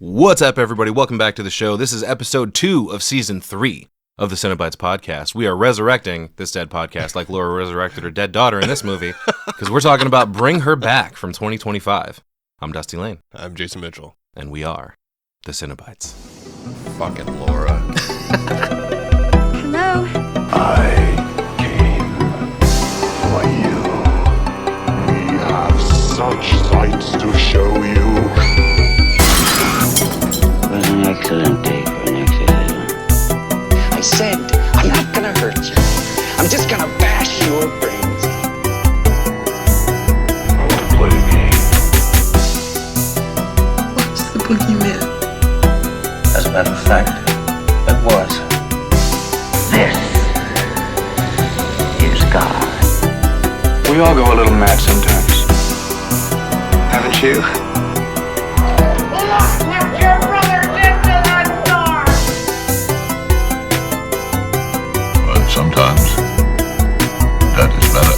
What's up, everybody? Welcome back to the show. This is episode 2 of season 3 of the Cinebytes podcast. We are resurrecting this dead podcast like Laura resurrected her dead daughter in this movie because we're talking about Bring Her Back from 2025. I'm Dusty Lane. I'm Jason Mitchell. And we are the Cinebytes. Fucking Laura. Hello? I came for you. We have such sights to show you. It was an excellent day for an exorcism. I said, I'm not gonna hurt you. I'm just gonna bash your brains in. I want to play a game. What's the boogeyman? As a matter of fact, it was. This is God. We all go a little mad sometimes. Haven't you? Put your brothers into that door! But sometimes, that is better.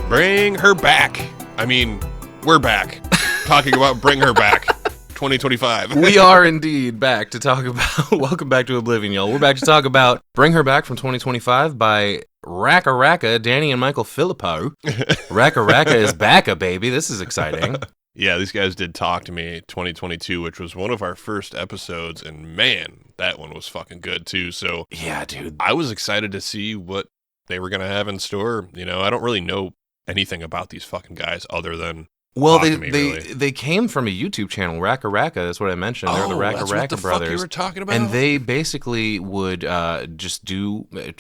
Bring her back. I mean, we're back. Talking about Bring Her Back 2025. We are indeed back to talk about, welcome back to Oblivion, y'all. We're back to talk about Bring Her Back from 2025 by Raka Raka, Danny and Michael Filippo. Raka Raka is back, baby. This is exciting. Yeah, these guys did Talk to Me 2022, which was one of our first episodes, and man, that one was fucking good too. So Yeah, dude. I was excited to see what they were going to have in store. You know, I don't really know anything about these fucking guys other than Well, Talk to Me, really. they came from a YouTube channel, Raka Raka, is what I mentioned. They're the Raka that's Raka what the brothers. fuck you were talking about? And they basically would just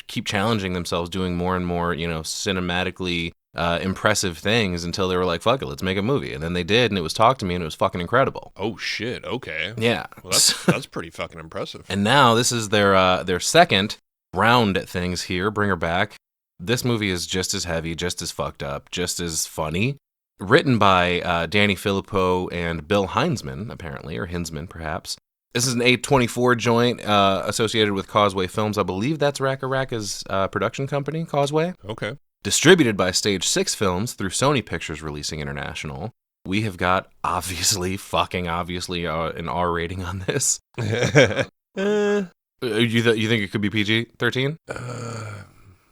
keep challenging themselves, doing more and more, cinematically impressive things until they were like, fuck it, let's make a movie. And then they did, and it was Talk to Me, and it was fucking incredible. Oh shit, okay. Yeah. Well, that's pretty fucking impressive. And now this is their second round at things here, Bring Her Back. This movie is just as heavy, just as fucked up, just as funny. Written by Danny Filippo and Bill Heinzman, apparently, or Hinsman, perhaps. This is an A24 joint associated with Causeway Films. I believe that's Raka Raka's production company, Causeway. Okay. Distributed by Stage 6 Films through Sony Pictures Releasing International. We have got, obviously, an R rating on this. You think it could be PG-13?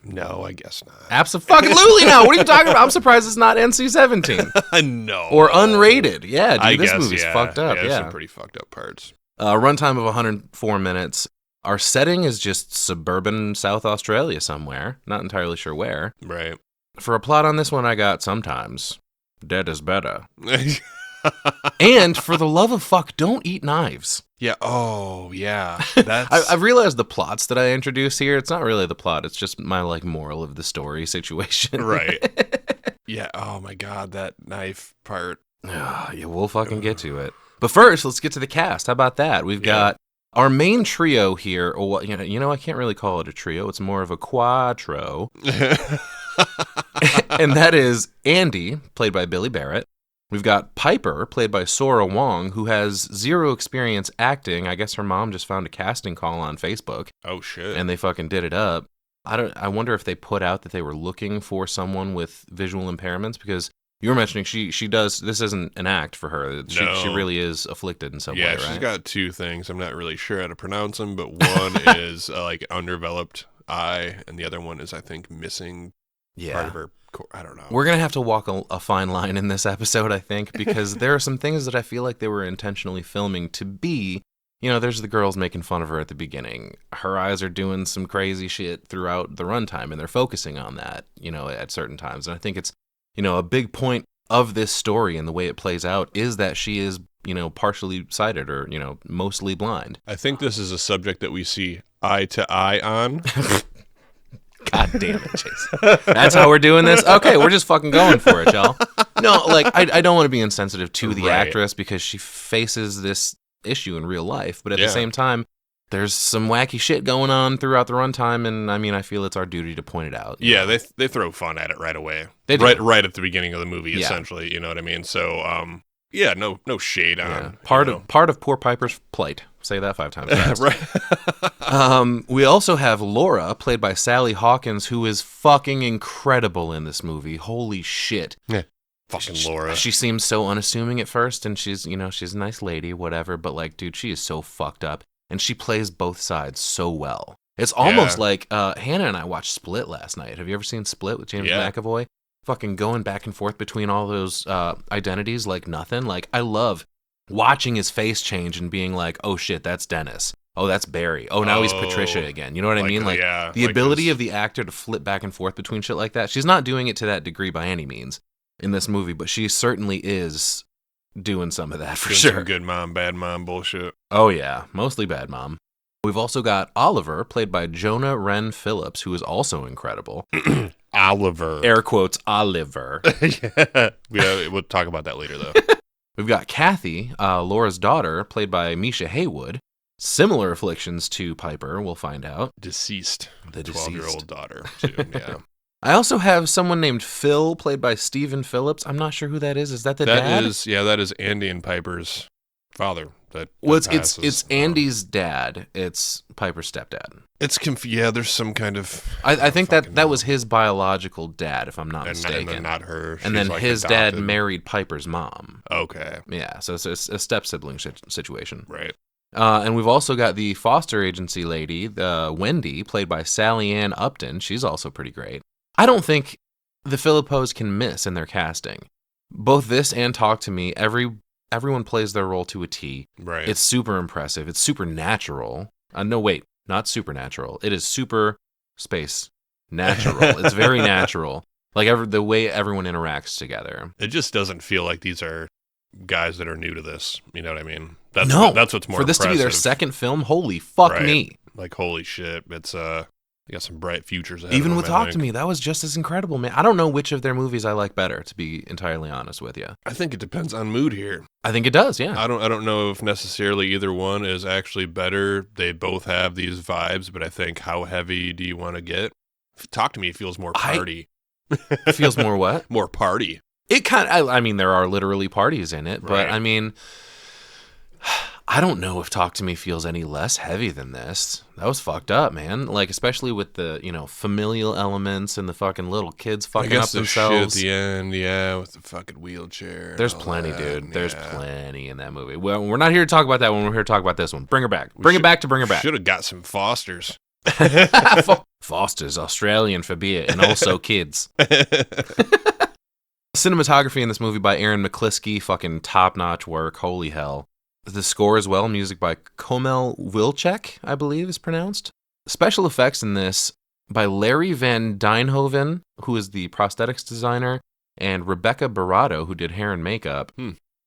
No, I guess not. Absolutely not. What are you talking about? I'm surprised it's not NC-17. No. Or unrated. Yeah, dude, I this guess, movie's yeah. fucked up. There's Yeah. some pretty fucked up parts. Runtime of 104 minutes. Our setting is just suburban South Australia somewhere. Not entirely sure where. Right. For a plot on this one, I got sometimes dead is better. And for the love of fuck, don't eat knives. Yeah. Oh, yeah. That's. I've realized the plots that I introduce here, it's not really the plot. It's just my moral of the story situation. Right. Yeah. Oh my God, that knife part. Yeah, we'll fucking get to it. But first, let's get to the cast. How about that? We've got our main trio here. Or I can't really call it a trio. It's more of a quattro. And that is Andy, played by Billy Barrett. We've got Piper, played by Sora Wong, who has zero experience acting. I guess her mom just found a casting call on Facebook. Oh shit. And they fucking did it up. I wonder if they put out that they were looking for someone with visual impairments, because you were mentioning she does, this isn't an act for her. She really is afflicted in some way, right? Yeah, she's got two things. I'm not really sure how to pronounce them, but one is like undeveloped eye, and the other one is, I think, missing part of her. I don't know. We're going to have to walk a fine line in this episode, I think, because there are some things that I feel like they were intentionally filming to be, there's the girls making fun of her at the beginning. Her eyes are doing some crazy shit throughout the runtime, and they're focusing on that, at certain times. And I think it's, a big point of this story and the way it plays out is that she is, partially sighted or, mostly blind. I think this is a subject that we see eye to eye on. God damn it, Jason. That's how we're doing this? Okay, we're just fucking going for it, y'all. No, I don't want to be insensitive to the actress because she faces this issue in real life, but at the same time, there's some wacky shit going on throughout the runtime, and I feel it's our duty to point it out. Yeah, they throw fun at it right away. They do. Right at the beginning of the movie, essentially, you know what I mean? So, Yeah, no shade on. Yeah. Part of poor Piper's plight. Say that 5 times fast. Right. We also have Laura, played by Sally Hawkins, who is fucking incredible in this movie. Holy shit. Yeah. Fucking Laura. She seems so unassuming at first, and she's a nice lady, whatever, but like, dude, she is so fucked up, and she plays both sides so well. It's almost like Hannah and I watched Split last night. Have you ever seen Split with James McAvoy? Fucking going back and forth between all those identities like nothing. Like, I love watching his face change and being like, oh shit, that's Dennis. Oh, that's Barry. Oh, now he's Patricia again. You know what I mean? Like, the ability of the actor to flip back and forth between shit like that. She's not doing it to that degree by any means in this movie, but she certainly is doing some of that for sure. Some good mom, bad mom bullshit. Oh yeah, mostly bad mom. We've also got Oliver, played by Jonah Wren Phillips, who is also incredible. Oliver. Air quotes, Oliver. Yeah, we'll talk about that later, though. We've got Kathy, Laura's daughter, played by Misha Haywood. Similar afflictions to Piper, we'll find out. Deceased. The 12-year-old daughter, too, yeah. I also have someone named Phil, played by Stephen Phillips. I'm not sure who that is. Is that the dad? That is Andy and Piper's father. It's Andy's dad. It's Piper's stepdad. It's there's some kind of... I think that was his biological dad, if I'm not mistaken. And then not her. And then his dad married Piper's mom. Okay. Yeah, so it's a step-sibling situation. Right. And we've also got the foster agency lady, Wendy, played by Sally Ann Upton. She's also pretty great. I don't think the Philippos can miss in their casting. Both this and Talk to Me, everyone plays their role to a T. Right. It's super impressive. It's supernatural. No, wait, not supernatural. It is super space natural. It's very natural. Like the way everyone interacts together. It just doesn't feel like these are guys that are new to this. You know what I mean? That's what's more for this impressive. To be their second film. Holy fuck me! Like holy shit! It's they got some bright futures ahead. Even with Talk to Me, that was just as incredible, man. I don't know which of their movies I like better, to be entirely honest with you. I think it depends on mood here. I think it does, yeah. I don't know if necessarily either one is actually better. They both have these vibes, but I think how heavy do you want to get? Talk to Me feels more party. It feels more what? More party. It kind of, I mean, there are literally parties in it, but I mean, I don't know if Talk to Me feels any less heavy than this. That was fucked up, man. Like, especially with the, familial elements and the fucking little kids fucking up themselves. Shit at the end, yeah, with the fucking wheelchair. There's plenty, dude. There's plenty in that movie. Well, we're not here to talk about that one. We're here to talk about this one. Bring her back. Bring it back. Should have got some Fosters. Foster's, Australian for beer, and also kids. Cinematography in this movie by Aaron McCliskey, fucking top-notch work. Holy hell. The score as well, music by Komel Wilczek, I believe is pronounced. Special effects in this by Larry Van Dijnhoven, who is the prosthetics designer, and Rebecca Barato, who did hair and makeup.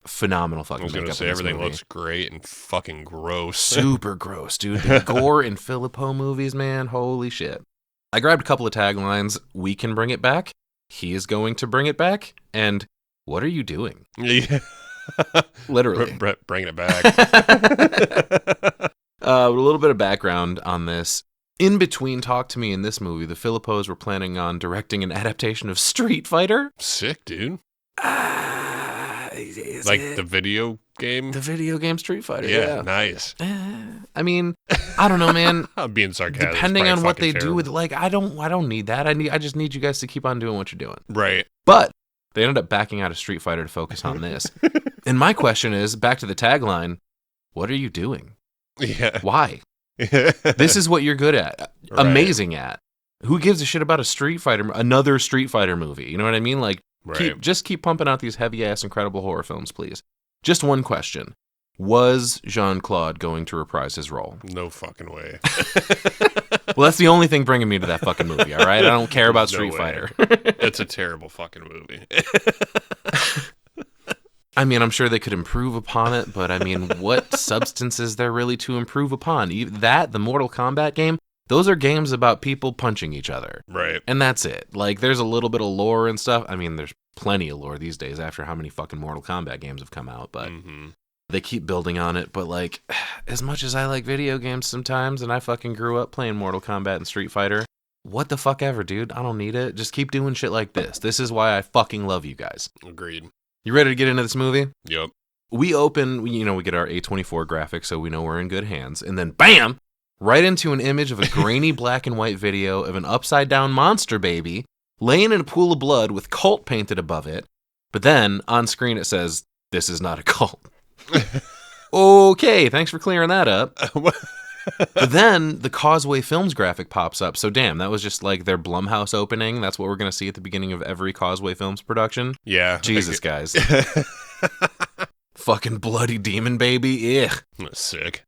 Phenomenal fucking makeup. I was going to say, everything looks great and fucking gross. Super gross, dude. The gore in Filippo movies, man. Holy shit. I grabbed a couple of taglines. We can bring it back. He is going to bring it back. And what are you doing? Yeah. Literally. Bringing it back. A little bit of background on this. In between Talk to Me and this movie, the Philippos were planning on directing an adaptation of Street Fighter. Sick, dude. The video game? The video game Street Fighter, yeah. Nice. I mean, I don't know, man. I'm being sarcastic. Depending on what they do with, I don't need that. I just need you guys to keep on doing what you're doing. Right. But they ended up backing out of Street Fighter to focus on this. And my question is, back to the tagline, what are you doing? Yeah. Why? This is what you're good at. Right. Amazing at. Who gives a shit about another Street Fighter movie? You know what I mean? Like, right. keep pumping out these heavy-ass, incredible horror films, please. Just one question. Was Jean-Claude going to reprise his role? No fucking way. Well, that's the only thing bringing me to that fucking movie, all right? I don't care about Street Fighter. It's a terrible fucking movie. I mean, I'm sure they could improve upon it, but I mean, what substance is there really to improve upon? The Mortal Kombat game, those are games about people punching each other. Right. And that's it. Like, there's a little bit of lore and stuff. I mean, there's plenty of lore these days after how many fucking Mortal Kombat games have come out, but they keep building on it. But, like, as much as I like video games sometimes, and I fucking grew up playing Mortal Kombat and Street Fighter, what the fuck ever, dude? I don't need it. Just keep doing shit like this. This is why I fucking love you guys. Agreed. You ready to get into this movie? Yep. We open, we get our A24 graphics, so we know we're in good hands. And then, bam! Right into an image of a grainy black and white video of an upside-down monster baby laying in a pool of blood with cult painted above it. But then, on screen, it says, "This is not a cult." Okay, thanks for clearing that up. But then the Causeway Films graphic pops up. So damn, that was just like their Blumhouse opening. That's what we're going to see at the beginning of every Causeway Films production. Yeah. Jesus, guys. Fucking bloody demon baby. Ugh. Sick.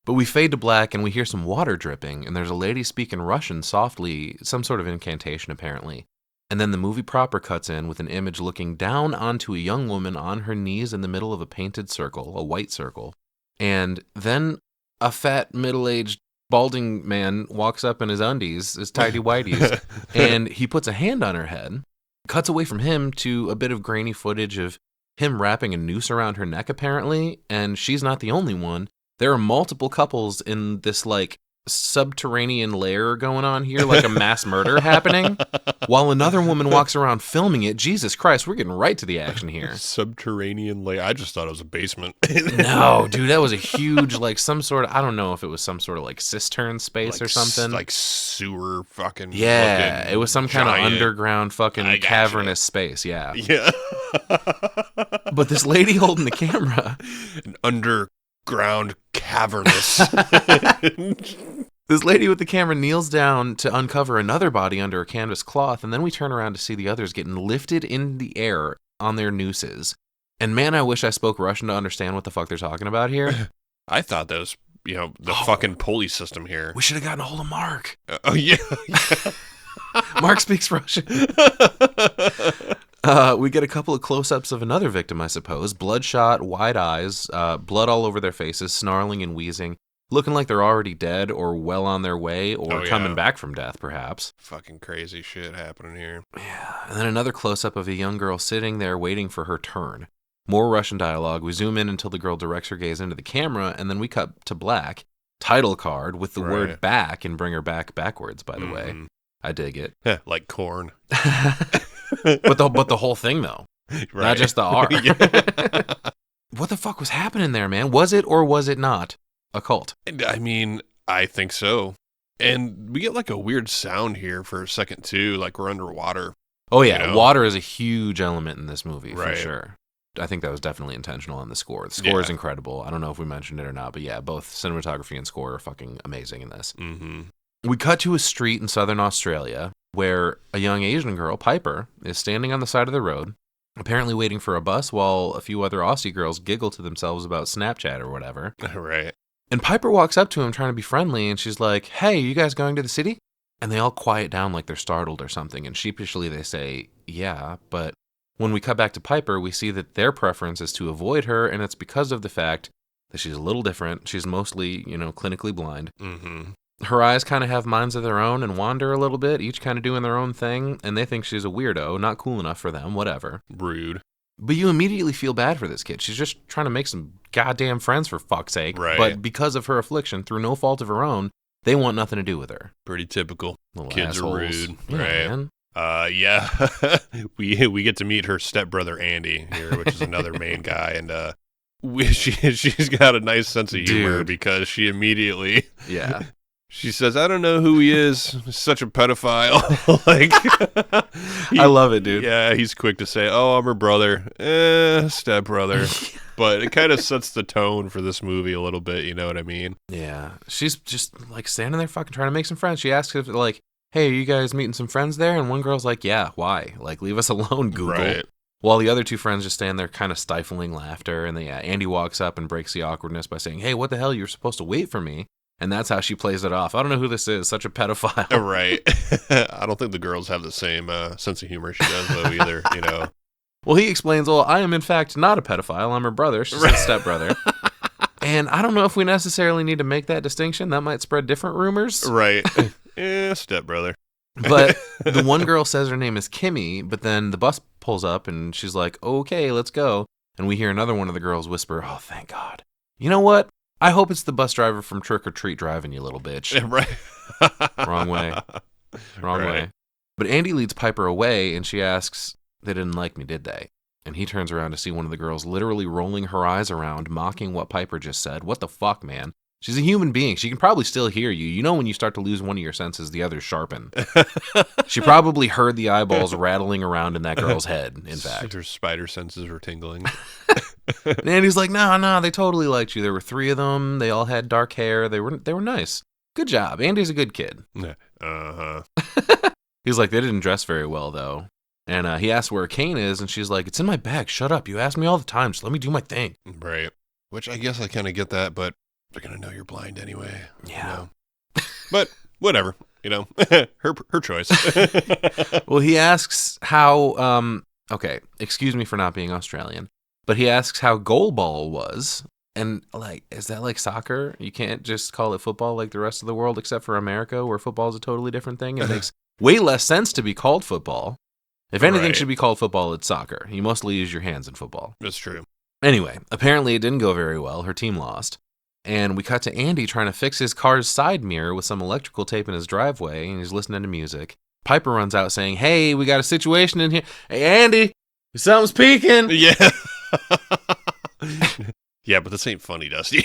But we fade to black and we hear some water dripping, and there's a lady speaking Russian softly, some sort of incantation apparently. And then the movie proper cuts in with an image looking down onto a young woman on her knees in the middle of a painted circle, a white circle. And then a fat, middle-aged, balding man walks up in his undies, his tidy whities, and he puts a hand on her head, cuts away from him to a bit of grainy footage of him wrapping a noose around her neck, apparently, and she's not the only one. There are multiple couples in this, like, subterranean lair going on here, like a mass murder happening, while another woman walks around filming it. Jesus Christ, we're getting right to the action here. Subterranean lair. I just thought it was a basement. No, dude, that was a huge, like, some sort of, I don't know if it was some sort of, like, cistern space or something. Like sewer fucking. Yeah, it was some kind of underground fucking cavernous space, yeah. Yeah. But this lady holding the camera. An underground cavernous. This lady with the camera kneels down to uncover another body under a canvas cloth, and then we turn around to see the others getting lifted in the air on their nooses. And man, I wish I spoke Russian to understand what the fuck they're talking about here. I thought that was, the fucking pulley system here. We should have gotten a hold of Mark. Oh, yeah. Mark speaks Russian. We get a couple of close-ups of another victim, I suppose. Bloodshot, wide eyes, blood all over their faces, snarling and wheezing, looking like they're already dead or well on their way or coming back from death, perhaps. Fucking crazy shit happening here. Yeah, and then another close-up of a young girl sitting there waiting for her turn. More Russian dialogue. We zoom in until the girl directs her gaze into the camera, and then we cut to black. Title card with the word back and bring her back backwards, by the way. I dig it. Like corn. But the whole thing, though. Right. Not just the R. What the fuck was happening there, man? Was it or was it not a cult? I mean, I think so. And we get like a weird sound here for a second, too, like we're underwater. Oh, yeah. Water is a huge element in this movie, for sure. I think that was definitely intentional on the score. The score is incredible. I don't know if we mentioned it or not, but yeah, both cinematography and score are fucking amazing in this. Mm-hmm. We cut to a street in southern Australia where a young Asian girl, Piper, is standing on the side of the road, apparently waiting for a bus while a few other Aussie girls giggle to themselves about Snapchat or whatever. Right. And Piper walks up to him trying to be friendly, and she's like, "Hey, you guys going to the city?" And they all quiet down like they're startled or something, and sheepishly they say, "Yeah," but when we cut back to Piper, we see that their preference is to avoid her, and it's because of the fact that she's a little different. She's mostly, clinically blind. Mm-hmm. Her eyes kind of have minds of their own and wander a little bit, each kind of doing their own thing, and they think she's a weirdo, not cool enough for them, whatever. Rude. But you immediately feel bad for this kid. She's just trying to make some goddamn friends, for fuck's sake. Right. But because of her affliction, through no fault of her own, they want nothing to do with her. Pretty typical. Little Kids assholes. are rude. Yeah, right. Man. Yeah. we get to meet her stepbrother Andy here, which is another main guy, and she's got a nice sense of humor because she immediately she says, "I don't know who he is. He's such a pedophile." I love it, dude. Yeah, he's quick to say, "Oh, I'm her brother, stepbrother," but it kind of sets the tone for this movie a little bit. You know what I mean? Yeah, she's just like standing there, fucking trying to make some friends. She asks if "Hey, are you guys meeting some friends there?" And one girl's like, "Yeah, why? Like, leave us alone, Google." Right. While the other two friends just stand there kind of stifling laughter. And Andy walks up and breaks the awkwardness by saying, "Hey, what the hell? You're supposed to wait for me." And that's how she plays it off. I don't know who this is. Such a pedophile. Right. I don't think the girls have the same sense of humor she does, though, either, Well, he explains, I am, in fact, not a pedophile. I'm her brother. She's his stepbrother. And I don't know if we necessarily need to make that distinction. That might spread different rumors. Right. Stepbrother. But the one girl says her name is Kimmy, but then the bus pulls up and she's like, "Okay, let's go." And we hear another one of the girls whisper, "Oh, thank God. You know what? I hope it's the bus driver from Trick or Treat driving, you little bitch." Right. Wrong way. Wrong way. But Andy leads Piper away and she asks, "They didn't like me, did they?" And he turns around to see one of the girls literally rolling her eyes around, mocking what Piper just said. What the fuck, man? She's a human being. She can probably still hear you. You know when you start to lose one of your senses, the others sharpen. She probably heard the eyeballs rattling around in that girl's head, in fact. Her spider senses were tingling. And Andy's like, no, they totally liked you. There were 3 of them. They all had dark hair. They were nice. Good job. Andy's a good kid. Uh-huh. He's like, they didn't dress very well, though. And he asks where a cane is, and she's like, it's in my bag. Shut up. You ask me all the time, so let me do my thing. Right. Which I guess I kind of get that, but they're going to know you're blind anyway. Yeah. You know? But whatever, her choice. Well, he asks how, okay, excuse me for not being Australian, but he asks how goalball was. And, like, is that like soccer? You can't just call it football like the rest of the world, except for America, where football is a totally different thing. It makes way less sense to be called football. If anything should be called football, it's soccer. You mostly use your hands in football. That's true. Anyway, apparently it didn't go very well. Her team lost. And we cut to Andy trying to fix his car's side mirror with some electrical tape in his driveway, and he's listening to music. Piper runs out saying, hey, we got a situation in here. Hey, Andy, something's peeking. Yeah. Yeah, but this ain't funny, Dusty.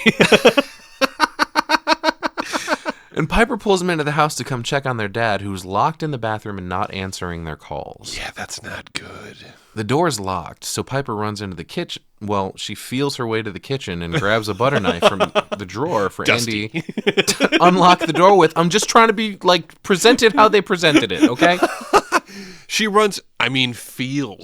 And Piper pulls him into the house to come check on their dad, who's locked in the bathroom and not answering their calls. Yeah, that's not good. The door's locked, so Piper runs into the kitchen. Well, she feels her way to the kitchen and grabs a butter knife from the drawer for Dusty. Andy to unlock the door with. I'm just trying to be, like, presented how they presented it, okay? She feels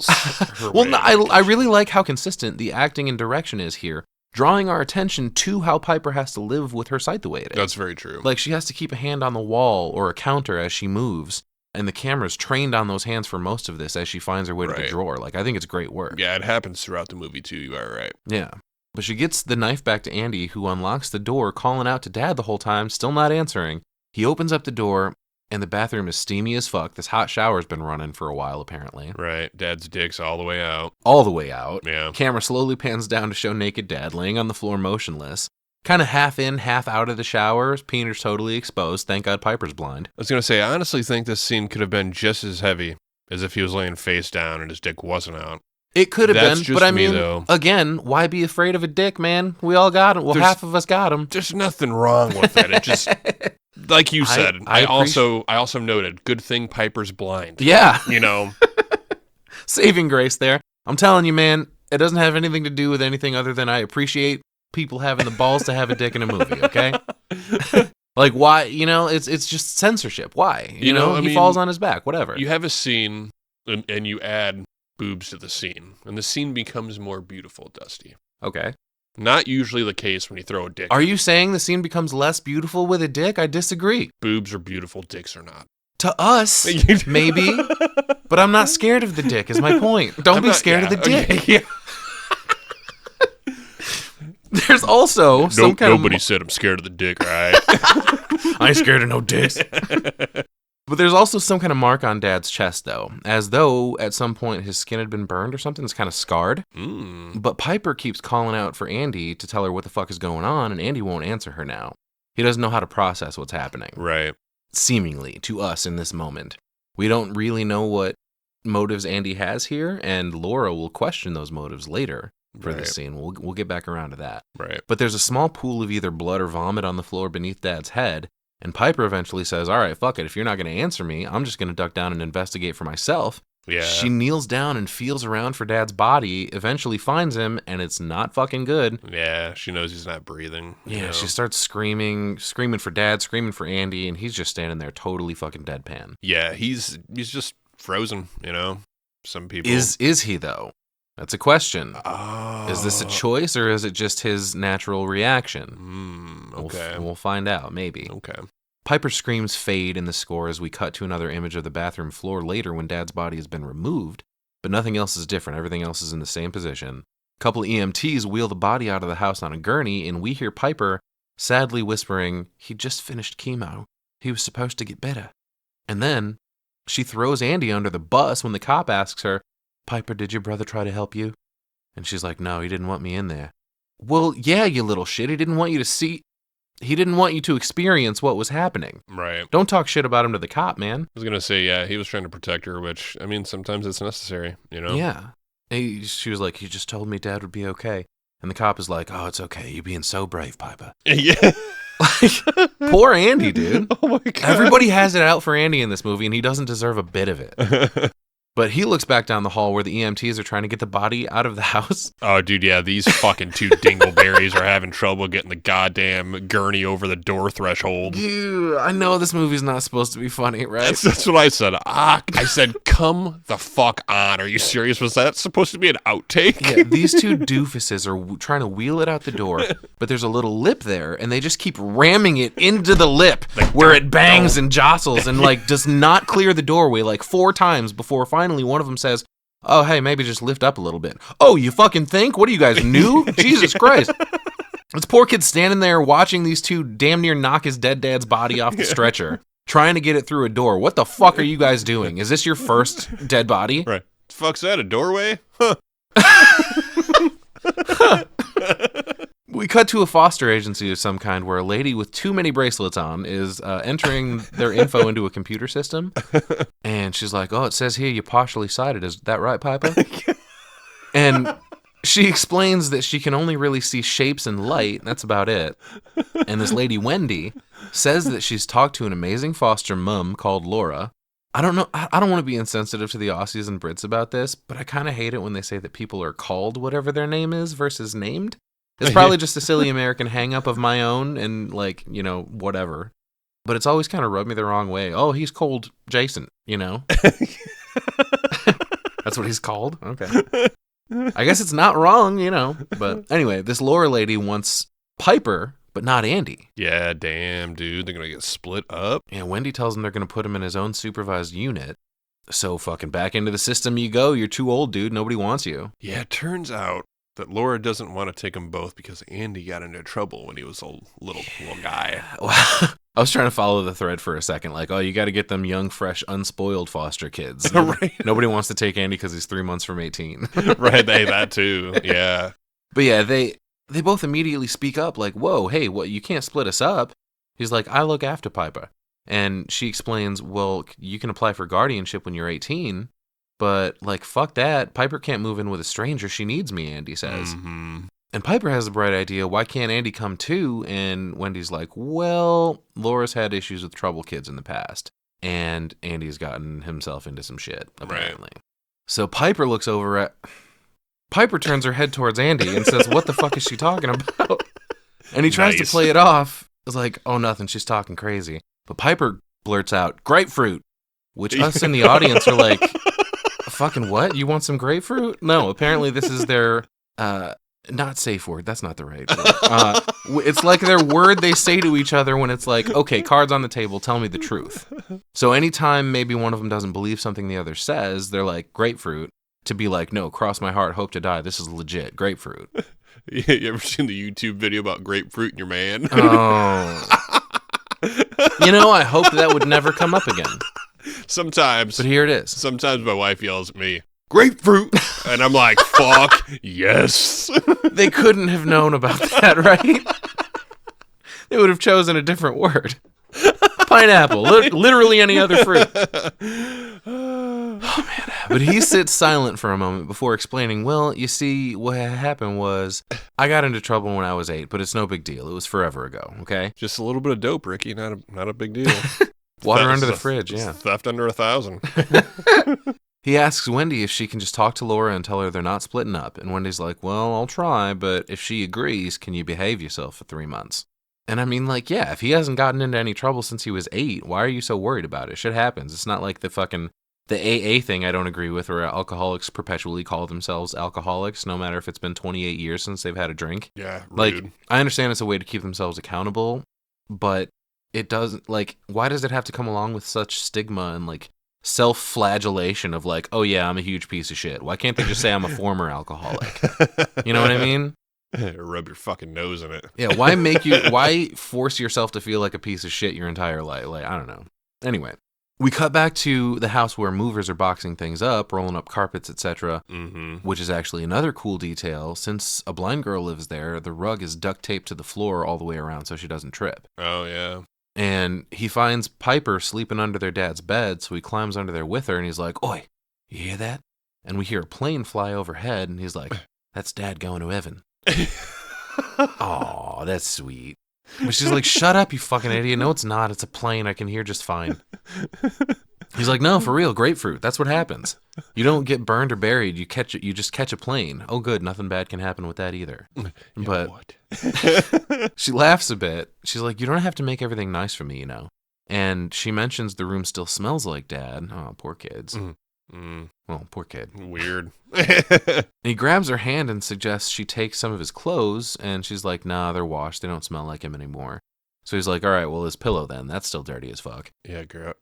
her Well, way. no, I really like how consistent the acting and direction is here, drawing our attention to how Piper has to live with her sight the way it is. That's very true. Like, she has to keep a hand on the wall or a counter as she moves, and the camera's trained on those hands for most of this as she finds her way to the drawer. Like, I think it's great work. Yeah, it happens throughout the movie, too. You are right. Yeah. But she gets the knife back to Andy, who unlocks the door, calling out to Dad the whole time, still not answering. He opens up the door, and the bathroom is steamy as fuck. This hot shower's been running for a while, apparently. Right. Dad's dick's all the way out. All the way out. Yeah. Camera slowly pans down to show naked Dad laying on the floor motionless. Kind of half in, half out of the shower. Peener's totally exposed. Thank God Piper's blind. I was going to say, I honestly think this scene could have been just as heavy as if he was laying face down and his dick wasn't out. It could have That's been, just but I me, mean, though. again, why be afraid of a dick, man? We all got him. Well, half of us got him. There's nothing wrong with it. It just, like you said, I also noted, good thing Piper's blind. Yeah. Saving grace there. I'm telling you, man, it doesn't have anything to do with anything other than I appreciate people having the balls to have a dick in a movie, okay? Like, why? It's just censorship. Why? He falls on his back, whatever. You have a scene, and you add boobs to the scene, and the scene becomes more beautiful, Dusty. Okay. Not usually the case when you throw a dick. Are you saying the scene becomes less beautiful with a dick? I disagree. Boobs are beautiful, dicks are not. To us, maybe, but I'm not scared of the dick, is my point. Don't be scared of the dick. Okay, yeah. There's also some kind of... Nobody said I'm scared of the dick, right? I ain't scared of no dicks. But there's also some kind of mark on Dad's chest, though, as though at some point his skin had been burned or something. It's kind of scarred. But Piper keeps calling out for Andy to tell her what the fuck is going on, and Andy won't answer her now. He doesn't know how to process what's happening. Right. Seemingly, to us in this moment. We don't really know what motives Andy has here, and Laura will question those motives later for this scene. We'll get back around to that. Right. But there's a small pool of either blood or vomit on the floor beneath Dad's head, and Piper eventually says, all right, fuck it. If you're not going to answer me, I'm just going to duck down and investigate for myself. Yeah. She kneels down and feels around for Dad's body, eventually finds him, and it's not fucking good. Yeah, she knows he's not breathing. Yeah, she starts screaming for Dad, screaming for Andy, and he's just standing there totally fucking deadpan. Yeah, he's just frozen, Some people... Is he, though? That's a question. Oh. Is this a choice, or is it just his natural reaction? Okay. We'll find out, maybe. Okay. Piper's screams fade in the score as we cut to another image of the bathroom floor later when Dad's body has been removed, but nothing else is different. Everything else is in the same position. A couple EMTs wheel the body out of the house on a gurney, and we hear Piper sadly whispering, he just finished chemo. He was supposed to get better. And then she throws Andy under the bus when the cop asks her, Piper, did your brother try to help you? And she's like, no, he didn't want me in there. Well, yeah, you little shit. He didn't want you to see... He didn't want you to experience what was happening. Right. Don't talk shit about him to the cop, man. I was going to say, yeah, he was trying to protect her, which, sometimes it's necessary, Yeah. She was like, he just told me Dad would be okay. And the cop is like, oh, it's okay. You're being so brave, Piper. Yeah. Like, poor Andy, dude. Oh my God. Everybody has it out for Andy in this movie, and he doesn't deserve a bit of it. But he looks back down the hall where the EMTs are trying to get the body out of the house. Oh, dude, yeah, these fucking two dingleberries are having trouble getting the goddamn gurney over the door threshold. Dude, I know this movie's not supposed to be funny, right? That's what I said. I said, come the fuck on. Are you serious? Was that supposed to be an outtake? Yeah, these two doofuses are trying to wheel it out the door, but there's a little lip there, and they just keep ramming it into the lip where it bangs and jostles and, like, does not clear the doorway, like, 4 times before finally one of them says, oh, hey, maybe just lift up a little bit. Oh, you fucking think? What are you guys, new? Jesus Christ. This poor kid standing there watching these two damn near knock his dead dad's body off the stretcher, trying to get it through a door. What the fuck are you guys doing? Is this your first dead body? Right. The fuck's that, a doorway? Huh. We cut to a foster agency of some kind where a lady with too many bracelets on is entering their info into a computer system. And she's like, oh, it says here you're partially sighted. Is that right, Piper? And she explains that she can only really see shapes and light. That's about it. And this lady, Wendy, says that she's talked to an amazing foster mom called Laura. I don't know. I don't want to be insensitive to the Aussies and Brits about this, but I kind of hate it when they say that people are called whatever their name is versus named. It's probably just a silly American hang-up of my own and, like, you know, whatever. But it's always kind of rubbed me the wrong way. Oh, he's called Jason, you know? That's what he's called? Okay. I guess it's not wrong, you know. But anyway, this Laura lady wants Piper, but not Andy. Yeah, damn, dude. They're going to get split up. Yeah, Wendy tells him they're going to put him in his own supervised unit. So fucking back into the system you go. You're too old, dude. Nobody wants you. Yeah, it turns out that Laura doesn't want to take them both because Andy got into trouble when he was a little guy. Well, I was trying to follow the thread for a second. Like, oh, you got to get them young, fresh, unspoiled foster kids. Right. Nobody wants to take Andy because he's 3 months from 18. Right, hey, that too. Yeah. But yeah, they both immediately speak up like, whoa, hey, what, you can't split us up. He's like, I look after Piper. And she explains, well, you can apply for guardianship when you're 18. But, like, fuck that. Piper can't move in with a stranger. She needs me, Andy says. Mm-hmm. And Piper has the bright idea, why can't Andy come too? And Wendy's like, well, Laura's had issues with trouble kids in the past. And Andy's gotten himself into some shit, apparently. Right. So Piper looks over at... Piper turns her head towards Andy and says, what the fuck is she talking about? And he tries to play it off. It's like, oh, nothing. She's talking crazy. But Piper blurts out, grapefruit. Which us in the audience are like... Fucking what? You want some grapefruit? No, apparently this is their not safe word. That's not the right word. It's like their word they say to each other when it's like, okay, cards on the table, tell me the truth. So anytime maybe one of them doesn't believe something the other says, they're like, grapefruit, to be like, no, cross my heart, hope to die. This is legit, grapefruit. Yeah, you ever seen the YouTube video about grapefruit and your man? Oh. You know, I hope that would never come up again. Sometimes. But here it is. Sometimes my wife yells at me, grapefruit! And I'm like, fuck, yes. They couldn't have known about that, right? They would have chosen a different word. Pineapple. Literally any other fruit. Oh, man. But he sits silent for a moment before explaining, well, you see, what happened was I got into trouble when I was 8, but it's no big deal. It was forever ago, okay? Just a little bit of dope, Ricky. Not a big deal. Water under the fridge, yeah. Theft under 1,000. He asks Wendy if she can just talk to Laura and tell her they're not splitting up. And Wendy's like, well, I'll try, but if she agrees, can you behave yourself for 3 months? And I mean, like, yeah, if he hasn't gotten into any trouble since he was 8, why are you so worried about it? Shit happens. It's not like the AA thing I don't agree with, where alcoholics perpetually call themselves alcoholics, no matter if it's been 28 years since they've had a drink. Yeah, rude. Like, I understand it's a way to keep themselves accountable, but it doesn't, like, why does it have to come along with such stigma and, like, self-flagellation of, like, oh yeah, I'm a huge piece of shit. Why can't they just say I'm a former alcoholic? You know what I mean? Rub your fucking nose in it. Yeah, why force yourself to feel like a piece of shit your entire life? Like, I don't know. Anyway, we cut back to the house where movers are boxing things up, rolling up carpets, etc., which is actually another cool detail. Since a blind girl lives there, the rug is duct taped to the floor all the way around so she doesn't trip. Oh, yeah. And he finds Piper sleeping under their dad's bed, so he climbs under there with her, and he's like, oi, you hear that? and we hear a plane fly overhead, and he's like, that's Dad going to heaven. Oh, that's sweet. But she's like, shut up, you fucking idiot. No, it's not. It's a plane. I can hear just fine. He's like, no, for real, grapefruit. That's what happens. You don't get burned or buried. You catch it. You just catch a plane. Oh, good. Nothing bad can happen with that either. But what? She laughs a bit. She's like, you don't have to make everything nice for me, you know. And she mentions the room still smells like Dad. Oh, poor kids. Well, poor kid. Weird. He grabs her hand and suggests she takes some of his clothes, and she's like, nah, they're washed. They don't smell like him anymore. So he's like, all right, well, his pillow then. That's still dirty as fuck. Yeah, girl.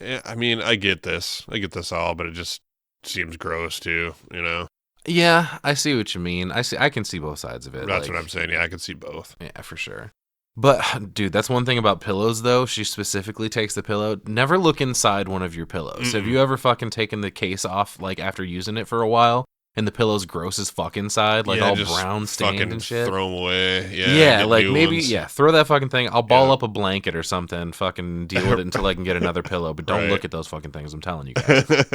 Yeah, I mean, I get this. I get this all, but it just seems gross too, you know? Yeah, I see what you mean. I can see both sides of it. That's what I'm saying. Yeah, I can see both. Yeah, for sure. But, dude, that's one thing about pillows, though. She specifically takes the pillow. Never look inside one of your pillows. Mm-mm. Have you ever fucking taken the case off, like, after using it for a while, and the pillow's gross as fuck inside, like, all brown stained and shit? Throw them away. Yeah, like, maybe, throw that fucking thing. I'll ball up a blanket or something, fucking deal with it until I can get another pillow. But don't look at those fucking things, I'm telling you guys.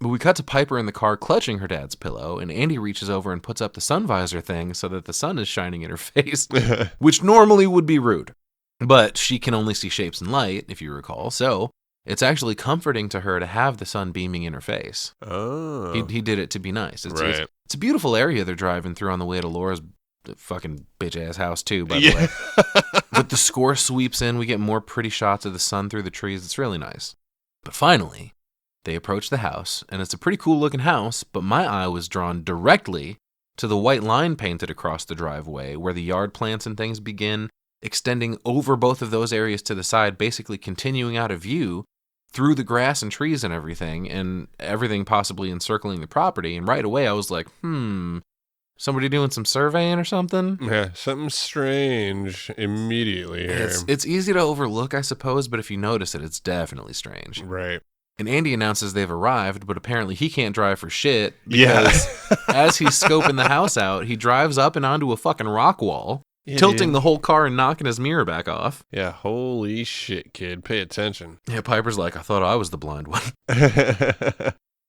But we cut to Piper in the car clutching her dad's pillow, and Andy reaches over and puts up the sun visor thing so that the sun is shining in her face, which normally would be rude. But she can only see shapes and light, if you recall, so it's actually comforting to her to have the sun beaming in her face. Oh. He did it to be nice. It's a beautiful area they're driving through on the way to Laura's fucking bitch-ass house, too, by the way. But the score sweeps in, we get more pretty shots of the sun through the trees. It's really nice. But finally, they approach the house, and it's a pretty cool-looking house, but my eye was drawn directly to the white line painted across the driveway, where the yard plants and things begin, extending over both of those areas to the side, basically continuing out of view through the grass and trees and everything possibly encircling the property. And right away, I was like, somebody doing some surveying or something? Yeah, something strange immediately here. It's easy to overlook, I suppose, but if you notice it, it's definitely strange. Right. And Andy announces they've arrived, but apparently he can't drive for shit because as he's scoping the house out, he drives up and onto a fucking rock wall, tilting the whole car and knocking his mirror back off. Yeah, holy shit, kid. Pay attention. Yeah, Piper's like, I thought I was the blind one.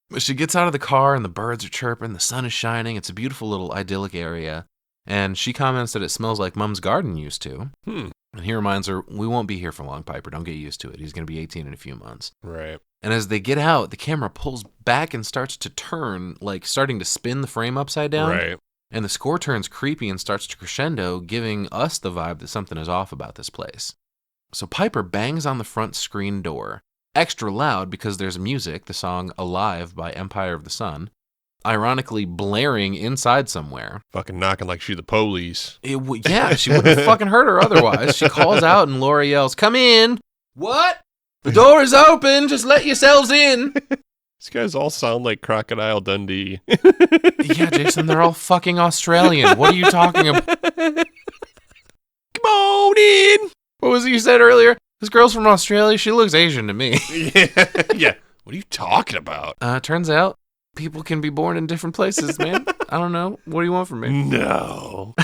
But she gets out of the car and the birds are chirping, the sun is shining. It's a beautiful little idyllic area. And she comments that it smells like Mom's garden used to. And he reminds her, we won't be here for long, Piper. Don't get used to it. He's going to be 18 in a few months. Right. And as they get out, the camera pulls back and starts to turn, like starting to spin the frame upside down. Right. And the score turns creepy and starts to crescendo, giving us the vibe that something is off about this place. So Piper bangs on the front screen door, extra loud because there's music, the song Alive by Empire of the Sun, ironically blaring inside somewhere. Fucking knocking like she's the police. She wouldn't have fucking heard her otherwise. She calls out and Laura yells, come in. What? The door is open. Just let yourselves in. These guys all sound like Crocodile Dundee. Yeah, Jason, they're all fucking Australian. What are you talking about? Come on in. What was it you said earlier? This girl's from Australia. She looks Asian to me. Yeah. What are you talking about? Turns out people can be born in different places, man. I don't know. What do you want from me? No.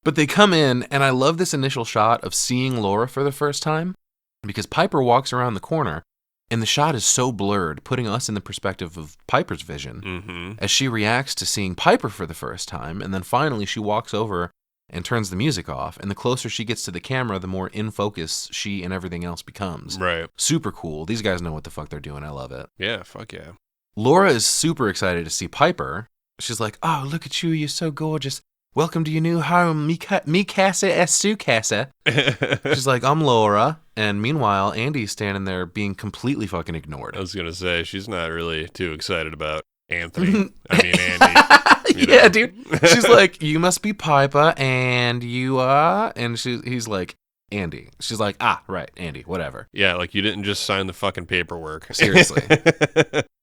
But they come in, and I love this initial shot of seeing Laura for the first time because Piper walks around the corner, and the shot is so blurred, putting us in the perspective of Piper's vision as she reacts to seeing Piper for the first time, and then finally she walks over and turns the music off, and the closer she gets to the camera, the more in focus she and everything else becomes. Right. Super cool. These guys know what the fuck they're doing. I love it. Yeah, fuck yeah. Laura is super excited to see Piper. She's like, oh, look at you. You're so gorgeous. Welcome to your new home. Mi casa es su casa. She's like, I'm Laura. And meanwhile, Andy's standing there being completely fucking ignored. I was going to say, she's not really too excited about Anthony. Andy. Yeah, dude. She's like, you must be Piper, and you are. And he's like, Andy. She's like, right, Andy, whatever. Yeah, like you didn't just sign the fucking paperwork. Seriously.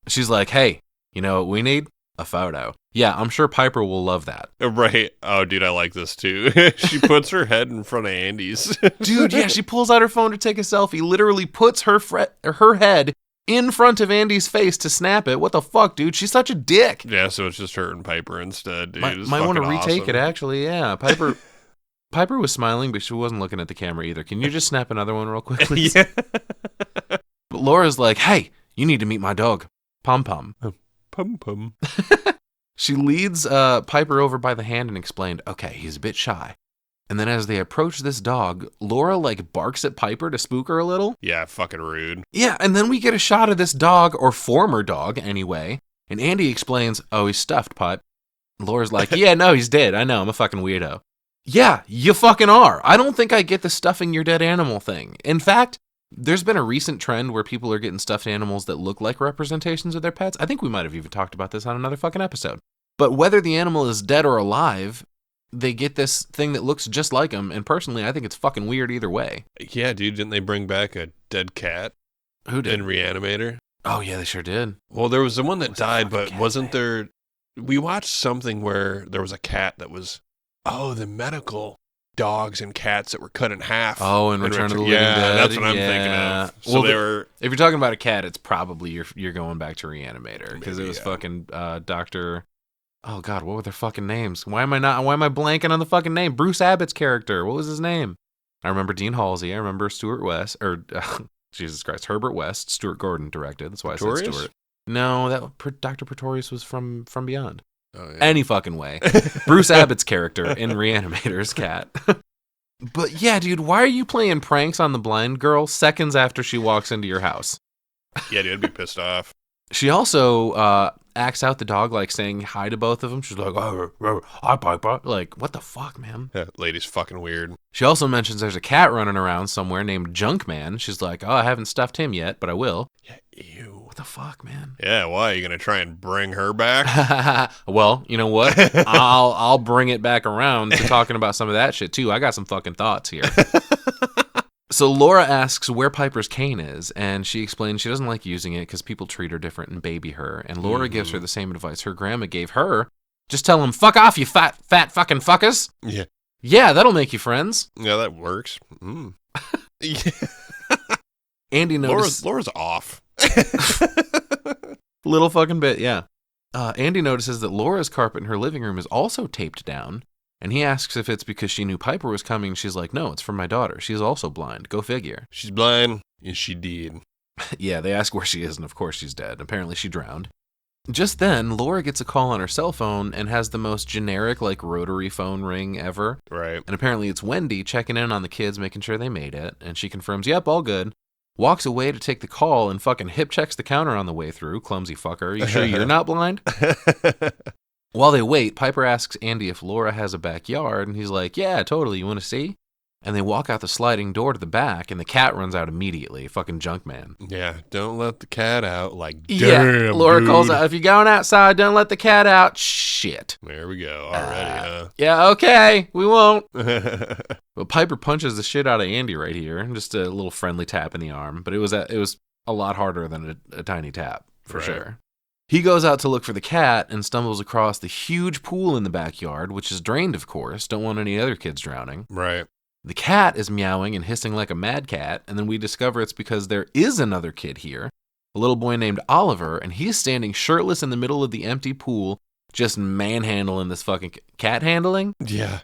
She's like, hey, you know what we need? A photo. Yeah, I'm sure Piper will love that. Right. Oh, dude, I like this too. She puts her head in front of Andy's. Dude, yeah, she pulls out her phone to take a selfie, literally puts her head in front of Andy's face to snap it. What the fuck, dude? She's such a dick. Yeah, so it's just her and Piper instead, dude. Might want to retake it, actually, yeah. Piper was smiling, but she wasn't looking at the camera either. Can you just snap another one real quick, please? Yeah. But Laura's like, hey, you need to meet my dog, Pom Pom. pum-pum. She leads Piper over by the hand and explained, okay, he's a bit shy. And then as they approach this dog, Laura, like, barks at Piper to spook her a little. Yeah, fucking rude. Yeah, and then we get a shot of this dog, or former dog, anyway. And Andy explains, oh, he's stuffed, Pipe. Laura's like, yeah, no, he's dead. I know, I'm a fucking weirdo. Yeah, you fucking are. I don't think I get the stuffing your dead animal thing. In fact, there's been a recent trend where people are getting stuffed animals that look like representations of their pets. I think we might have even talked about this on another fucking episode. But whether the animal is dead or alive, they get this thing that looks just like them, and personally, I think it's fucking weird either way. Yeah, dude, didn't they bring back a dead cat? Who did? In Reanimator? Oh, yeah, they sure did. Well, there was the one that died, but wasn't there... We watched something where there was a cat that was... Oh, the medical dogs and cats that were cut in half. Oh, in Return of the Living Dead. That's what I'm thinking of. So well, if you're talking about a cat, it's probably you're going back to Reanimator, because it was fucking Dr. Oh God, what were their fucking names? Why am I blanking on the fucking name? Bruce Abbott's character. What was his name? I remember Dean Halsey. I remember Stuart West, or Jesus Christ, Herbert West. Stuart Gordon directed. That's why Pretorius? I said Stuart. No, that Dr. Pretorius was from Beyond. Oh, yeah. Any fucking way. Bruce Abbott's character in Reanimator's cat. But yeah, dude, why are you playing pranks on the blind girl seconds after she walks into your house? Yeah, dude, I'd be pissed off. She also acts out the dog, like saying hi to both of them. She's like, oh, hi, Piper. Like, what the fuck, man? Yeah, lady's fucking weird. She also mentions there's a cat running around somewhere named Junkman. She's like, oh, I haven't stuffed him yet, but I will. Yeah, ew. What the fuck, man? Yeah, why? Are you going to try and bring her back? Well, you know what? I'll bring it back around to talking about some of that shit, too. I got some fucking thoughts here. So Laura asks where Piper's cane is, and she explains she doesn't like using it because people treat her different and baby her. And Laura gives her the same advice her grandma gave her. Just tell them, fuck off, you fat fucking fuckers. Yeah. Yeah, that'll make you friends. Yeah, that works. Yeah. Andy notices... Laura's off. Little fucking bit, yeah. Andy notices that Laura's carpet in her living room is also taped down. And he asks if it's because she knew Piper was coming. She's like, no, it's for my daughter. She's also blind. Go figure. She's blind, and she did. Yeah, they ask where she is, and of course she's dead. Apparently she drowned. Just then, Laura gets a call on her cell phone and has the most generic, like, rotary phone ring ever. Right. And apparently it's Wendy checking in on the kids, making sure they made it. And she confirms, yep, all good. Walks away to take the call and fucking hip checks the counter on the way through. Clumsy fucker. You sure you're not blind? While they wait, Piper asks Andy if Laura has a backyard, and he's like, yeah, totally, you want to see? And they walk out the sliding door to the back, and the cat runs out immediately. Fucking Junkman. Yeah, don't let the cat out. Like, damn, yeah, Laura dude. calls out, if you're going outside, don't let the cat out. Shit. There we go, already, huh? Yeah, okay, we won't. But Piper punches the shit out of Andy right here. Just a little friendly tap in the arm, but it was a lot harder than a tiny tap, for sure. He goes out to look for the cat and stumbles across the huge pool in the backyard, which is drained, of course. Don't want any other kids drowning. Right. The cat is meowing and hissing like a mad cat, and then we discover it's because there is another kid here, a little boy named Oliver, and he's standing shirtless in the middle of the empty pool, just manhandling this fucking cat handling. Yeah.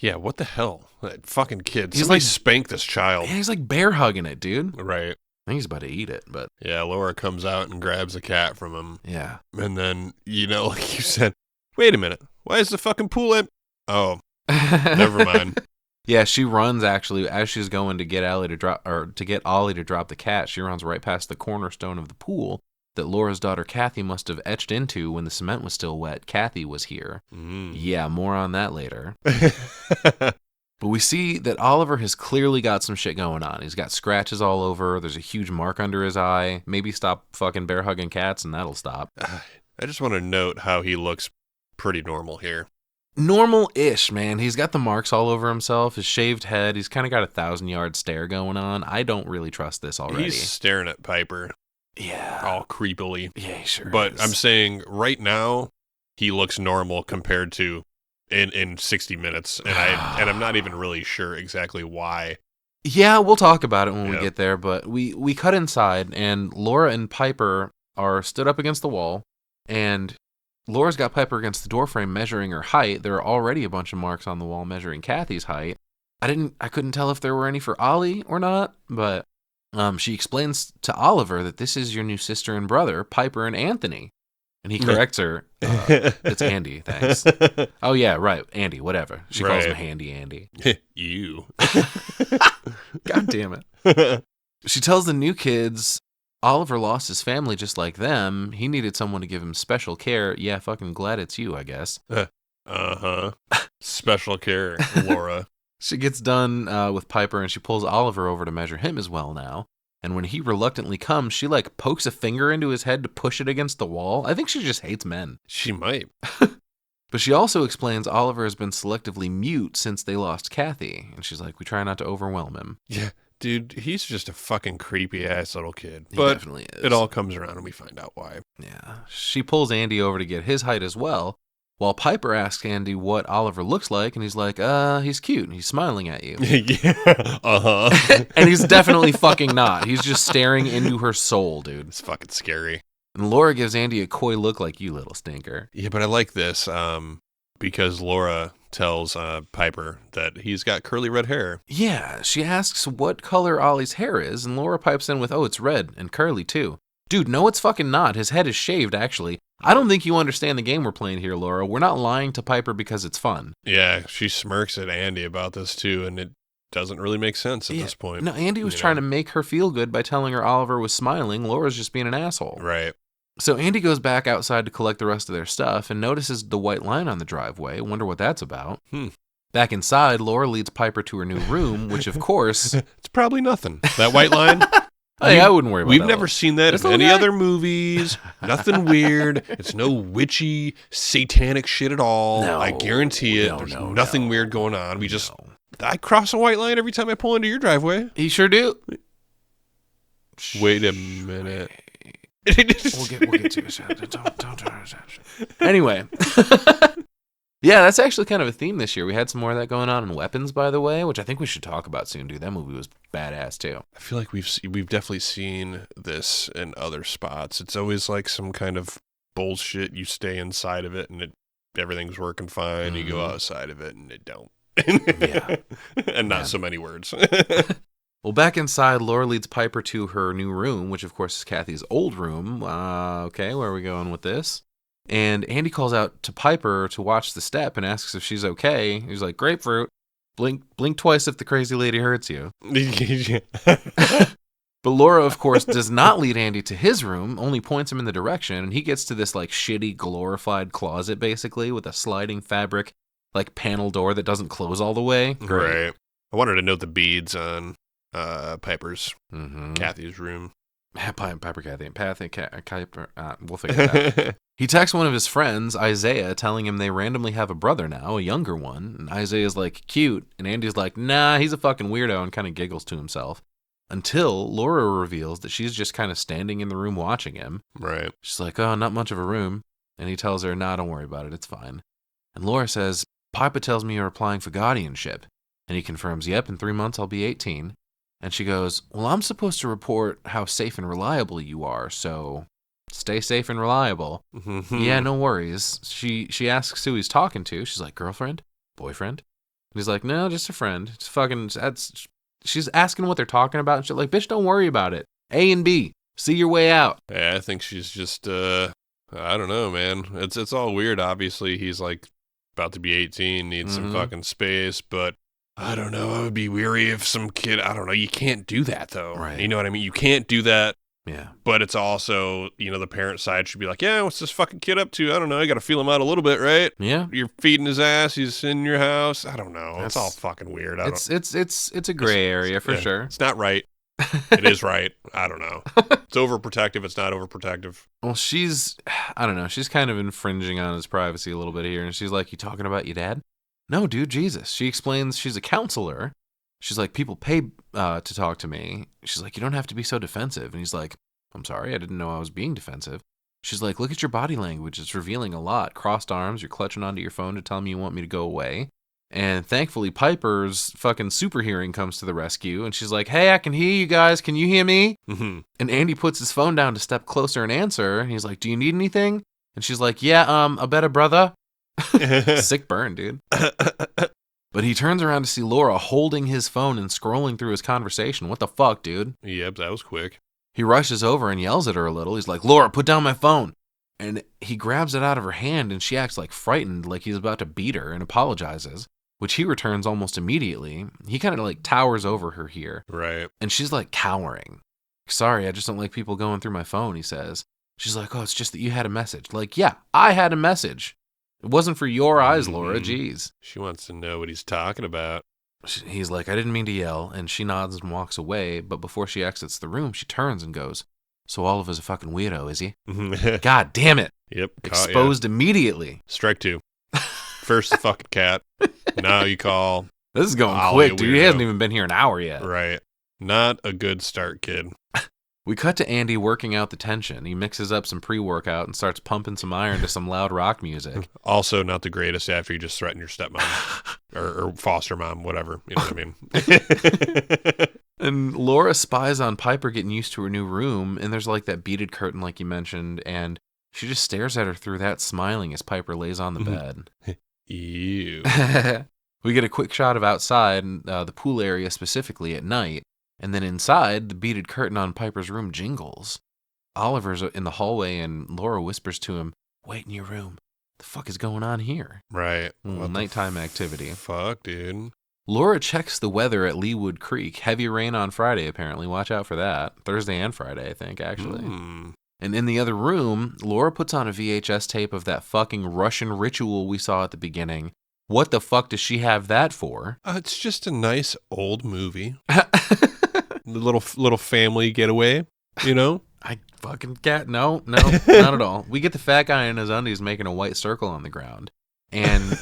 Yeah, what the hell? That fucking kid. Somebody spank this child. Yeah, he's like bear hugging it, dude. Right. I think he's about to eat it, but... Yeah, Laura comes out and grabs the cat from him. Yeah. And then, like you said, wait a minute, why is the fucking pool empty? Oh, never mind. Yeah, she runs, actually, as she's going to get Ollie to drop the cat, she runs right past the cornerstone of the pool that Laura's daughter Kathy must have etched into when the cement was still wet. Kathy was here. Yeah, more on that later. But we see that Oliver has clearly got some shit going on. He's got scratches all over. There's a huge mark under his eye. Maybe stop fucking bear hugging cats and that'll stop. I just want to note how he looks pretty normal here. Normal-ish, man. He's got the marks all over himself, his shaved head. He's kind of got a 1,000-yard stare going on. I don't really trust this already. He's staring at Piper. Yeah. All creepily. Yeah, he sure But is. I'm saying right now, he looks normal compared to in 60 minutes. And I'm not even really sure exactly why. Yeah, we'll talk about it when we get there. But we cut inside, and Laura and Piper are stood up against the wall. And Laura's got Piper against the doorframe measuring her height. There are already a bunch of marks on the wall measuring Kathy's height. I couldn't tell if there were any for Ollie or not, but she explains to Oliver that this is your new sister and brother, Piper and Anthony. And he corrects her. It's Andy, thanks. Oh, yeah, right. Andy, whatever. She calls him Handy Andy. You. God damn it. She tells the new kids Oliver lost his family just like them. He needed someone to give him special care. Yeah, fucking glad it's you, I guess. Uh-huh. Special care, Laura. She gets done with Piper, and she pulls Oliver over to measure him as well now. And when he reluctantly comes, she, like, pokes a finger into his head to push it against the wall. I think she just hates men. She might. But she also explains Oliver has been selectively mute since they lost Kathy. And she's like, we try not to overwhelm him. Yeah, dude, he's just a fucking creepy-ass little kid. He but definitely is. It all comes around, and we find out why. Yeah. She pulls Andy over to get his height as well, while Piper asks Andy what Oliver looks like, and he's like, he's cute, and he's smiling at you. Yeah, uh-huh. And he's definitely fucking not. He's just staring into her soul, dude. It's fucking scary. And Laura gives Andy a coy look like, you little stinker. Yeah, but I like this, because Laura tells Piper that he's got curly red hair. Yeah, she asks what color Ollie's hair is, and Laura pipes in with, oh, it's red, and curly, too. Dude, no, it's fucking not. His head is shaved, actually. I don't think you understand the game we're playing here, Laura. We're not lying to Piper because it's fun. Yeah, she smirks at Andy about this, too, and it doesn't really make sense at this point. No, Andy was trying to make her feel good by telling her Oliver was smiling. Laura's just being an asshole. Right. So Andy goes back outside to collect the rest of their stuff and notices the white line on the driveway. Wonder what that's about. Back inside, Laura leads Piper to her new room, which, of course... It's probably nothing. That white line... Hey, I wouldn't worry about that. We've never seen that in any other movies. Nothing weird. It's no witchy, satanic shit at all. No, I guarantee it. There's nothing weird going on. I cross a white line every time I pull into your driveway. You sure do? Wait a minute. We'll get to it. Don't turn our attention. Anyway. Yeah, that's actually kind of a theme this year. We had some more of that going on in Weapons, by the way, which I think we should talk about soon, dude. That movie was badass, too. I feel like we've definitely seen this in other spots. It's always like some kind of bullshit. You stay inside of it, and everything's working fine. You go outside of it, and it don't. Yeah. And not so many words. Well, back inside, Laura leads Piper to her new room, which, of course, is Kathy's old room. Okay, where are we going with this? And Andy calls out to Piper to watch the step and asks if she's okay. He's like, grapefruit. Blink twice if the crazy lady hurts you. But Laura, of course, does not lead Andy to his room, only points him in the direction, and he gets to this, like, shitty, glorified closet, basically, with a sliding fabric, like, panel door that doesn't close all the way. Great. Right. I wanted to note the beads on Piper's, Kathy's room. Piper, Kathy, we'll figure it out. He texts one of his friends, Isaiah, telling him they randomly have a brother now, a younger one. And Isaiah's like, cute. And Andy's like, nah, he's a fucking weirdo, and kind of giggles to himself. Until Laura reveals that she's just kind of standing in the room watching him. Right. She's like, oh, not much of a room. And he tells her, nah, don't worry about it, it's fine. And Laura says, Papa tells me you're applying for guardianship. And he confirms, yep, in 3 months I'll be 18. And she goes, well, I'm supposed to report how safe and reliable you are, so stay safe and reliable. Yeah, no worries. She asks who he's talking to. She's like, girlfriend? Boyfriend? And he's like, no, just a friend. It's fucking, she's asking what they're talking about. And she's like, bitch, don't worry about it. A and B. See your way out. Yeah, I think she's just, I don't know, man. It's all weird. Obviously, he's like about to be 18, needs some fucking space, but I don't know. I would be weary if some kid, I don't know. You can't do that, though. Right. You know what I mean? You can't do that. Yeah. But it's also, the parent side should be like, yeah, what's this fucking kid up to? I don't know. You got to feel him out a little bit, right? Yeah. You're feeding his ass. He's in your house. I don't know. It's all fucking weird. It's a gray area for sure. It's not right. It is right. I don't know. It's overprotective. It's not overprotective. Well, I don't know. She's kind of infringing on his privacy a little bit here. And she's like, you talking about your dad? No, dude, Jesus. She explains she's a counselor. She's like, people pay to talk to me. She's like, you don't have to be so defensive. And he's like, I'm sorry, I didn't know I was being defensive. She's like, look at your body language. It's revealing a lot. Crossed arms, you're clutching onto your phone to tell me you want me to go away. And thankfully, Piper's fucking super hearing comes to the rescue. And she's like, hey, I can hear you guys. Can you hear me? And Andy puts his phone down to step closer and answer. And he's like, do you need anything? And she's like, yeah, a better brother. Sick burn, dude. But he turns around to see Laura holding his phone and scrolling through his conversation. What the fuck, dude? Yep, that was quick. He rushes over and yells at her a little. He's like, Laura, put down my phone. And he grabs it out of her hand, and she acts like frightened, like he's about to beat her, and apologizes, which he returns almost immediately. He kind of like towers over her here. Right. And she's like cowering. Sorry, I just don't like people going through my phone, he says. She's like, oh, it's just that you had a message. Like, yeah, I had a message. It wasn't for your eyes, Laura. Jeez. She wants to know what he's talking about. He's like, I didn't mean to yell. And she nods and walks away. But before she exits the room, she turns and goes, so Oliver's a fucking weirdo, is he? God damn it. Yep. Exposed immediately. Strike 2. First the fucking cat. Now you call. This is going quick, dude. He hasn't even been here an hour yet. Right. Not a good start, kid. We cut to Andy working out the tension. He mixes up some pre-workout and starts pumping some iron to some loud rock music. Also not the greatest after you just threaten your stepmom or foster mom, whatever. You know what I mean? And Laura spies on Piper getting used to her new room, and there's like that beaded curtain like you mentioned, and she just stares at her through that, smiling as Piper lays on the bed. Ew. We get a quick shot of outside, the pool area specifically at night, and then inside, the beaded curtain on Piper's room jingles. Oliver's in the hallway, and Laura whispers to him, wait in your room. The fuck is going on here? Right. Nighttime activity. Fuck, dude. Laura checks the weather at Leawood Creek. Heavy rain on Friday, apparently. Watch out for that. Thursday and Friday, I think, actually. And in the other room, Laura puts on a VHS tape of that fucking Russian ritual we saw at the beginning. What the fuck does she have that for? It's just a nice old movie. The little family getaway, you know? I fucking cat. No, not at all. We get the fat guy in his undies making a white circle on the ground. And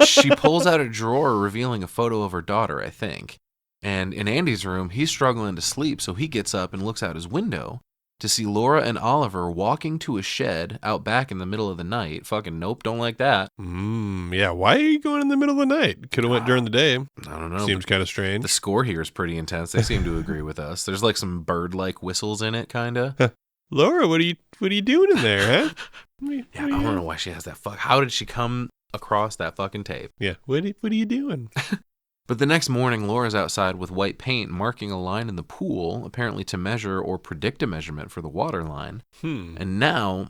she pulls out a drawer revealing a photo of her daughter, I think. And in Andy's room, he's struggling to sleep, so he gets up and looks out his window to see Laura and Oliver walking to a shed out back in the middle of the night. Fucking nope, don't like that. Yeah, why are you going in the middle of the night? Could have went during the day. I don't know. Seems kind of strange. The score here is pretty intense. They seem to agree with us. There's like some bird-like whistles in it, kind of. Laura, what are you doing in there, huh? I don't know why she has that How did she come across that fucking tape? Yeah, what are you doing? But the next morning, Laura's outside with white paint marking a line in the pool, apparently to measure or predict a measurement for the water line. And now,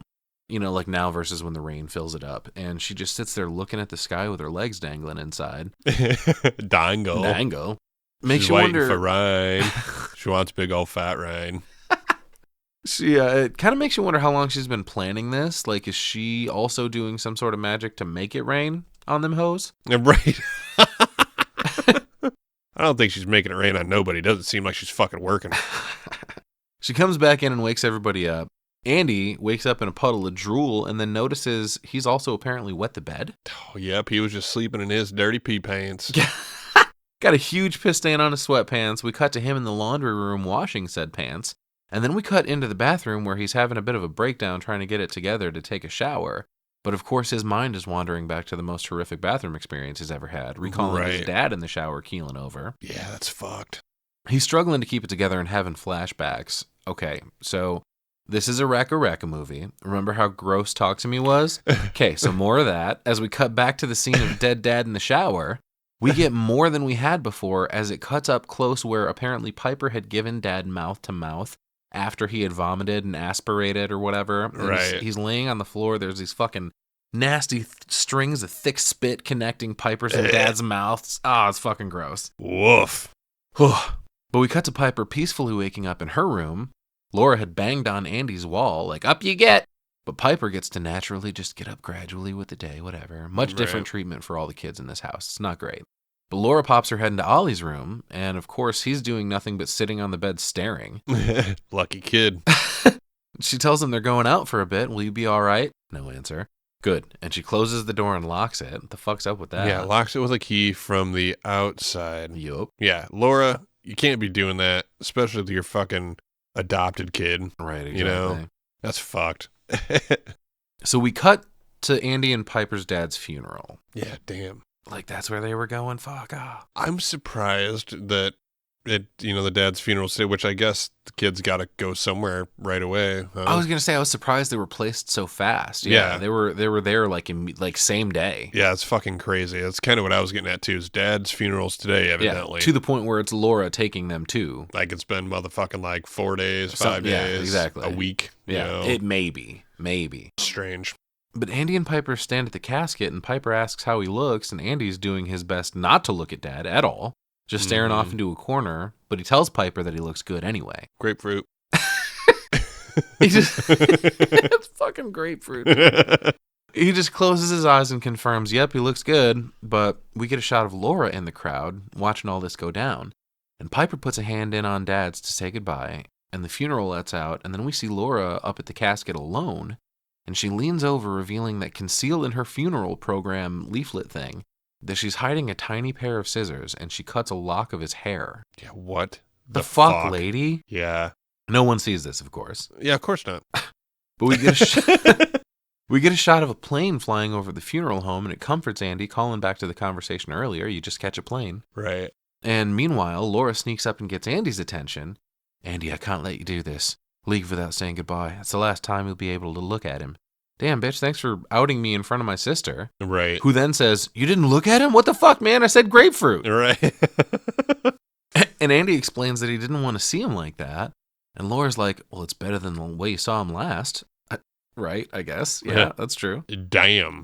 like now versus when the rain fills it up. And she just sits there looking at the sky with her legs dangling inside. Dango. Makes She's you waiting wonder. for rain. She wants big old fat rain. It kind of makes you wonder how long she's been planning this. Like, is she also doing some sort of magic to make it rain on them hoes? Right. I don't think she's making it rain on nobody. It doesn't seem like she's fucking working. She comes back in and wakes everybody up. Andy wakes up in a puddle of drool and then notices he's also apparently wet the bed. Oh, yep. He was just sleeping in his dirty pee pants. Got a huge piss stain on his sweatpants. We cut to him in the laundry room washing said pants. And then we cut into the bathroom where he's having a bit of a breakdown trying to get it together to take a shower. But of course his mind is wandering back to the most horrific bathroom experience he's ever had, recalling his dad in the shower keeling over. Yeah, that's fucked. He's struggling to keep it together and having flashbacks. Okay, so this is a Wreck-A movie. Remember how gross Talk to Me was? Okay, so more of that. As we cut back to the scene of dead dad in the shower, we get more than we had before as it cuts up close where apparently Piper had given dad mouth to mouth after he had vomited and aspirated or whatever. And he's laying on the floor. There's these fucking nasty strings of thick spit connecting Piper's and dad's mouths. It's fucking gross. Woof. But we cut to Piper peacefully waking up in her room. Laura had banged on Andy's wall, like, up you get. But Piper gets to naturally just get up gradually with the day, whatever. Much different treatment for all the kids in this house. It's not great. But Laura pops her head into Ollie's room, and of course he's doing nothing but sitting on the bed staring. Lucky kid. She tells him they're going out for a bit. Will you be all right? No answer. Good. And she closes the door and locks it. What the fuck's up with that? Yeah, locks it with a key from the outside. Yup. Yeah, Laura, you can't be doing that, especially with your fucking adopted kid. Right, exactly. You know, that's fucked. So we cut to Andy and Piper's dad's funeral. Yeah, damn. Like, that's where they were going? Fuck off. I'm surprised that the dad's funeral today, which I guess the kids got to go somewhere right away. Huh? I was gonna say I was surprised they were placed so fast. Yeah. They were there like same day. Yeah, it's fucking crazy. That's kind of what I was getting at too. Is dad's funerals today, evidently. Yeah, to the point where it's Laura taking them too. Like it's been motherfucking like 4 days, 5 days, yeah, exactly. a week. Yeah, it may be. Strange. But Andy and Piper stand at the casket, and Piper asks how he looks, and Andy's doing his best not to look at Dad at all, just staring off into a corner, but he tells Piper that he looks good anyway. Grapefruit. It's fucking grapefruit. He just closes his eyes and confirms, yep, he looks good, but we get a shot of Laura in the crowd watching all this go down. And Piper puts a hand in on Dad's to say goodbye, and the funeral lets out, and then we see Laura up at the casket alone, and she leans over, revealing that concealed in her funeral program leaflet thing, that she's hiding a tiny pair of scissors, and she cuts a lock of his hair. Yeah, what? The fuck, lady? Yeah. No one sees this, of course. Yeah, of course not. But we get we get a shot of a plane flying over the funeral home, and it comforts Andy, calling back to the conversation earlier, you just catch a plane. Right. And meanwhile, Laura sneaks up and gets Andy's attention. Andy, I can't let you do this. Leave without saying goodbye. It's the last time you'll be able to look at him. Damn, bitch, thanks for outing me in front of my sister. Right. Who then says, you didn't look at him? What the fuck, man? I said grapefruit. Right. And Andy explains that he didn't want to see him like that. And Laura's like, well, it's better than the way you saw him last. Right, I guess. Yeah, that's true. Damn.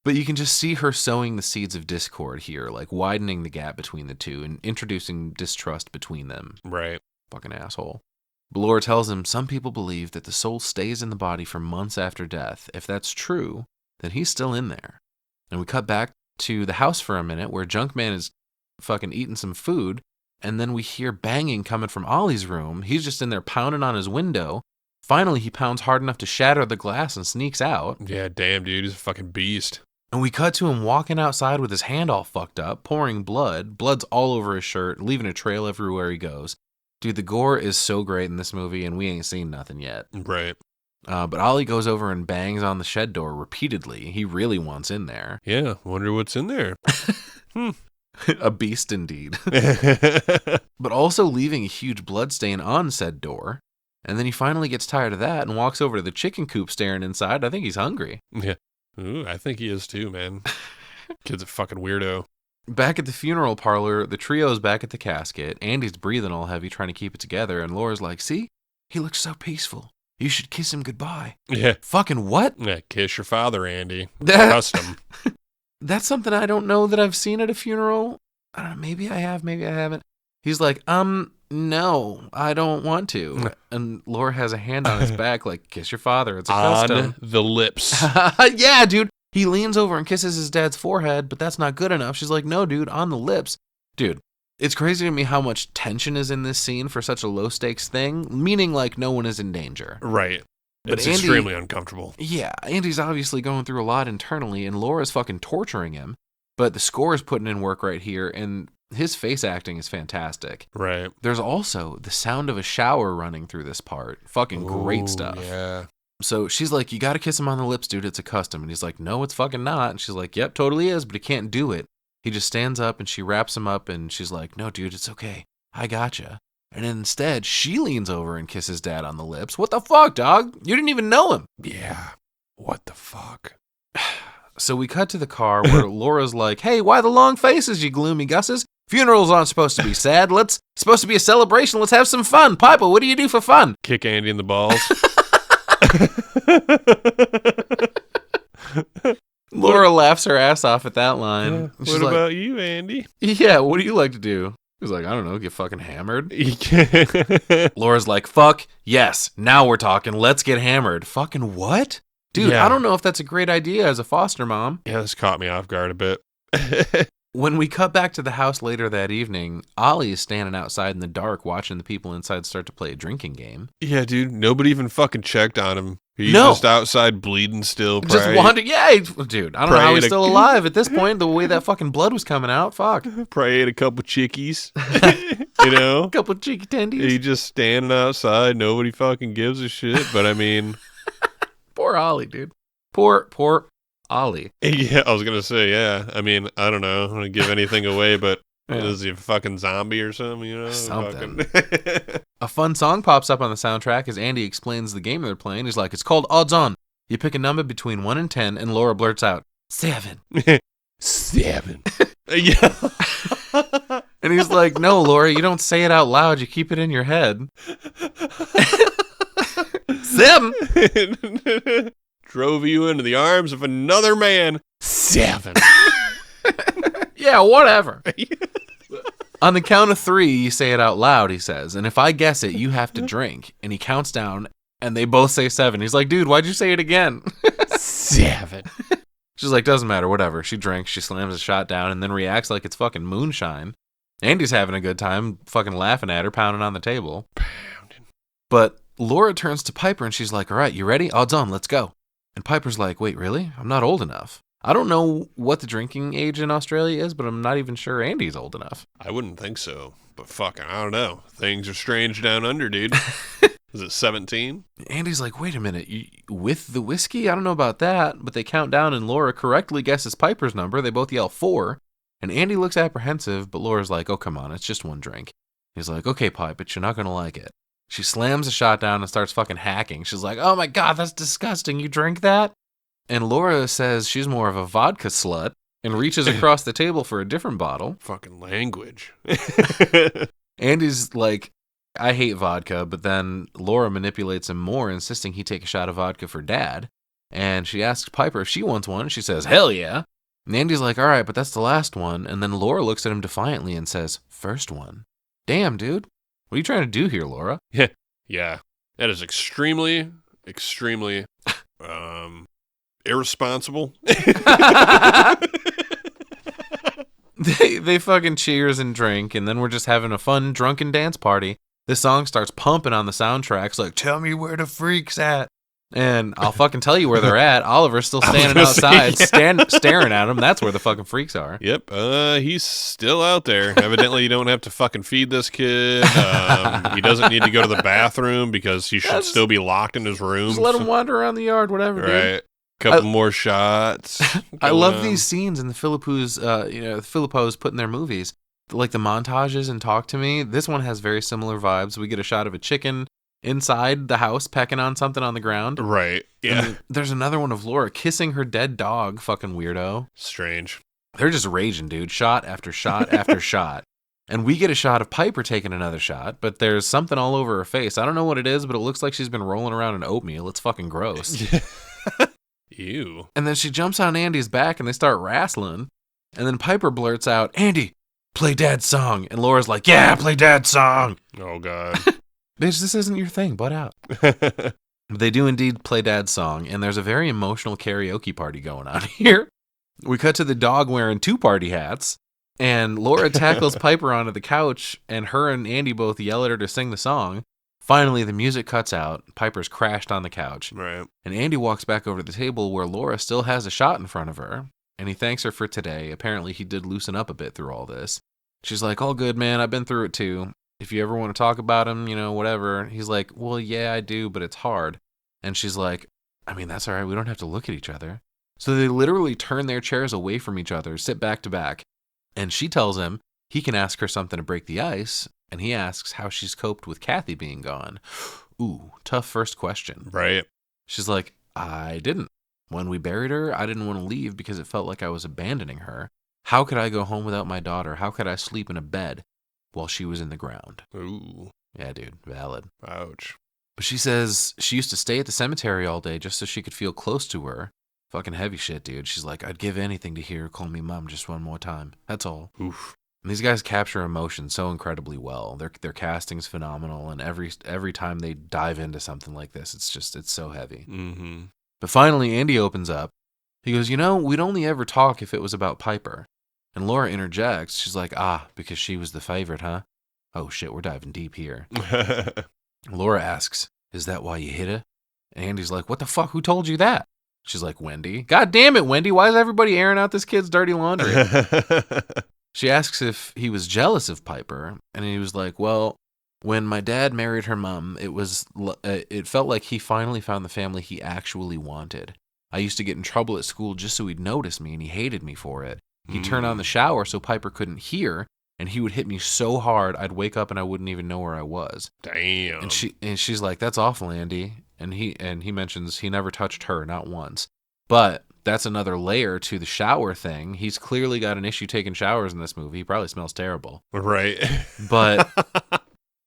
But you can just see her sowing the seeds of discord here, like widening the gap between the two and introducing distrust between them. Right. Fucking asshole. But Laura tells him some people believe that the soul stays in the body for months after death. If that's true, then he's still in there. And we cut back to the house for a minute where Junkman is fucking eating some food. And then we hear banging coming from Ollie's room. He's just in there pounding on his window. Finally, he pounds hard enough to shatter the glass and sneaks out. Yeah, damn, dude. He's a fucking beast. And we cut to him walking outside with his hand all fucked up, pouring blood. Blood's all over his shirt, leaving a trail everywhere he goes. Dude, the gore is so great in this movie, and we ain't seen nothing yet. Right. But Ollie goes over and bangs on the shed door repeatedly. He really wants in there. Yeah, wonder what's in there. A beast indeed. But also leaving a huge bloodstain on said door. And then he finally gets tired of that and walks over to the chicken coop staring inside. I think he's hungry. Yeah. Ooh, I think he is too, man. Kid's a fucking weirdo. Back at the funeral parlor, the trio's back at the casket. Andy's breathing all heavy, trying to keep it together. And Laura's like, see? He looks so peaceful. You should kiss him goodbye. Yeah. Fucking what? Yeah, kiss your father, Andy. Custom. That's something I don't know that I've seen at a funeral. I don't know, maybe I have, maybe I haven't. He's like, no, I don't want to. And Laura has a hand on his back, like, kiss your father. It's a custom. On the lips. Yeah, dude. He leans over and kisses his dad's forehead, but that's not good enough. She's like, no, dude, on the lips. Dude, it's crazy to me how much tension is in this scene for such a low-stakes thing, meaning, like, no one is in danger. Right. But it's Andy, extremely uncomfortable. Yeah, Andy's obviously going through a lot internally, and Laura's fucking torturing him. But the score is putting in work right here, and his face acting is fantastic. Right. There's also the sound of a shower running through this part. Fucking great stuff. Yeah. So she's like, you gotta kiss him on the lips, dude. It's a custom. And he's like, no, it's fucking not. And she's like, yep, totally is, but he can't do it. He just stands up and she wraps him up and she's like, no, dude, it's okay. I gotcha. And instead, she leans over and kisses Dad on the lips. What the fuck, dog? You didn't even know him. Yeah. What the fuck? So we cut to the car where Laura's like, hey, why the long faces, you gloomy gusses? Funerals aren't supposed to be sad. It's supposed to be a celebration. Let's have some fun. Piper, what do you do for fun? Kick Andy in the balls. Laura laughs her ass off at that line. What about you, Andy? Yeah, what do you like to do? He's like, I don't know, get fucking hammered. Laura's like, fuck, yes, now we're talking. Let's get hammered. Fucking what? Dude, Yeah. I don't know if that's a great idea as a foster mom. Yeah, this caught me off guard a bit. When we cut back to the house later that evening, Ollie is standing outside in the dark watching the people inside start to play a drinking game. Yeah, dude, nobody even fucking checked on him. He's No. just outside bleeding still. Just probably- wanted, yeah, dude, I don't know how Probably he's to- still alive at this point, the way that fucking blood was coming out. Fuck. Probably ate a couple chickies. You know? A couple cheeky tendies. He just standing outside. Nobody fucking gives a shit. But I mean, Poor Ollie, dude. Poor Ollie. yeah, I was going to say, yeah. I mean, I don't know. I don't want to give anything away, but Is he a fucking zombie or something, you know? Something. A fun song pops up on the soundtrack as Andy explains the game they're playing. He's like, it's called Odds On. You pick a number between 1 and 10, and Laura blurts out, 7. 7. Yeah. And he's like, no, Laura, you don't say it out loud. You keep it in your head. 7. Drove you into the arms of another man. 7. Yeah, whatever. On the count of 3, you say it out loud, he says. And if I guess it, you have to drink. And he counts down, and they both say 7. He's like, dude, why'd you say it again? 7. She's like, doesn't matter, whatever. She drinks, she slams a shot down, and then reacts like it's fucking moonshine. Andy's having a good time, fucking laughing at her, pounding on the table. But Laura turns to Piper, and she's like, all right, you ready? Odds on, let's go. And Piper's like, wait, really? I'm not old enough. I don't know what the drinking age in Australia is, but I'm not even sure Andy's old enough. I wouldn't think so, but fucking, I don't know. Things are strange down under, dude. Is it 17? Andy's like, wait a minute, with the whiskey? I don't know about that. But they count down, and Laura correctly guesses Piper's number. They both yell 4, and Andy looks apprehensive, but Laura's like, oh, come on, it's just one drink. He's like, okay, Pipe, but you're not going to like it. She slams the shot down and starts fucking hacking. She's like, oh my God, that's disgusting. You drink that? And Laura says she's more of a vodka slut and reaches across the table for a different bottle. Fucking language. Andy's like, I hate vodka, but then Laura manipulates him more, insisting he take a shot of vodka for Dad. And she asks Piper if she wants one. She says, hell yeah. And Andy's like, all right, but that's the last one. And then Laura looks at him defiantly and says, first one. Damn, dude. What are you trying to do here, Laura? Yeah. That is extremely, irresponsible. They fucking cheers and drink, and then we're just having a fun drunken dance party. This song starts pumping on the soundtrack. It's like, tell me where the freak's at. And I'll fucking tell you where they're at. Oliver's still standing outside, staring at him. That's where the fucking freaks are. Yep, he's still out there. Evidently, you don't have to fucking feed this kid. He doesn't need to go to the bathroom because he should still be locked in his room. Just let him wander around the yard, whatever, right. Dude. Couple more shots. I love these scenes in the Philippos put in their movies. Like the montages and Talk to Me. This one has very similar vibes. We get a shot of a chicken inside the house pecking on something on the ground. Right. Yeah. And there's another one of Laura kissing her dead dog. Fucking weirdo. Strange. They're just raging, dude. Shot after shot after shot. And we get a shot of Piper taking another shot, but there's something all over her face. I don't know what it is, but it looks like she's been rolling around in oatmeal. It's fucking gross. Ew. And then she jumps on Andy's back and they start wrestling. And then Piper blurts out, Andy, play Dad's song. And Laura's like, yeah, play Dad's song. Oh, God. Bitch, this isn't your thing. Butt out. They do indeed play Dad's song, and there's a very emotional karaoke party going on here. We cut to the dog wearing 2 party hats, and Laura tackles Piper onto the couch, and her and Andy both yell at her to sing the song. Finally, the music cuts out. Piper's crashed on the couch. Right. And Andy walks back over to the table where Laura still has a shot in front of her, and he thanks her for today. Apparently, he did loosen up a bit through all this. She's like, all good, man. I've been through it too. If you ever want to talk about him, whatever. He's like, well, yeah, I do, but it's hard. And she's like, I mean, that's all right. We don't have to look at each other. So they literally turn their chairs away from each other, sit back to back. And she tells him he can ask her something to break the ice. And he asks how she's coped with Kathy being gone. Ooh, tough first question. Right. She's like, I didn't. When we buried her, I didn't want to leave because it felt like I was abandoning her. How could I go home without my daughter? How could I sleep in a bed while she was in the ground? Ooh. Yeah, dude, valid. Ouch. But she says she used to stay at the cemetery all day just so she could feel close to her. Fucking heavy shit, dude. She's like, I'd give anything to hear her call me mom just one more time. That's all. Oof. And these guys capture emotion so incredibly well. Their casting's phenomenal, and every time they dive into something like this, it's so heavy. Mm-hmm. But finally, Andy opens up. He goes, we'd only ever talk if it was about Piper. And Laura interjects. She's like, because she was the favorite, huh? Oh shit, we're diving deep here. Laura asks, is that why you hit her? And Andy's like, what the fuck? Who told you that? She's like, Wendy. God damn it, Wendy. Why is everybody airing out this kid's dirty laundry? She asks if he was jealous of Piper. And he was like, well, when my dad married her mom, it felt like he finally found the family he actually wanted. I used to get in trouble at school just so he'd notice me, and he hated me for it. He'd turn on the shower so Piper couldn't hear, and he would hit me so hard I'd wake up and I wouldn't even know where I was. Damn. And she's like, that's awful, Andy. And he mentions he never touched her, not once. But that's another layer to the shower thing. He's clearly got an issue taking showers in this movie. He probably smells terrible. Right. But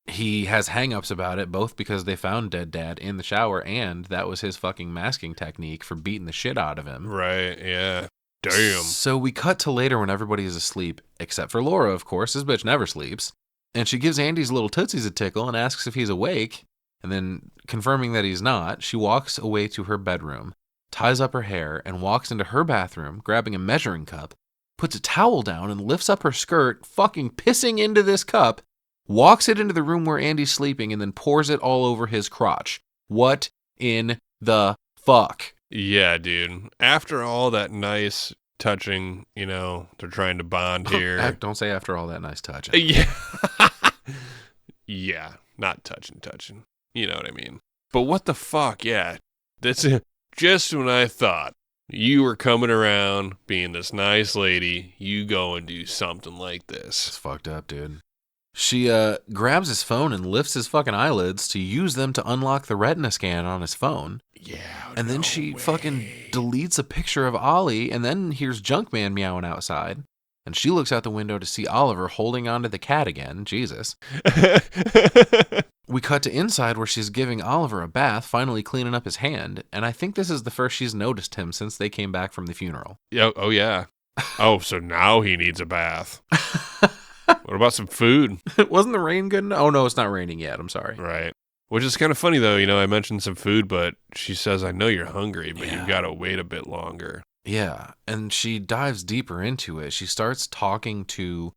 he has hang-ups about it, both because they found dead dad in the shower and that was his fucking masking technique for beating the shit out of him. Right, yeah. Damn. So we cut to later when everybody is asleep, except for Laura, of course. This bitch never sleeps. And she gives Andy's little tootsies a tickle and asks if he's awake. And then, confirming that he's not, she walks away to her bedroom, ties up her hair, and walks into her bathroom, grabbing a measuring cup, puts a towel down and lifts up her skirt, fucking pissing into this cup, walks it into the room where Andy's sleeping, and then pours it all over his crotch. What in the fuck? Yeah, dude. After all that nice touching, they're trying to bond here. Don't say after all that nice touching. Yeah. Yeah, not touching. You know what I mean? But what the fuck? Yeah. That's just when I thought you were coming around being this nice lady, you go and do something like this. It's fucked up, dude. She grabs his phone and lifts his fucking eyelids to use them to unlock the retina scan on his phone. Yeah. And then she fucking deletes a picture of Ollie and then hears Junkman meowing outside. And she looks out the window to see Oliver holding onto the cat again. Jesus. We cut to inside where she's giving Oliver a bath, finally cleaning up his hand. And I think this is the first she's noticed him since they came back from the funeral. Yeah. Oh, yeah. Oh, so now he needs a bath. What about some food? Wasn't the rain good enough? Oh, no, it's not raining yet. I'm sorry. Right. Which is kind of funny, though. I mentioned some food, but she says, I know you're hungry, but you've got to wait a bit longer. Yeah, and she dives deeper into it. She starts talking to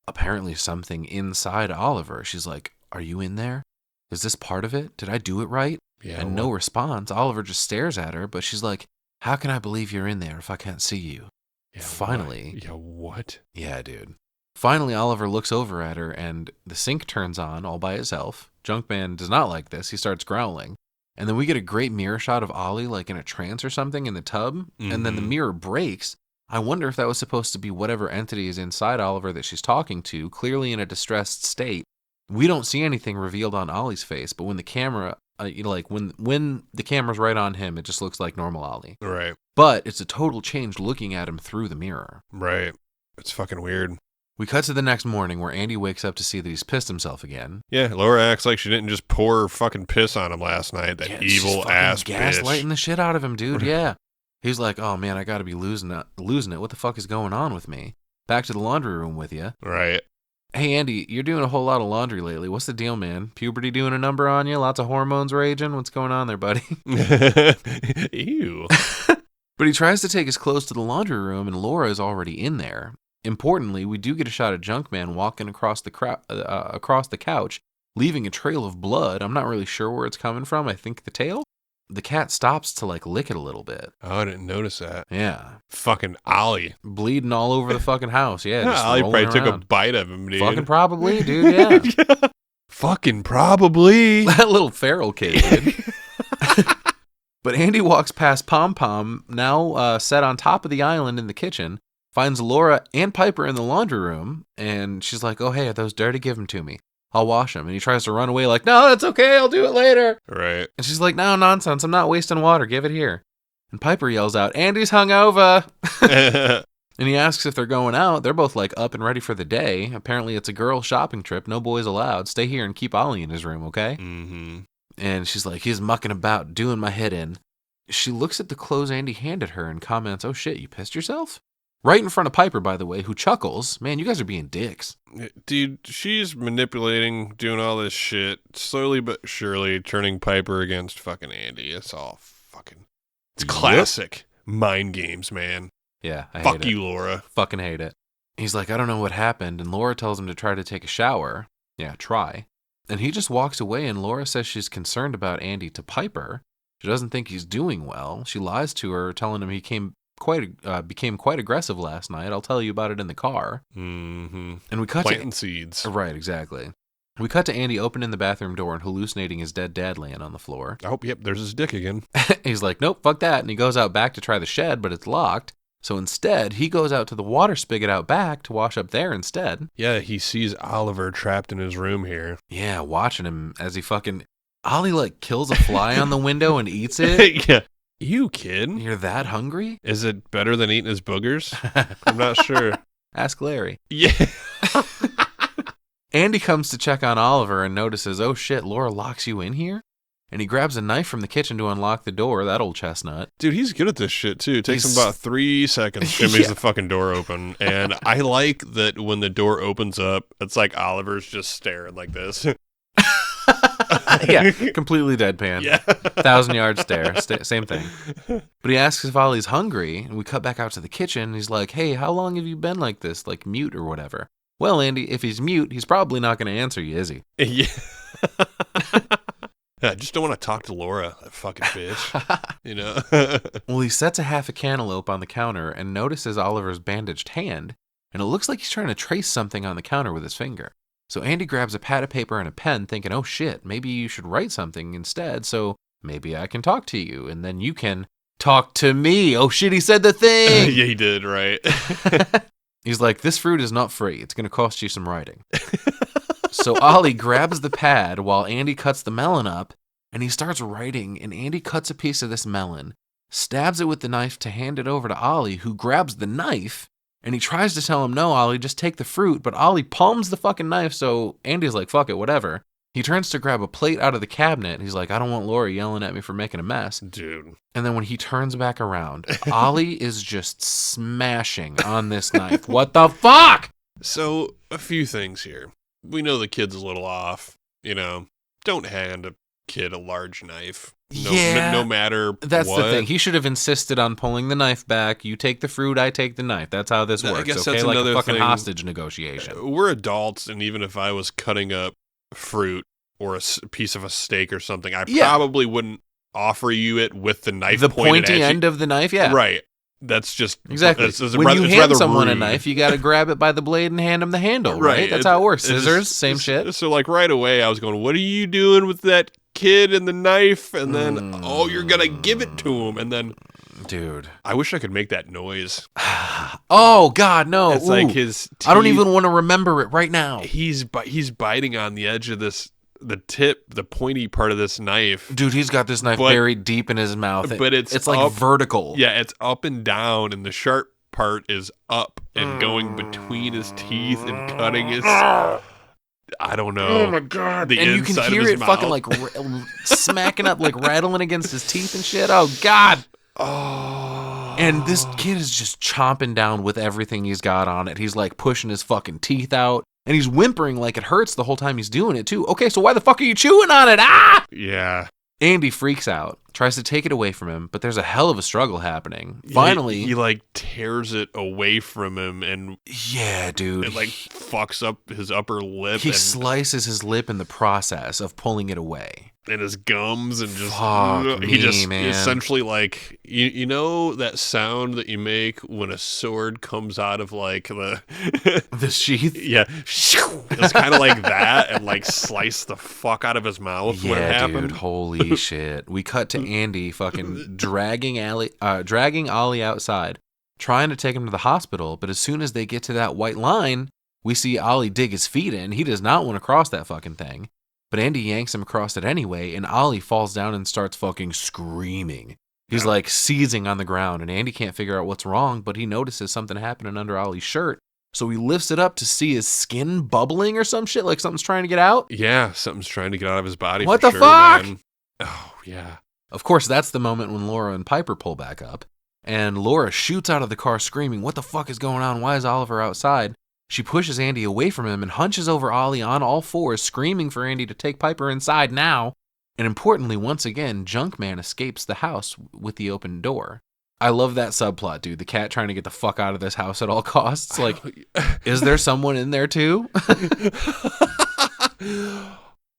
apparently something inside Oliver. She's like, are you in there? Is this part of it? Did I do it right? Yeah. And no response. Oliver just stares at her, but she's like, how can I believe you're in there if I can't see you? Yeah, Finally. What? Yeah, what? Yeah, dude. Finally, Oliver looks over at her, and the sink turns on all by itself. Junkman does not like this. He starts growling. And then we get a great mirror shot of Ollie, like in a trance or something, in the tub. Mm-hmm. And then the mirror breaks. I wonder if that was supposed to be whatever entity is inside Oliver that she's talking to, clearly in a distressed state. We don't see anything revealed on Ollie's face, but when the camera, when the camera's right on him, it just looks like normal Ollie. Right. But it's a total change looking at him through the mirror. Right. It's fucking weird. We cut to the next morning where Andy wakes up to see that he's pissed himself again. Yeah, Laura acts like she didn't just pour her fucking piss on him last night. That evil ass bitch. Gaslighting the shit out of him, dude. Yeah. He's like, oh man, I gotta be losing it. What the fuck is going on with me? Back to the laundry room with you. Right. Hey Andy, you're doing a whole lot of laundry lately. What's the deal, man? Puberty doing a number on you? Lots of hormones raging? What's going on there, buddy? Ew. But he tries to take his clothes to the laundry room and Laura is already in there. Importantly, we do get a shot of Junkman walking across the couch, leaving a trail of blood. I'm not really sure where it's coming from. I think the tail? The cat stops to lick it a little bit. Oh, I didn't notice that. Yeah. Fucking Ollie. Bleeding all over the fucking house. Yeah, just Ollie probably around. took a bite of him, dude. Fucking probably, dude, yeah. Yeah. Fucking probably. That little feral kid, dude. But Andy walks past Pom Pom, now set on top of the island in the kitchen, finds Laura and Piper in the laundry room, and she's like, oh, hey, are those dirty? Give them to me. I'll wash them. And he tries to run away like, no, that's okay. I'll do it later. Right. And she's like, no, nonsense. I'm not wasting water. Give it here. And Piper yells out, Andy's hungover. And he asks if they're going out. They're both up and ready for the day. Apparently it's a girl shopping trip. No boys allowed. Stay here and keep Ollie in his room, okay? Mm-hmm. And she's like, he's mucking about, doing my head in. She looks at the clothes Andy handed her and comments, oh shit, you pissed yourself? Right in front of Piper, by the way, who chuckles. Man, you guys are being dicks. Dude, she's manipulating, doing all this shit, slowly but surely turning Piper against fucking Andy. It's all fucking... It's classic mind games, man. Yeah, I hate Fuck it. you, Laura. Fucking hate it. He's like, I don't know what happened, and Laura tells him to try to take a shower. Yeah, try. And he just walks away, and Laura says she's concerned about Andy to Piper. She doesn't think he's doing well. She lies to her, telling him he became quite aggressive last night. I'll tell you about it in the car. Mm-hmm. And we cut planting seeds. Right, exactly. We cut to Andy opening the bathroom door and hallucinating his dead dad laying on the floor. Oh, yep, there's his dick again. He's like, nope, fuck that. And he goes out back to try the shed, but it's locked. So instead, he goes out to the water spigot out back to wash up there instead. Yeah, he sees Oliver trapped in his room here. Yeah, watching him as he fucking... Ollie, like, kills a fly on the window and eats it. Yeah. You kid. You're that hungry? Is it better than eating his boogers? I'm not sure. Ask Larry. Yeah. Andy comes to check on Oliver and notices, oh shit, Laura locks you in here? And he grabs a knife from the kitchen to unlock the door, that old chestnut. Dude, he's good at this shit, too. It takes him about 3 seconds, shimmies the fucking door open. And I like that when the door opens up, it's like Oliver's just staring like this. Yeah, completely deadpan. Yeah. 1,000-yard stare, same thing. But he asks if Ollie's hungry, and we cut back out to the kitchen, and he's like, hey, how long have you been like this, like mute or whatever? Well, Andy, if he's mute, he's probably not going to answer you, is he? Yeah. I just don't want to talk to Laura, that fucking bitch. You know? Well, he sets a half a cantaloupe on the counter and notices Oliver's bandaged hand, and it looks like he's trying to trace something on the counter with his finger. So Andy grabs a pad of paper and a pen, thinking, oh shit, maybe you should write something instead, so maybe I can talk to you, and then you can talk to me. Oh shit, he said the thing! Yeah, he did, right? He's like, this fruit is not free. It's going to cost you some writing. So Ollie grabs the pad while Andy cuts the melon up, and he starts writing, and Andy cuts a piece of this melon, stabs it with the knife to hand it over to Ollie, who grabs the knife, and he tries to tell him, no, Ollie, just take the fruit, but Ollie palms the fucking knife, so Andy's like, fuck it, whatever. He turns to grab a plate out of the cabinet. He's like, I don't want Laura yelling at me for making a mess. Dude. And then when he turns back around, Ollie is just smashing on this knife. What the fuck? So, a few things here. We know the kid's a little off. You know, don't hand a kid a large knife. No matter That's what. the thing. He should have insisted on pulling the knife back. You take the fruit, I take the knife. That's how this works. I guess okay, that's like another a fucking thing. hostage negotiation. We're adults, and even if I was cutting up fruit or a piece of a steak or something, I probably wouldn't offer you it with the knife the pointed pointy at end of the knife, yeah. Right. That's just... Exactly. When you hand someone a knife, you got to grab it by the blade and hand them the handle, right? That's how it works. Scissors, same shit. So, like, right away, I was going, what are you doing with that kid and the knife? And then, you're going to give it to him. And then... Dude. I wish I could make that noise. Oh, God, no. It's like his teeth. I don't even want to remember it right now. He's biting on the edge of this... the pointy part of this knife. Dude, he's got this knife buried deep in his mouth. But it's like up, vertical. Yeah, it's up and down, and the sharp part is up and going between his teeth and cutting his... I don't know. Oh my God. And you can hear it fucking like smacking up, like rattling against his teeth and shit. Oh, God. Oh. And this kid is just chomping down with everything he's got on it. He's like pushing his fucking teeth out. And he's whimpering like it hurts the whole time he's doing it, too. Okay, so why the fuck are you chewing on it? Ah! Yeah. Andy freaks out, tries to take it away from him, but there's a hell of a struggle happening. Finally... He like, tears it away from him, and... Yeah, dude. It, like, fucks up his upper lip. He slices his lip in the process of pulling it away. And his gums, and just... man. Essentially, like... You know that sound that you make when a sword comes out of, like, the... the sheath? Yeah. It's kind of like that, and, like, slice the fuck out of his mouth when it happened. Dude, holy shit. We cut to Andy fucking dragging Ollie outside, trying to take him to the hospital, but as soon as they get to that white line, we see Ollie dig his feet in. He does not want to cross that fucking thing. But Andy yanks him across it anyway, and Ollie falls down and starts fucking screaming. He's like seizing on the ground, and Andy can't figure out what's wrong, but he notices something happening under Ollie's shirt. So he lifts it up to see his skin bubbling or some shit, like something's trying to get out. Yeah, something's trying to get out of his body. What for the sure, fuck? Man. Oh, yeah. Of course, that's the moment when Laura and Piper pull back up, and Laura shoots out of the car screaming, what the fuck is going on? Why is Oliver outside? She pushes Andy away from him and hunches over Ollie on all fours, screaming for Andy to take Piper inside now. And importantly, once again, Junkman escapes the house with the open door. I love that subplot, dude. The cat trying to get the fuck out of this house at all costs. Like, is there someone in there too?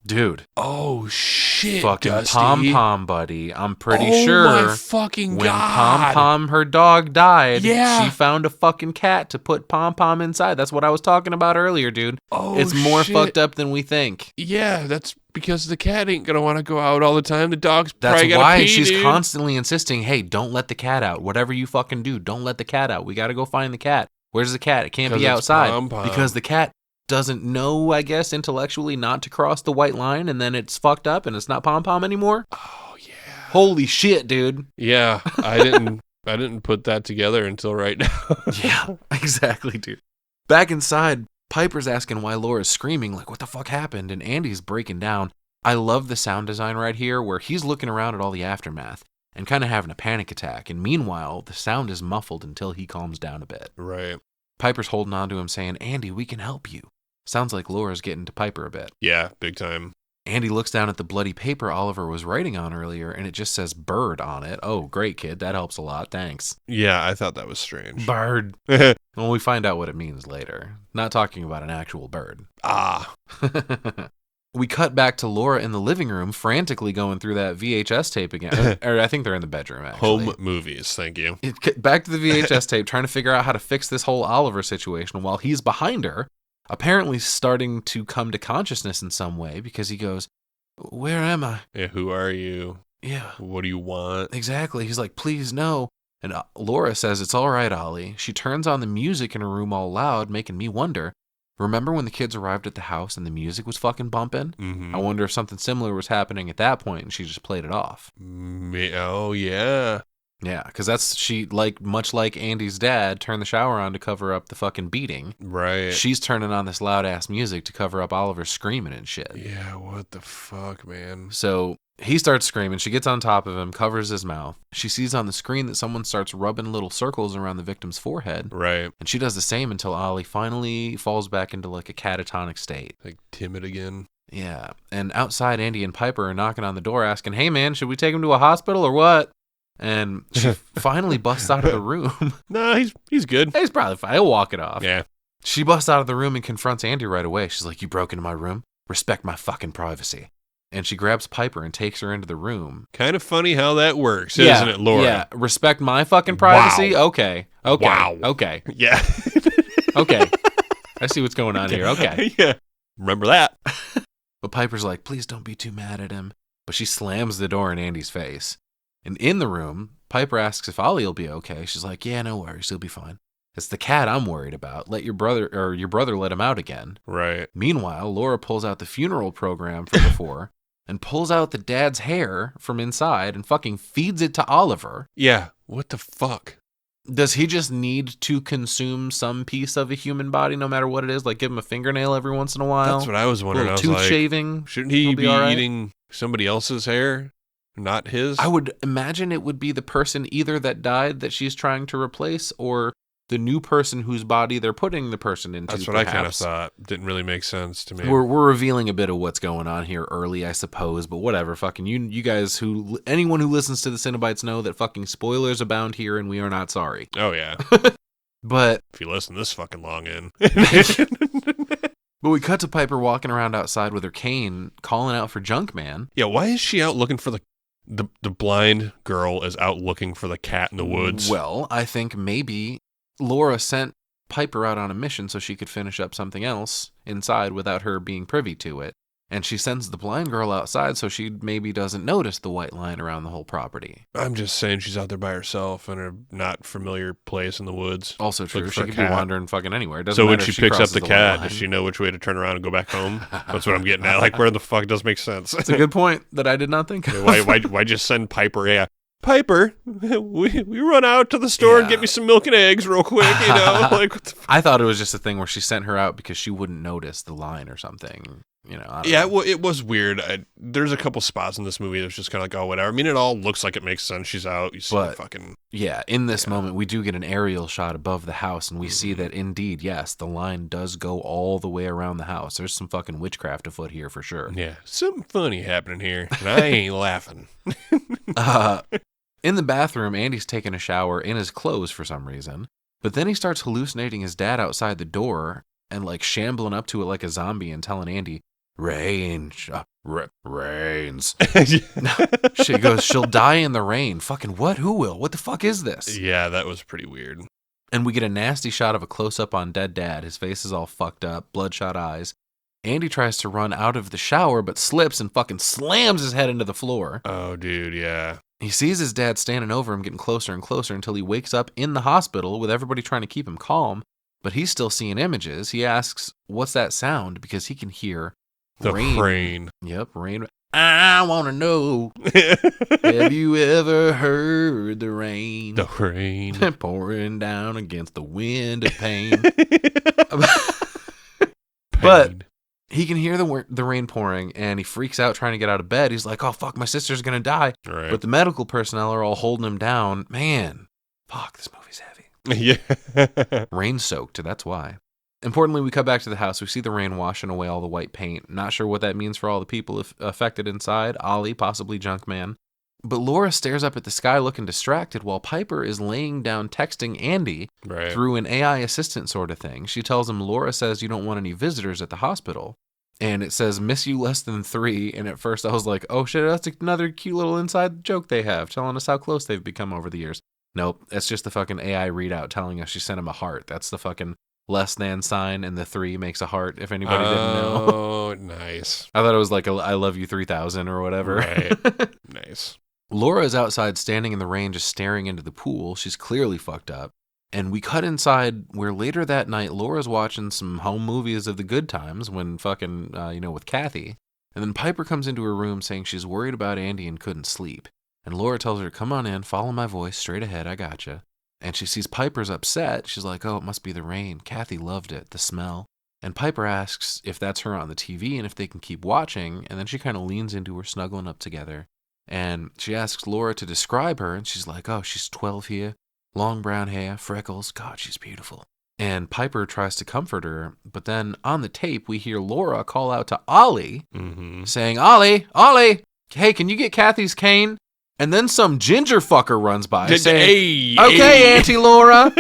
Dude. Oh, shit, fucking Dusty. Pom-Pom, buddy. I'm pretty sure my fucking when God. Pom-Pom, her dog, died, Yeah. she found a fucking cat to put Pom-Pom inside. That's what I was talking about earlier, dude. Oh, it's more shit. fucked up than we think. Yeah, that's because the cat ain't going to want to go out all the time. The dog's That's probably got to why pee, she's dude. constantly insisting, hey, don't let the cat out. Whatever you fucking do, don't let the cat out. We got to go find the cat. Where's the cat? It can't be outside. Pom-Pom. Because the cat doesn't know, I guess, intellectually not to cross the white line, and then it's fucked up and it's not Pom-Pom anymore. Oh, yeah. Holy shit, dude. Yeah, I didn't put that together until right now. Yeah, exactly, dude. Back inside, Piper's asking why Laura's screaming, like, what the fuck happened? And Andy's breaking down. I love the sound design right here, where he's looking around at all the aftermath and kind of having a panic attack. And meanwhile, the sound is muffled until he calms down a bit. Right. Piper's holding on to him, saying, Andy, we can help you. Sounds like Laura's getting to Piper a bit. Yeah, big time. Andy looks down at the bloody paper Oliver was writing on earlier, and it just says bird on it. Oh, great, kid. That helps a lot. Thanks. Yeah, I thought that was strange. Bird. Well, we find out what it means later. Not talking about an actual bird. Ah. We cut back to Laura in the living room, frantically going through that VHS tape again. Or I think they're in the bedroom, actually. Home movies, thank you. Back to the VHS tape, trying to figure out how to fix this whole Oliver situation while he's behind her, apparently starting to come to consciousness in some way, because he goes, where am I? Yeah, who are you? Yeah. What do you want? Exactly. He's like, please, no. And Laura says, it's all right, Ollie. She turns on the music in her room all loud, making me wonder, remember when the kids arrived at the house and the music was fucking bumping? Mm-hmm. I wonder if something similar was happening at that point and she just played it off. Oh, yeah. Yeah, because she, like, much like Andy's dad, turned the shower on to cover up the fucking beating. Right. She's turning on this loud-ass music to cover up Oliver screaming and shit. Yeah, what the fuck, man? So he starts screaming. She gets on top of him, covers his mouth. She sees on the screen that someone starts rubbing little circles around the victim's forehead. Right. And she does the same until Ollie finally falls back into, like, a catatonic state. Like, timid again. Yeah. And outside, Andy and Piper are knocking on the door asking, hey, man, should we take him to a hospital or what? And she finally busts out of the room. No, he's good. He's probably fine. He'll walk it off. Yeah. She busts out of the room and confronts Andy right away. She's like, you broke into my room? Respect my fucking privacy. And she grabs Piper and takes her into the room. Kind of funny how that works, isn't it, Laura? Yeah. Respect my fucking privacy? Wow. Okay. Wow. Okay. Yeah. Okay. I see what's going on here. Okay. Yeah. Remember that. But Piper's like, please don't be too mad at him. But she slams the door in Andy's face. And in the room, Piper asks if Ollie will be okay. She's like, yeah, no worries. He'll be fine. It's the cat I'm worried about. Let your brother let him out again. Right. Meanwhile, Laura pulls out the funeral program from before and pulls out the dad's hair from inside and fucking feeds it to Oliver. Yeah. What the fuck? Does he just need to consume some piece of a human body, no matter what it is? Like give him a fingernail every once in a while? That's what I was wondering. A I was little tooth like, shaving? shouldn't he be all right? eating somebody else's hair? Not his? I would imagine it would be the person either that died that she's trying to replace or the new person whose body they're putting the person into. That's what I kind of thought. Didn't really make sense to me. We're revealing a bit of what's going on here early, I suppose, but whatever. Fucking you guys anyone who listens to the Cinebytes know that fucking spoilers abound here and we are not sorry. Oh, yeah. But if you listen this fucking long in. But we cut to Piper walking around outside with her cane, calling out for Junkman. Yeah, why is she out looking for the blind girl is out looking for the cat in the woods? Well, I think maybe Laura sent Piper out on a mission so she could finish up something else inside without her being privy to it. And she sends the blind girl outside so she maybe doesn't notice the white line around the whole property. I'm just saying she's out there by herself in a not familiar place in the woods. Also true. She could be wandering fucking anywhere. So when she picks up the cat, does she know which way to turn around and go back home? That's what I'm getting at. Like, where the fuck does make sense? It's a good point that I did not think of. Why just send Piper? Yeah. Piper, we run out to the store and get me some milk and eggs real quick, you know? Like, what the I thought it was just a thing where she sent her out because she wouldn't notice the line or something. You know, I don't know. Well, it was weird. There's a couple spots in this movie that's just kind of like, oh, whatever. I mean, it all looks like it makes sense. She's out. You see the fucking... Yeah, in this moment, we do get an aerial shot above the house, and we see that, indeed, yes, the line does go all the way around the house. There's some fucking witchcraft afoot here for sure. Yeah, something funny happening here, and I ain't laughing. In the bathroom, Andy's taking a shower in his clothes for some reason, but then he starts hallucinating his dad outside the door and, like, shambling up to it like a zombie and telling Andy, rains. She goes, she'll die in the rain. Fucking what? Who will? What the fuck is this? Yeah, that was pretty weird. And we get a nasty shot of a close-up on dead dad. His face is all fucked up, bloodshot eyes. Andy tries to run out of the shower, but slips and fucking slams his head into the floor. Oh, dude, yeah. He sees his dad standing over him, getting closer and closer until he wakes up in the hospital with everybody trying to keep him calm. But he's still seeing images. He asks, what's that sound? Because he can hear the rain. Yep, rain. I want to know, have you ever heard the rain? The rain. Pouring down against the wind of pain. But he can hear the rain pouring, and he freaks out trying to get out of bed. He's like, oh, fuck, my sister's going to die. Right. But the medical personnel are all holding him down. Man, fuck, this movie's heavy. Yeah. Rain-soaked, that's why. Importantly, we cut back to the house. We see the rain washing away all the white paint. Not sure what that means for all the people affected inside. Ollie, possibly Junkman. But Laura stares up at the sky looking distracted while Piper is laying down texting Andy through an AI assistant sort of thing. She tells him Laura says you don't want any visitors at the hospital. And it says, miss you less than 3. And at first I was like, oh shit, that's another cute little inside joke they have, telling us how close they've become over the years. Nope, that's just the fucking AI readout telling us she sent him a heart. That's the fucking less than sign, and the 3 makes a heart, if anybody didn't know. Oh, nice. I thought it was like a I love you 3000 or whatever. Right. Nice. Laura is outside standing in the rain just staring into the pool. She's clearly fucked up. And we cut inside where later that night, Laura's watching some home movies of the good times when fucking, with Kathy. And then Piper comes into her room saying she's worried about Andy and couldn't sleep. And Laura tells her, come on in, follow my voice, straight ahead, I gotcha. And she sees Piper's upset. She's like, oh, it must be the rain. Kathy loved it, the smell. And Piper asks if that's her on the TV and if they can keep watching. And then she kind of leans into her, snuggling up together. And she asks Laura to describe her. And she's like, oh, she's 12 here. Long brown hair, freckles. God, she's beautiful. And Piper tries to comfort her. But then on the tape, we hear Laura call out to Ollie, saying, Ollie, hey, can you get Kathy's cane? And then some ginger fucker runs by saying, okay, Auntie Laura.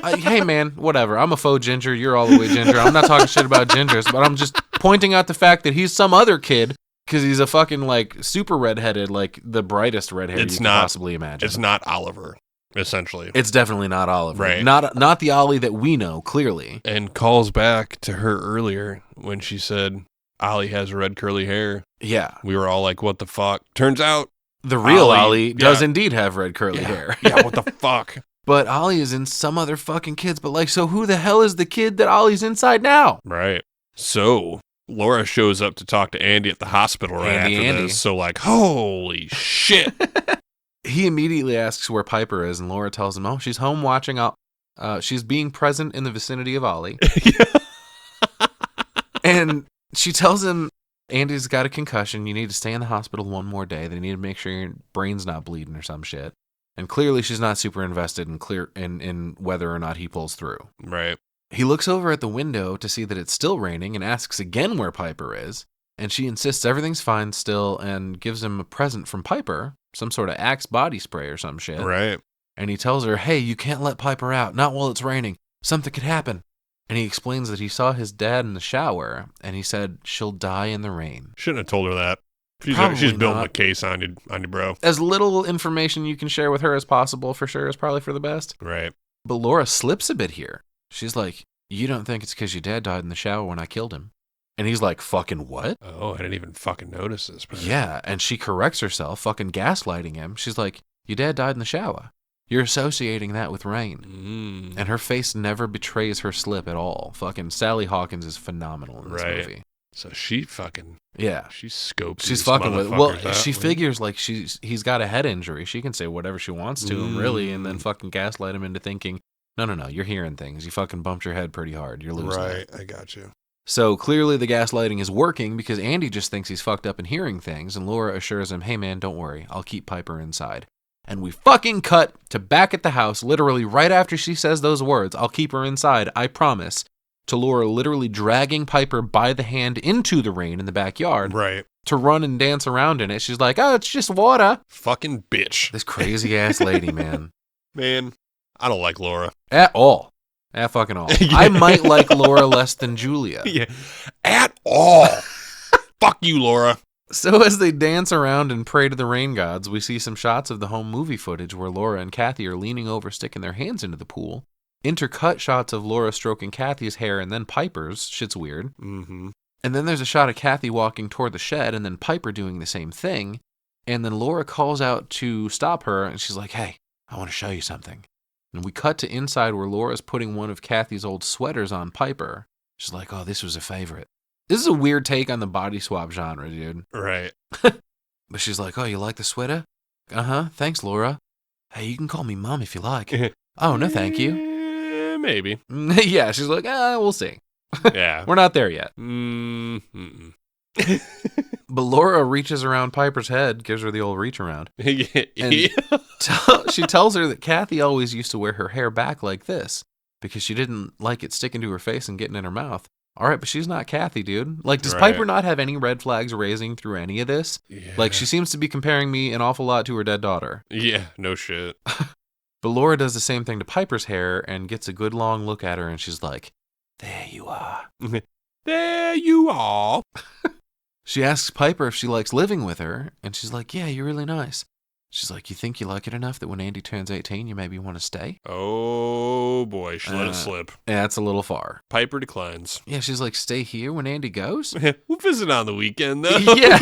Hey, man, whatever. I'm a faux ginger. You're all the way ginger. I'm not talking shit about gingers, but I'm just pointing out the fact that he's some other kid because he's a fucking, like, super redheaded, like, the brightest redhead you can possibly imagine. It's not Oliver, essentially. It's definitely not Oliver. Right. Not the Ollie that we know, clearly. And calls back to her earlier when she said, Ollie has red curly hair. Yeah. We were all like, what the fuck? Turns out, the real Ollie does indeed have red curly hair. Yeah, what the fuck? But Ollie is in some other fucking kids. But like, so who the hell is the kid that Ollie's inside now? Right. So Laura shows up to talk to Andy at the hospital after this. So like, holy shit. He immediately asks where Piper is, and Laura tells him, oh, she's home watching. She's being present in the vicinity of Ollie. And she tells him, Andy's got a concussion. You need to stay in the hospital one more day. They need to make sure your brain's not bleeding or some shit. And clearly she's not super invested in whether or not he pulls through. Right. He looks over at the window to see that it's still raining and asks again where Piper is. And she insists everything's fine still and gives him a present from Piper, some sort of Axe body spray or some shit. Right. And he tells her, hey, you can't let Piper out. Not while it's raining. Something could happen. And he explains that he saw his dad in the shower, and he said, she'll die in the rain. Shouldn't have told her that. She's building a case on you, bro. As little information you can share with her as possible, for sure, is probably for the best. Right. But Laura slips a bit here. She's like, you don't think it's because your dad died in the shower when I killed him? And he's like, fucking what? Oh, I didn't even fucking notice this. Bro. Yeah, and she corrects herself, fucking gaslighting him. She's like, your dad died in the shower. You're associating that with rain. And her face never betrays her slip at all. Fucking Sally Hawkins is phenomenal in this movie. So she fucking... Yeah. She scoped She's fucking with... Well, she figures like he's got a head injury. She can say whatever she wants to him, really, and then fucking gaslight him into thinking, no, you're hearing things. You fucking bumped your head pretty hard. You're losing it. I got you. So clearly the gaslighting is working because Andy just thinks he's fucked up and hearing things, and Laura assures him, hey man, don't worry. I'll keep Piper inside. And we fucking cut to back at the house, literally right after she says those words, I'll keep her inside, I promise, to Laura literally dragging Piper by the hand into the rain in the backyard. Right. To run and dance around in it. She's like, oh, it's just water. Fucking bitch. This crazy ass lady, man. Man, I don't like Laura. At all. At fucking all. Yeah. I might like Laura less than Julia. Yeah. At all. Fuck you, Laura. So as they dance around and pray to the rain gods, we see some shots of the home movie footage where Laura and Kathy are leaning over, sticking their hands into the pool. Intercut shots of Laura stroking Kathy's hair and then Piper's. Shit's weird. Mm-hmm. And then there's a shot of Kathy walking toward the shed and then Piper doing the same thing. And then Laura calls out to stop her and she's like, hey, I want to show you something. And we cut to inside where Laura's putting one of Kathy's old sweaters on Piper. She's like, oh, this was a favorite. This is a weird take on the body swap genre, dude. Right. But she's like, oh, you like the sweater? Uh-huh. Thanks, Laura. Hey, you can call me Mom if you like. Oh, no, thank you. Maybe. Yeah, she's like, we'll see. Yeah. We're not there yet. Mm-hmm. But Laura reaches around Piper's head, gives her the old reach around. Yeah. And she tells her that Kathy always used to wear her hair back like this because she didn't like it sticking to her face and getting in her mouth. All right, but she's not Kathy, dude. Like, does Piper not have any red flags raising through any of this? Yeah. Like, she seems to be comparing me an awful lot to her dead daughter. Yeah, no shit. But Laura does the same thing to Piper's hair and gets a good long look at her, and she's like, there you are. There you are. She asks Piper if she likes living with her, and she's like, yeah, you're really nice. She's like, you think you like it enough that when Andy turns 18, you maybe want to stay? Oh, boy. She let it slip. Yeah, that's a little far. Piper declines. Yeah, she's like, stay here when Andy goes? We'll visit on the weekend, though. Yeah.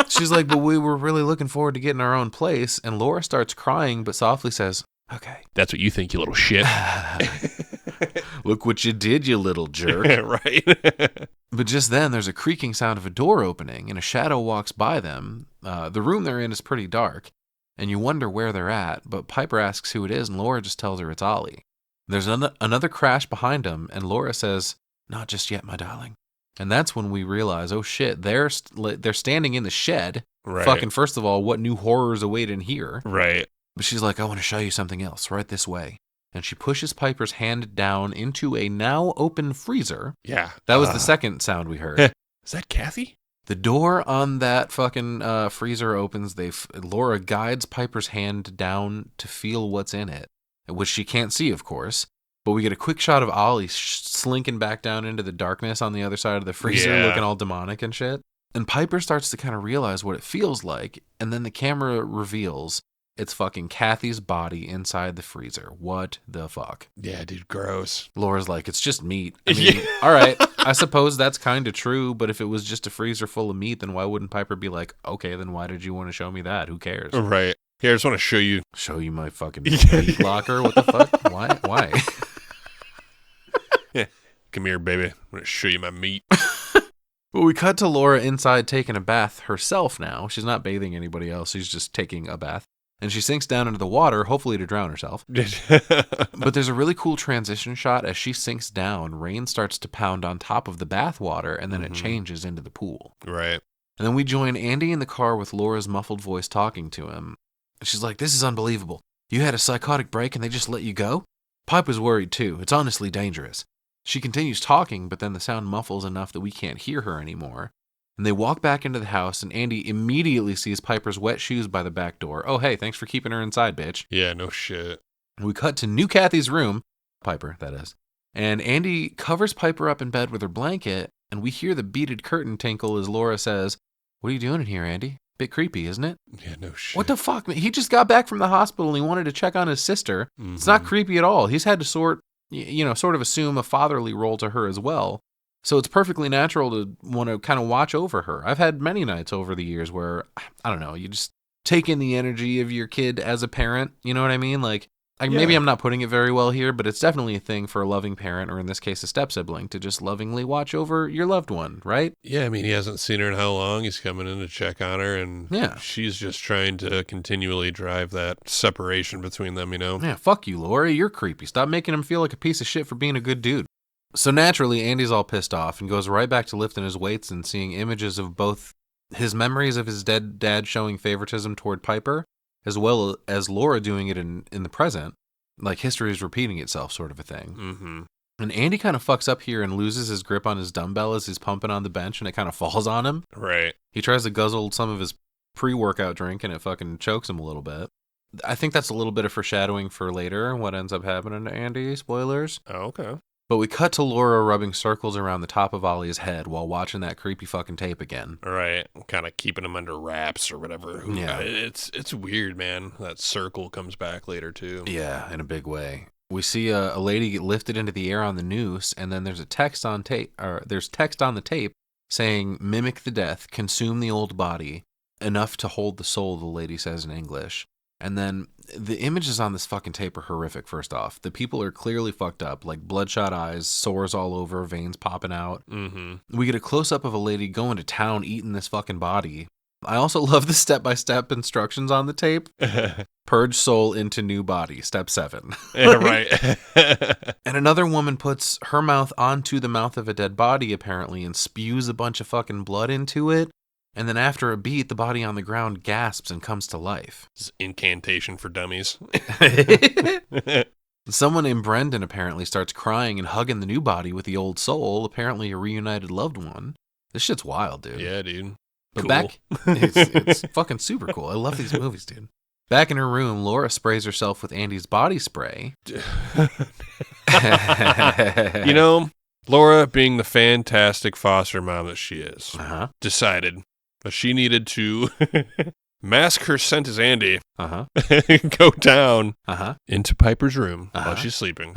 She's like, but we were really looking forward to getting our own place. And Laura starts crying, but softly says, okay. That's what you think, you little shit. Look what you did, you little jerk. Right. But just then, there's a creaking sound of a door opening, and a shadow walks by them. The room they're in is pretty dark, and you wonder where they're at, but Piper asks who it is, and Laura just tells her it's Ollie. There's another crash behind them, and Laura says, not just yet, my darling. And that's when we realize, oh shit, they're standing in the shed. Right. Fucking, first of all, what new horrors await in here? Right. But she's like, I want to show you something else, right this way. And she pushes Piper's hand down into a now open freezer. Yeah. That was the second sound we heard. Is that Kathy? The door on that fucking freezer opens. Laura guides Piper's hand down to feel what's in it, which she can't see, of course. But we get a quick shot of Ollie slinking back down into the darkness on the other side of the freezer, looking all demonic and shit. And Piper starts to kind of realize what it feels like, and then the camera reveals it's fucking Kathy's body inside the freezer. What the fuck? Yeah, dude, gross. Laura's like, it's just meat. I mean, all right, I suppose that's kind of true, but if it was just a freezer full of meat, then why wouldn't Piper be like, okay, then why did you want to show me that? Who cares? Right. Here, I just want to show you. Show you my fucking meat locker? What the fuck? Why? Yeah. Come here, baby. I'm going to show you my meat. Well, we cut to Laura inside taking a bath herself now. She's not bathing anybody else. She's just taking a bath. And she sinks down into the water, hopefully to drown herself. But there's a really cool transition shot. As she sinks down, rain starts to pound on top of the bath water, and then it changes into the pool. Right. And then we join Andy in the car with Laura's muffled voice talking to him. She's like, this is unbelievable. You had a psychotic break and they just let you go? Pipe was worried too. It's honestly dangerous. She continues talking, but then the sound muffles enough that we can't hear her anymore. And they walk back into the house, and Andy immediately sees Piper's wet shoes by the back door. Oh, hey, thanks for keeping her inside, bitch. Yeah, no shit. We cut to new Kathy's room. Piper, that is. And Andy covers Piper up in bed with her blanket, and we hear the beaded curtain tinkle as Laura says, what are you doing in here, Andy? Bit creepy, isn't it? Yeah, no shit. What the fuck, man? He just got back from the hospital, and he wanted to check on his sister. It's not creepy at all. He's had to sort of assume a fatherly role to her as well. So it's perfectly natural to want to kind of watch over her. I've had many nights over the years where, I don't know, you just take in the energy of your kid as a parent. You know what I mean? Like, maybe I'm not putting it very well here, but it's definitely a thing for a loving parent, or in this case, a step-sibling, to just lovingly watch over your loved one, right? Yeah, I mean, he hasn't seen her in how long. He's coming in to check on her, and she's just trying to continually drive that separation between them, you know? Yeah, fuck you, Laura. You're creepy. Stop making him feel like a piece of shit for being a good dude. So naturally, Andy's all pissed off and goes right back to lifting his weights and seeing images of both his memories of his dead dad showing favoritism toward Piper, as well as Laura doing it in the present, like history is repeating itself sort of a thing. Mm-hmm. And Andy kind of fucks up here and loses his grip on his dumbbell as he's pumping on the bench, and it kind of falls on him. Right. He tries to guzzle some of his pre-workout drink, and it fucking chokes him a little bit. I think that's a little bit of foreshadowing for later, what ends up happening to Andy. Spoilers. Oh, okay. But we cut to Laura rubbing circles around the top of Ollie's head while watching that creepy fucking tape again. Right. Kind of keeping him under wraps or whatever. Yeah. It's weird, man. That circle comes back later, too. Yeah, in a big way. We see a lady get lifted into the air on the noose, and then there's text on the tape saying, "Mimic the death, consume the old body, enough to hold the soul," the lady says in English. And then the images on this fucking tape are horrific, first off. The people are clearly fucked up, like bloodshot eyes, sores all over, veins popping out. Mm-hmm. We get a close-up of a lady going to town eating this fucking body. I also love the step-by-step instructions on the tape. Purge soul into new body, step 7. Yeah, right. And another woman puts her mouth onto the mouth of a dead body, apparently, and spews a bunch of fucking blood into it. And then after a beat, the body on the ground gasps and comes to life. This is incantation for dummies. Someone named Brendan apparently starts crying and hugging the new body with the old soul, apparently a reunited loved one. This shit's wild, dude. Yeah, dude. But cool. it's fucking super cool. I love these movies, dude. Back in her room, Laura sprays herself with Andy's body spray. You know, Laura, being the fantastic foster mom that she is, decided that she needed to mask her scent as Andy, go down into Piper's room while she's sleeping,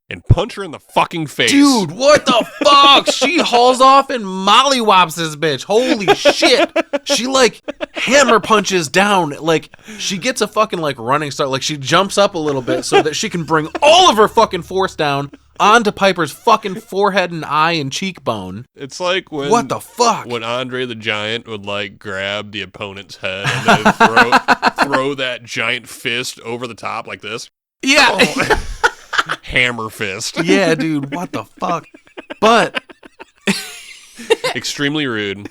and punch her in the fucking face. Dude, what the fuck? She hauls off and mollywops this bitch. Holy shit. She, like, hammer punches down. Like, she gets a fucking, like, running start. Like, she jumps up a little bit so that she can bring all of her fucking force down onto Piper's fucking forehead and eye and cheekbone. It's like when... What the fuck? When Andre the Giant would, like, grab the opponent's head and then throw that giant fist over the top like this. Yeah. Oh. Hammer fist. Yeah, dude, what the fuck? But... Extremely rude.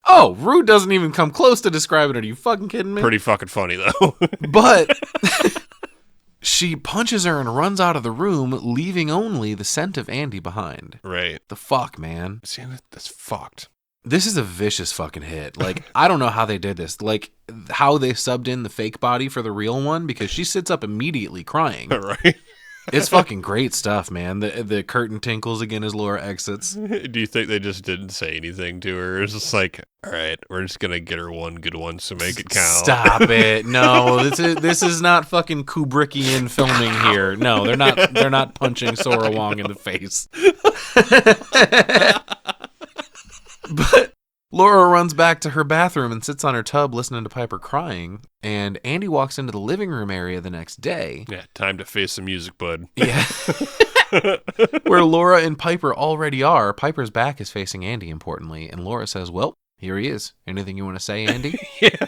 Oh, rude doesn't even come close to describing it. Are you fucking kidding me? Pretty fucking funny, though. But... She punches her and runs out of the room, leaving only the scent of Andy behind. Right. The fuck, man. See, that's fucked. This is a vicious fucking hit. Like, I don't know how they did this. Like, how they subbed in the fake body for the real one, because she sits up immediately crying. Right. It's fucking great stuff, man. The curtain tinkles again as Laura exits. Do you think they just didn't say anything to her? It's just like, all right, we're just going to get her one good one, so make it count. Stop it. No, this is not fucking Kubrickian filming here. No, they're not punching Sora Wong in the face. But Laura runs back to her bathroom and sits on her tub listening to Piper crying, and Andy walks into the living room area the next day. Yeah, time to face the music, bud. Yeah. Where Laura and Piper already are. Piper's back is facing Andy, importantly, and Laura says, "Well, here he is. Anything you want to say, Andy?" Yeah.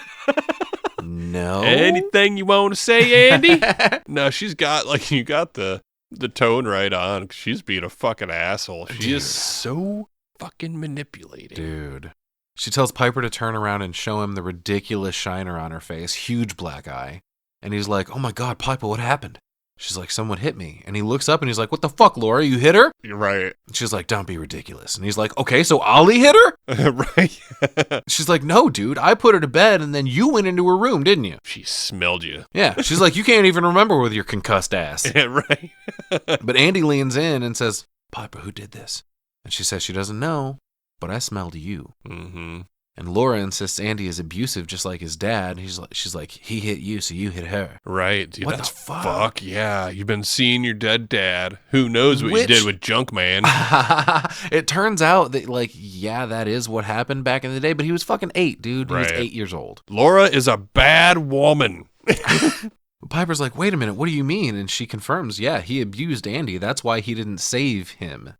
No. Anything you want to say, Andy? No, she's got, like, you got the tone right on. She's being a fucking asshole. She is so fucking manipulating. Dude. She tells Piper to turn around and show him the ridiculous shiner on her face, huge black eye. And he's like, "Oh my God, Piper, what happened?" She's like, "Someone hit me." And he looks up and he's like, "What the fuck, Laura? You hit her?" You're right. And she's like, "Don't be ridiculous." And he's like, "Okay, so Ollie hit her?" Right. She's like, "No, dude, I put her to bed and then you went into her room, didn't you?" She smelled you. Yeah. She's like, "You can't even remember with your concussed ass." Yeah, right. But Andy leans in and says, "Piper, who did this?" And she says she doesn't know, but I smelled you. Mm-hmm. And Laura insists Andy is abusive just like his dad. She's like, "He hit you, so you hit her." Right. Dude, What that's the fuck? fuck. Yeah. You've been seeing your dead dad. Who knows what you did with Junkman? It turns out that, like, yeah, that is what happened back in the day, but he was fucking 8, dude. He was Right. 8 years old. Laura is a bad woman. Piper's like, "Wait a minute, what do you mean?" And she confirms, yeah, he abused Andy. That's why he didn't save him.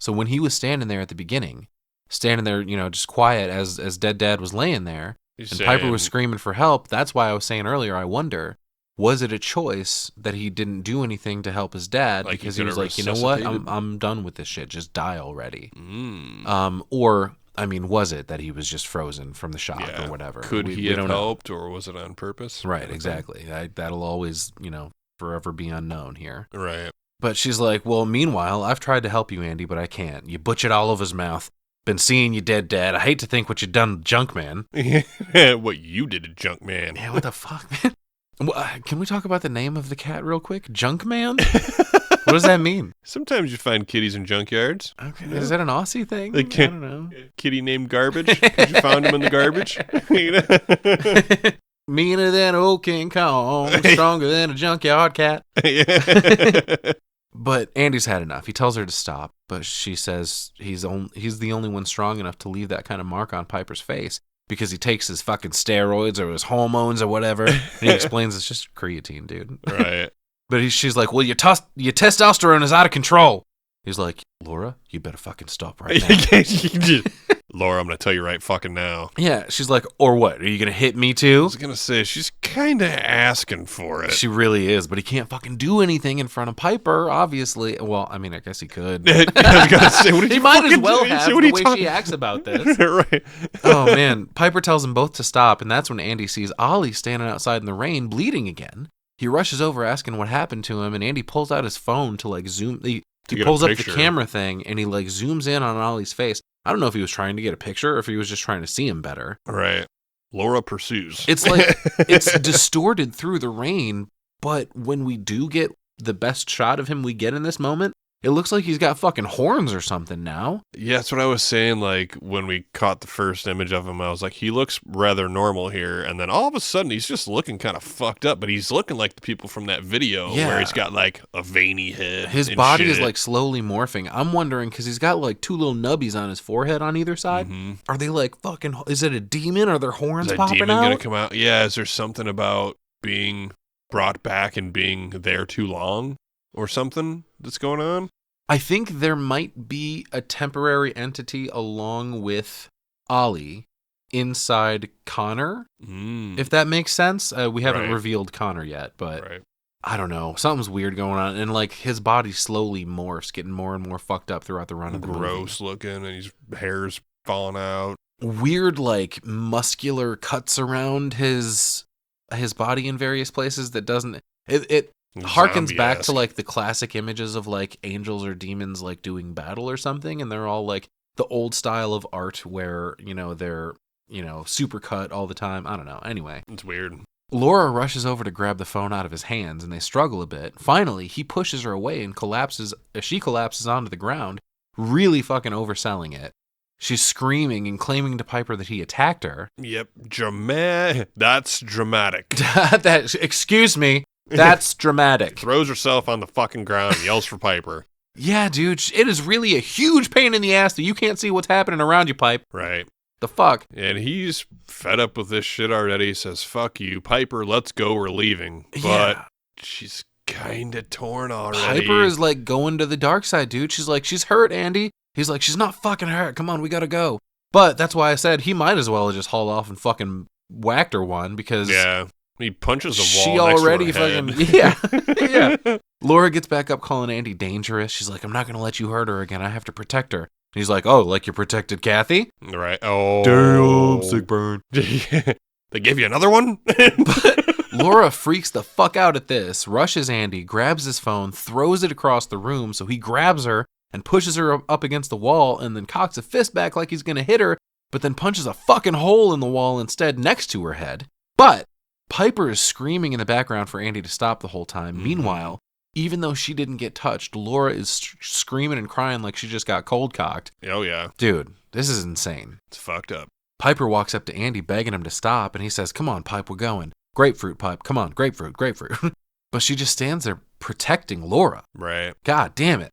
So when he was standing there at the beginning, just quiet as dead dad was laying there, and Piper was screaming for help, that's why I was saying earlier, I wonder, was it a choice that he didn't do anything to help his dad Like because he he was could've like, you know what, resuscitated? I'm done with this shit, just die already. Mm. Or, I mean, was it that he was just frozen from the shock Yeah. or whatever? Could he we have don't know. helped, or was it on purpose? Right, exactly. That'll always, forever be unknown here. Right. But she's like, "Well, meanwhile, I've tried to help you, Andy, but I can't. You butchered all of his mouth. Been seeing you dead, Dad. I hate to think what you done to Junkman." What you did to Junkman. Yeah, what the fuck, man? Can we talk about the name of the cat real quick? Junkman? What does that mean? Sometimes you find kitties in junkyards. Okay. Is that an Aussie thing? I don't know. Kitty named Garbage. Because you found him in the garbage. Meaner than old King Kong, stronger than a junkyard cat. But Andy's had enough. He tells her to stop, but she says he's the only one strong enough to leave that kind of mark on Piper's face because he takes his fucking steroids or his hormones or whatever. And he explains it's just creatine, dude. Right. But she's like, well, your testosterone is out of control. He's like, Laura, you better fucking stop right now. Laura, I'm going to tell you right fucking now. Yeah, she's like, or what? Are you going to hit me too? I was going to say, she's kind of asking for it. She really is, but he can't fucking do anything in front of Piper, obviously. Well, I mean, I guess he could. I was going to say, what did he you might as fucking well do? have See what the way talking- she acts about this. Right. Oh, man. Piper tells them both to stop, and that's when Andy sees Ollie standing outside in the rain, bleeding again. He rushes over asking what happened to him, and Andy pulls out his phone to like zoom. He pulls up the camera thing, and he like zooms in on Ollie's face. I don't know if he was trying to get a picture or if he was just trying to see him better. Right. Laura pursues. It's like, it's distorted through the rain, but when we do get the best shot of him we get in this moment, it looks like he's got fucking horns or something now. Yeah, that's what I was saying. Like, when we caught the first image of him, I was like, he looks rather normal here. And then all of a sudden, he's just looking kind of fucked up, but he's looking like the people from that video where he's got like a veiny head. His body is like slowly morphing. I'm wondering, because he's got like two little nubbies on his forehead on either side. Mm-hmm. Are they like fucking, is it a demon? Are there horns popping demon out? Gonna come out? Yeah, is there something about being brought back and being there too long or something that's going on? I think there might be a temporary entity along with Ollie inside Connor, if that makes sense. We haven't revealed Connor yet, but I don't know. Something's weird going on, and like his body slowly morphs, getting more and more fucked up throughout the run of the movie. Gross looking, and his hair's falling out. Weird, like muscular cuts around his body in various places that doesn't. It harkens back to like the classic images of like angels or demons like doing battle or something, and they're all like the old style of art where, you know, they're, you know, super cut all the time. I don't know. Anyway, it's weird. Laura rushes over to grab the phone out of his hands, and they struggle a bit. Finally, he pushes her away and she collapses onto the ground, really fucking overselling it. She's screaming and claiming to Piper that he attacked her. Yep, that's dramatic. Excuse me. That's dramatic. Throws herself on the fucking ground and yells for Piper. Yeah, dude. It is really a huge pain in the ass that you can't see what's happening around you, Pipe. Right. The fuck? And he's fed up with this shit already. He says, fuck you, Piper, let's go, we're leaving. But she's kind of torn already. Piper is like going to the dark side, dude. She's like, she's hurt, Andy. He's like, she's not fucking hurt. Come on, we gotta go. But that's why I said he might as well have just hauled off and fucking whacked her one because... Yeah. He punches a wall. She next already to her fucking head. yeah. Laura gets back up calling Andy dangerous. She's like, I'm not gonna let you hurt her again. I have to protect her. And he's like, oh, like you protected Kathy? Right. Oh. Damn, sick burn. They give you another one? But Laura freaks the fuck out at this, rushes Andy, grabs his phone, throws it across the room, so he grabs her and pushes her up against the wall and then cocks a fist back like he's gonna hit her, but then punches a fucking hole in the wall instead next to her head. But Piper is screaming in the background for Andy to stop the whole time. Mm-hmm. Meanwhile, even though she didn't get touched, Laura is screaming and crying like she just got cold cocked. Oh, yeah. Dude, this is insane. It's fucked up. Piper walks up to Andy begging him to stop, and he says, come on, Pipe, we're going. Grapefruit, Pipe, come on, grapefruit. But she just stands there protecting Laura. Right. God damn it.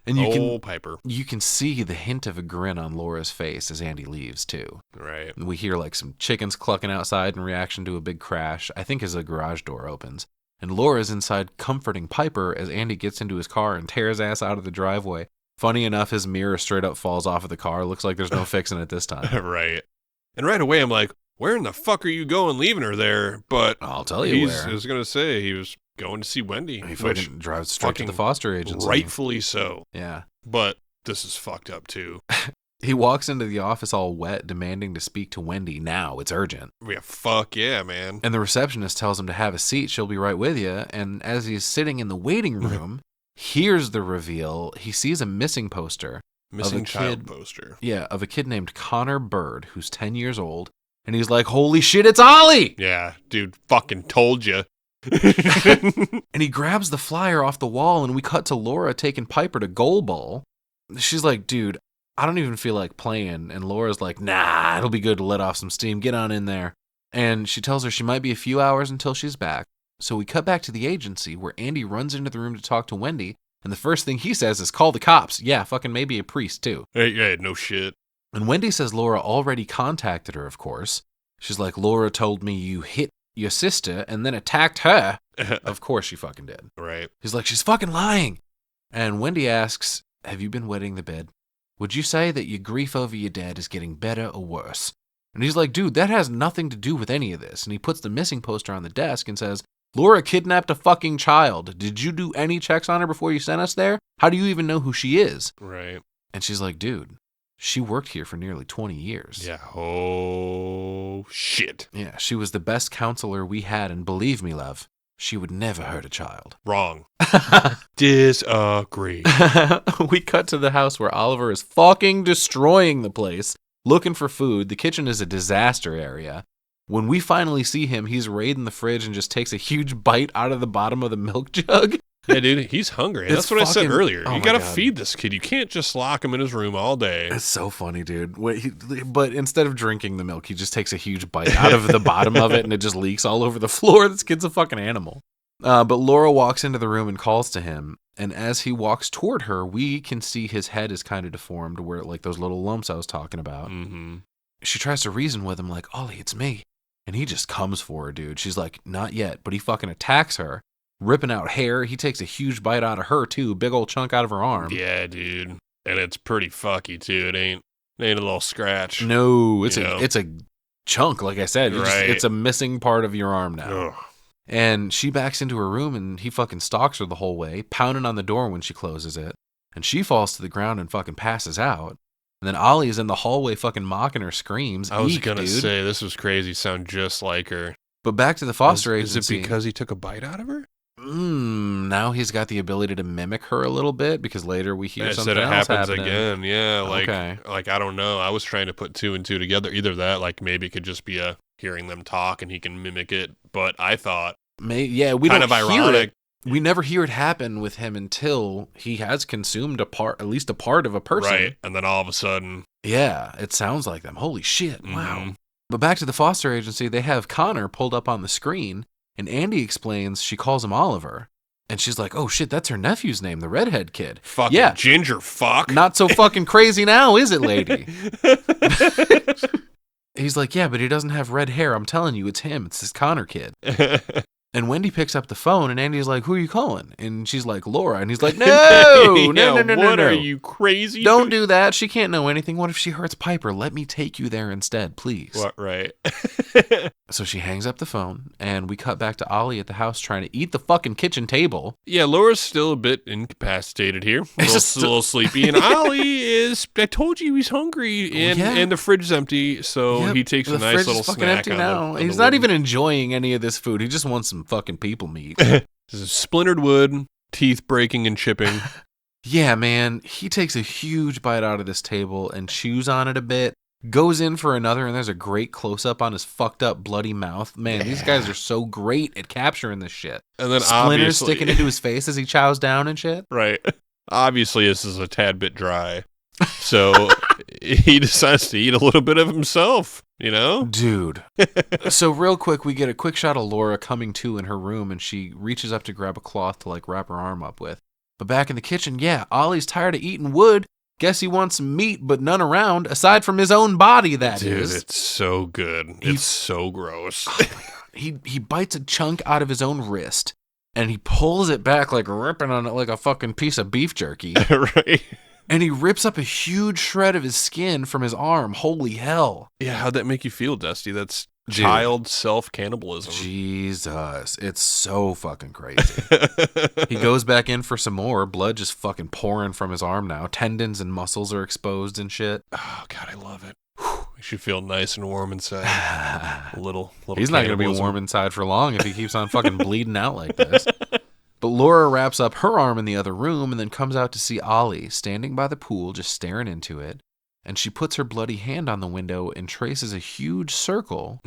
And Piper. You can see the hint of a grin on Laura's face as Andy leaves, too. Right. And we hear like some chickens clucking outside in reaction to a big crash, I think as a garage door opens. And Laura's inside comforting Piper as Andy gets into his car and tears ass out of the driveway. Funny enough, his mirror straight up falls off of the car. Looks like there's no fixing it this time. Right. And right away, I'm like, where in the fuck are you going leaving her there? But I'll tell you where. I was going to say he was going to see Wendy. He fucking drives straight to the foster agency. Rightfully so. Yeah. But this is fucked up, too. He walks into the office all wet, demanding to speak to Wendy now. It's urgent. Yeah, fuck yeah, man. And the receptionist tells him to have a seat. She'll be right with you. And as he's sitting in the waiting room, here's the reveal. He sees a missing poster. Missing child poster. Yeah, of a kid named Connor Bird, who's 10 years old. And he's like, holy shit, it's Ollie! Yeah, dude, fucking told you. And he grabs the flyer off the wall, and we cut to Laura taking Piper to goal ball. She's like, dude, I don't even feel like playing. And Laura's like, nah, it'll be good to let off some steam. Get on in there. And she tells her she might be a few hours until she's back. So we cut back to the agency where Andy runs into the room to talk to Wendy. And the first thing he says is, call the cops. Yeah, fucking maybe a priest too. Hey, no shit. And Wendy says Laura already contacted her, of course. She's like, Laura told me you hit your sister and then attacked her. Of course she fucking did. Right. He's like, she's fucking lying. And Wendy asks, have you been wetting the bed? Would you say that your grief over your dad is getting better or worse? And he's like, dude, that has nothing to do with any of this. And he puts the missing poster on the desk and says, Laura kidnapped a fucking child. Did you do any checks on her before you sent us there? How do you even know who she is? Right. And she's like, dude, she worked here for nearly 20 years. Yeah. Oh, shit. Yeah, she was the best counselor we had, and believe me, love, she would never hurt a child. Wrong. Disagree. We cut to the house where Oliver is fucking destroying the place, looking for food. The kitchen is a disaster area. When we finally see him, he's raiding the fridge and just takes a huge bite out of the bottom of the milk jug. Yeah, dude, he's hungry. That's what I said earlier. Oh you got to feed this kid. You can't just lock him in his room all day. It's so funny, dude. But instead of drinking the milk, he just takes a huge bite out of the bottom of it, and it just leaks all over the floor. This kid's a fucking animal. But Laura walks into the room and calls to him. And as he walks toward her, we can see his head is kind of deformed, where like those little lumps I was talking about. Mm-hmm. She tries to reason with him, like, Ollie, it's me. And he just comes for her, dude. She's like, not yet. But he fucking attacks her, ripping out hair. He takes a huge bite out of her, too. Big old chunk out of her arm. Yeah, dude. And it's pretty fucky, too. It ain't a little scratch. No, it's a chunk, like I said. Right. It's a missing part of your arm now. Ugh. And she backs into her room, and he fucking stalks her the whole way, pounding on the door when she closes it. And she falls to the ground and fucking passes out. And then Ollie is in the hallway fucking mocking her screams. I was going to say, this was crazy. Sound just like her. But back to the foster agency. Is it because he took a bite out of her? Now he's got the ability to mimic her a little bit, because later we hear something it else happens happening. again. Yeah, Okay. like I don't know. I was trying to put two and two together. Either that, like maybe it could just be hearing them talk and he can mimic it. But I thought, we kind don't of ironic. hear it. We never hear it happen with him until he has consumed at least a part of a person. Right, and then all of a sudden, yeah, it sounds like them. Holy shit! Mm-hmm. Wow. But back to the foster agency, they have Connor pulled up on the screen, and Andy explains she calls him Oliver. And she's like, oh shit, that's her nephew's name, the redhead kid. Fucking ginger fuck. Not so fucking crazy now, is it, lady? He's like, yeah, but he doesn't have red hair. I'm telling you, it's him. It's this Connor kid. And Wendy picks up the phone, and Andy's like, who are you calling? And she's like, Laura. And he's like, no, no. What are you, crazy? Don't do that. She can't know anything. What if she hurts Piper? Let me take you there instead, please. What, right. So she hangs up the phone, and we cut back to Ollie at the house trying to eat the fucking kitchen table. Yeah, Laura's still a bit incapacitated here. A little sleepy. And Ollie is, I told you he's hungry, and the fridge is empty, so he takes a nice little snack. He's not even enjoying any of this food. He just wants some fucking people meat. This is splintered wood, teeth breaking and chipping. Yeah, man. He takes a huge bite out of this table and chews on it a bit. Goes in for another, and there's a great close-up on his fucked up, bloody mouth. Man, these guys are so great at capturing this shit. And then Splinters sticking into his face as he chows down and shit. Right. Obviously, this is a tad bit dry. So he decides to eat a little bit of himself, you know? Dude. So real quick, we get a quick shot of Laura coming to in her room, and she reaches up to grab a cloth to like wrap her arm up with. But back in the kitchen, Ollie's tired of eating wood. Guess he wants some meat, but none around, aside from his own body, that is. Dude, it's so good. It's so gross. Oh my God. He bites a chunk out of his own wrist, and he pulls it back like ripping on it like a fucking piece of beef jerky. Right. And he rips up a huge shred of his skin from his arm. Holy hell. Yeah, how'd that make you feel, Dusty? That's child self-cannibalism. Jesus. It's so fucking crazy. He goes back in for some more. Blood just fucking pouring from his arm now. Tendons and muscles are exposed and shit. Oh, God, I love it. You should feel nice and warm inside. a little He's not going to be warm inside for long if he keeps on fucking bleeding out like this. But Laura wraps up her arm in the other room and then comes out to see Ollie standing by the pool just staring into it. And she puts her bloody hand on the window and traces a huge circle,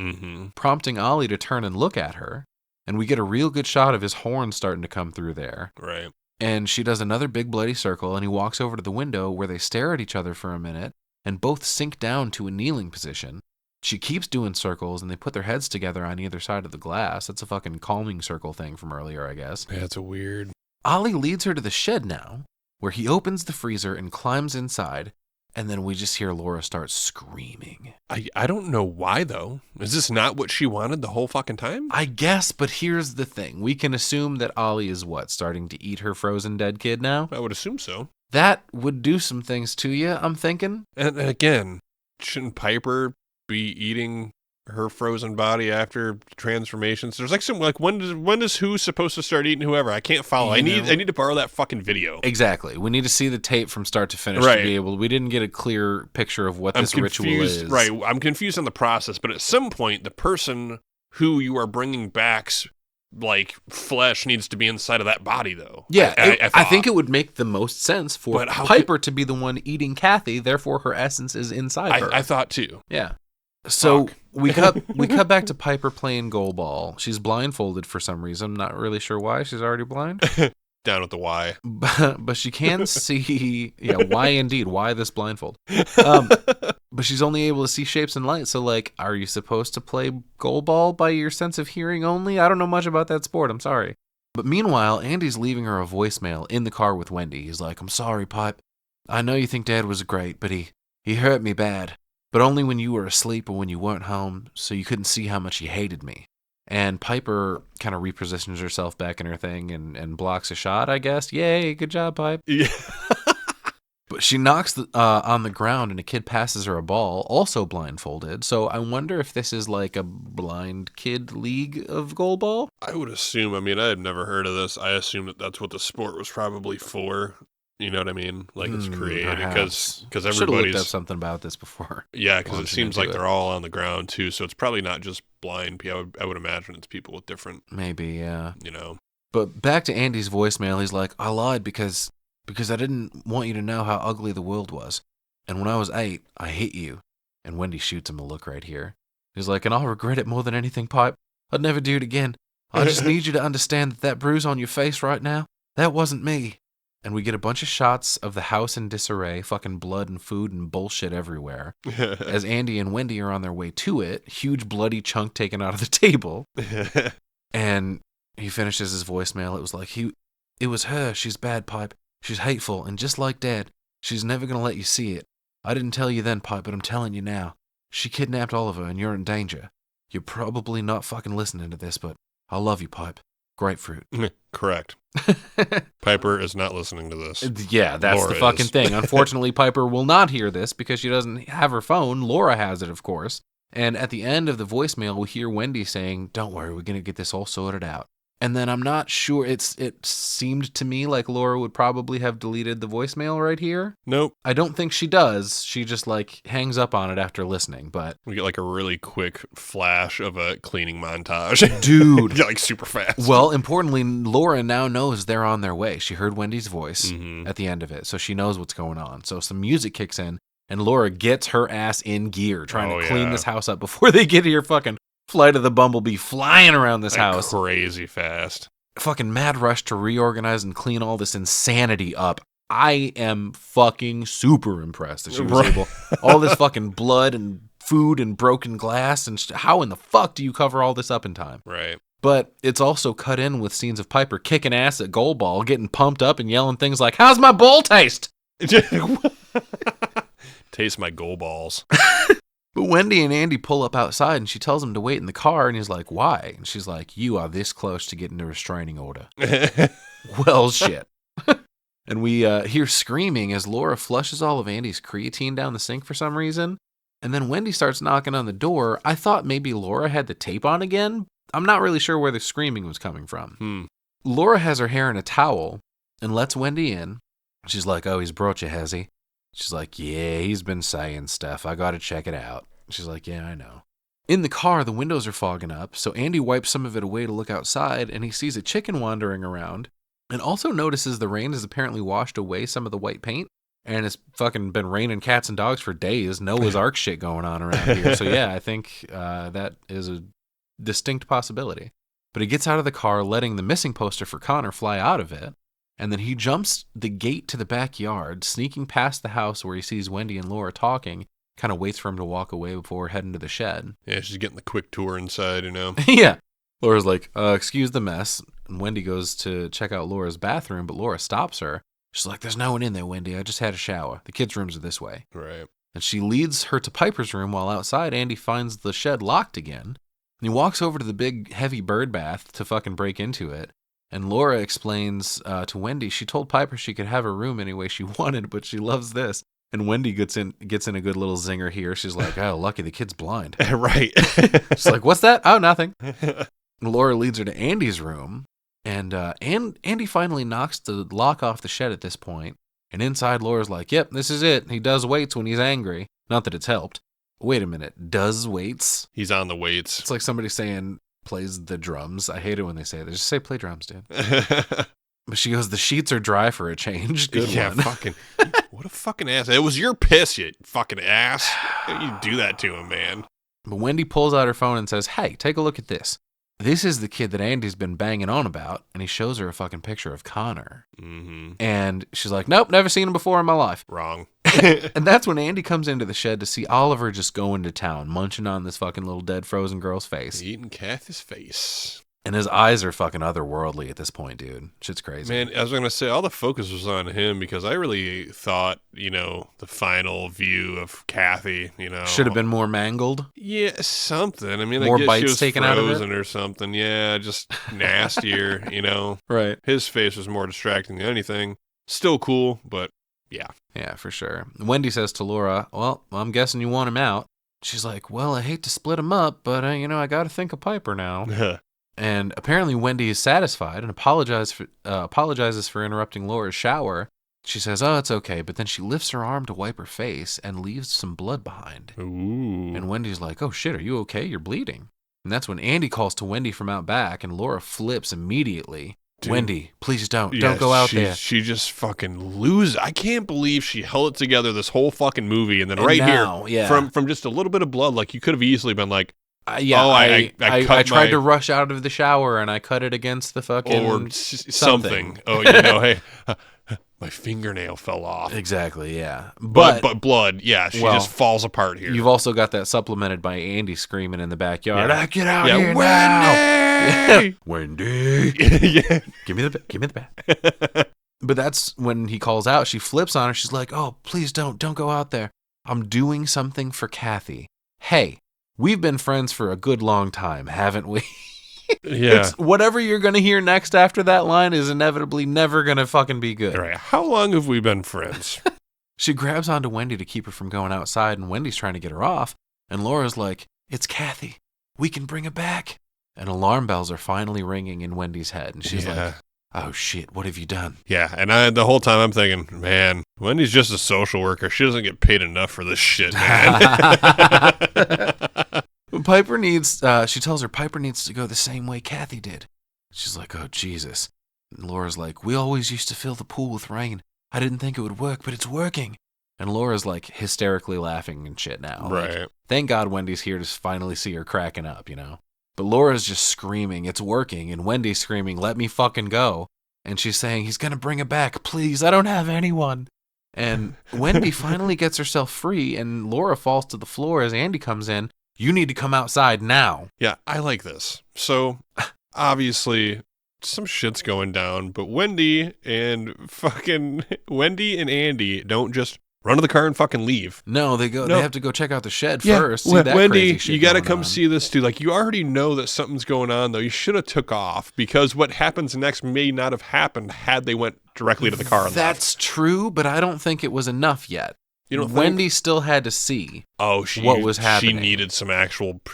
prompting Ollie to turn and look at her. And we get a real good shot of his horn starting to come through there. Right. And she does another big bloody circle, and he walks over to the window where they stare at each other for a minute and both sink down to a kneeling position. She keeps doing circles, and they put their heads together on either side of the glass. That's a fucking calming circle thing from earlier, I guess. Yeah, it's a weird... Ollie leads her to the shed now, where he opens the freezer and climbs inside, and then we just hear Laura start screaming. I don't know why, though. Is this not what she wanted the whole fucking time? I guess, but here's the thing. We can assume that Ollie is starting to eat her frozen dead kid now? I would assume so. That would do some things to you, I'm thinking. And again, shouldn't Piper be eating her frozen body after transformations? There's like some when is who supposed to start eating whoever? I can't follow. I need to borrow that fucking video. Exactly. We need to see the tape from start to finish to be able. We didn't get a clear picture of what this ritual is. Right. I'm confused on the process, but at some point the person who you are bringing back's like flesh needs to be inside of that body, though. Yeah, I think it would make the most sense for Piper to be the one eating Kathy. Therefore, her essence is inside her. I thought too. Yeah. So we cut back to Piper playing goalball. She's blindfolded for some reason. I'm not really sure why. She's already blind. Down with the Y. But she can see, why indeed? Why this blindfold? But she's only able to see shapes and light. So, like, are you supposed to play goalball by your sense of hearing only? I don't know much about that sport. I'm sorry. But meanwhile, Andy's leaving her a voicemail in the car with Wendy. He's like, I'm sorry, Pipe. I know you think Dad was great, but he hurt me bad. But only when you were asleep or when you weren't home, so you couldn't see how much he hated me. And Piper kind of repositions herself back in her thing and blocks a shot, I guess. Yay, good job, Pipe. Yeah. But she knocks on the ground and a kid passes her a ball, also blindfolded. So I wonder if this is like a blind kid league of goalball. I would assume, I had never heard of this. I assume that that's what the sport was probably for. You know what I mean? Like it's created because everybody's... Should have looked up something about this before. Yeah, because it seems like they're all on the ground too, so it's probably not just blind people. I would imagine it's people with different... Maybe, yeah. You know. But back to Andy's voicemail, he's like, I lied because I didn't want you to know how ugly the world was. And when I was 8, I hit you. And Wendy shoots him a look right here. He's like, and I'll regret it more than anything, Pipe. I'd never do it again. I just need you to understand that bruise on your face right now, that wasn't me. And we get a bunch of shots of the house in disarray, fucking blood and food and bullshit everywhere. As Andy and Wendy are on their way to it, huge bloody chunk taken out of the table. And he finishes his voicemail. It was like, it was her. She's bad, Pipe. She's hateful, and just like Dad, she's never going to let you see it. I didn't tell you then, Pipe, but I'm telling you now. She kidnapped Oliver, and you're in danger. You're probably not fucking listening to this, but I love you, Pipe. Grapefruit. Correct. Piper is not listening to this. Yeah, that's Laura the fucking is. thing. Unfortunately, Piper will not hear this because she doesn't have her phone. Laura has it, of course. And at the end of the voicemail, we hear Wendy saying, don't worry, we're going to get this all sorted out. And then I'm not sure, it seemed to me like Laura would probably have deleted the voicemail right here. Nope. I don't think she does. She just hangs up on it after listening, but... We get a really quick flash of a cleaning montage. Dude. Super fast. Well, importantly, Laura now knows they're on their way. She heard Wendy's voice at the end of it, so she knows what's going on. So some music kicks in, and Laura gets her ass in gear, trying to clean this house up before they get here fucking... Flight of the Bumblebee flying around this house. Crazy fast. Fucking mad rush to reorganize and clean all this insanity up. I am fucking super impressed that she was able. All this fucking blood and food and broken glass and how in the fuck do you cover all this up in time? Right. But it's also cut in with scenes of Piper kicking ass at goalball, getting pumped up and yelling things like, "How's my ball taste?" Taste my goal balls. But Wendy and Andy pull up outside, and she tells him to wait in the car, and he's like, why? And she's like, you are this close to getting a restraining order. Well, shit. And we hear screaming as Laura flushes all of Andy's creatine down the sink for some reason. And then Wendy starts knocking on the door. I thought maybe Laura had the tape on again. I'm not really sure where the screaming was coming from. Laura has her hair in a towel and lets Wendy in. She's like, oh, he's brought you, has he? She's like, yeah, he's been saying stuff. I gotta check it out. She's like, yeah, I know. In the car, the windows are fogging up, so Andy wipes some of it away to look outside, and he sees a chicken wandering around, and also notices the rain has apparently washed away some of the white paint, and it's fucking been raining cats and dogs for days. Noah's Ark shit going on around here. So yeah, I think that is a distinct possibility. But he gets out of the car, letting the missing poster for Connor fly out of it. And then he jumps the gate to the backyard, sneaking past the house where he sees Wendy and Laura talking, kind of waits for him to walk away before heading to the shed. Yeah, she's getting the quick tour inside, Yeah. Laura's like, excuse the mess. And Wendy goes to check out Laura's bathroom, but Laura stops her. She's like, there's no one in there, Wendy. I just had a shower. The kids' rooms are this way. Right. And she leads her to Piper's room while outside Andy finds the shed locked again. And he walks over to the big, heavy bird bath to fucking break into it. And Laura explains to Wendy she told Piper she could have her room any way she wanted, but she loves this. And Wendy gets in a good little zinger here. She's like, oh, lucky the kid's blind. Right. She's like, what's that? Oh, nothing. And Laura leads her to Andy's room. And Andy finally knocks the lock off the shed at this point. And inside, Laura's like, yep, this is it. He does weights when he's angry. Not that it's helped. Wait a minute. Does weights? He's on the weights. It's like somebody saying plays the drums. I hate it when they say that. Just say play drums, dude. But she goes, the sheets are dry for a change. Good one. Fucking, what a fucking ass. It was your piss, you fucking ass. You do that to him, man. But Wendy pulls out her phone and says, hey, take a look at this. This is the kid that Andy's been banging on about. And he shows her a fucking picture of Connor. Mm-hmm. And she's like, nope, never seen him before in my life. Wrong. And that's when Andy comes into the shed to see Oliver just going to town, munching on this fucking little dead frozen girl's face. Eating Kathy's face. And his eyes are fucking otherworldly at this point, dude. Shit's crazy. Man, I was going to say, all the focus was on him because I really thought, the final view of Kathy, should have been more mangled. Yeah, something. I mean, more I guess bites she was taken out of it or something. Yeah, just nastier, Right. His face was more distracting than anything. Still cool, but yeah. Yeah, for sure. Wendy says to Laura, well, I'm guessing you want him out. She's like, well, I hate to split him up, but, I got to think of Piper now. And apparently Wendy is satisfied and apologizes for interrupting Laura's shower. She says, oh, it's okay. But then she lifts her arm to wipe her face and leaves some blood behind. Ooh. And Wendy's like, oh, shit, are you okay? You're bleeding. And that's when Andy calls to Wendy from out back, and Laura flips immediately. Dude. Wendy, please don't go out there. She just fucking loses. I can't believe she held it together this whole fucking movie. And then here, from just a little bit of blood, like you could have easily been like, I tried to rush out of the shower and I cut it against the fucking or something. Oh, hey, my fingernail fell off. Exactly, yeah. But blood, yeah, she just falls apart here. You've also got that supplemented by Andy screaming in the backyard. Yeah. Get out here Wendy! now. Wendy! Yeah. Give me the bat. But that's when he calls out. She flips on her. She's like, oh, please don't go out there. I'm doing something for Kathy. Hey. We've been friends for a good long time, haven't we? Yeah. Whatever you're going to hear next after that line is inevitably never going to fucking be good. All right. How long have we been friends? She grabs onto Wendy to keep her from going outside, and Wendy's trying to get her off. And Laura's like, it's Kathy. We can bring her back. And alarm bells are finally ringing in Wendy's head. And she's like, oh, shit, what have you done? Yeah, and the whole time I'm thinking, man, Wendy's just a social worker. She doesn't get paid enough for this shit, man. Piper needs, she tells her Piper needs to go the same way Kathy did. She's like, oh, Jesus. And Laura's like, we always used to fill the pool with rain. I didn't think it would work, but it's working. And Laura's like hysterically laughing and shit now. Right. Like, thank God Wendy's here to finally see her cracking up, But Laura's just screaming, it's working. And Wendy's screaming, let me fucking go. And she's saying, he's going to bring her back. Please, I don't have anyone. And Wendy finally gets herself free, and Laura falls to the floor as Andy comes in. You need to come outside now. Yeah, I like this. So, obviously, some shit's going down, but Wendy and Andy don't just run to the car and fucking leave. No, they have to go check out the shed first. See that Wendy, crazy shit you got to going come on. see this too. Like, you already know that something's going on, though. You should have took off, because what happens next may not have happened had they went directly to the car and That's left. true, but I don't think it was enough yet. You don't Wendy still had to see what was happening. She needed some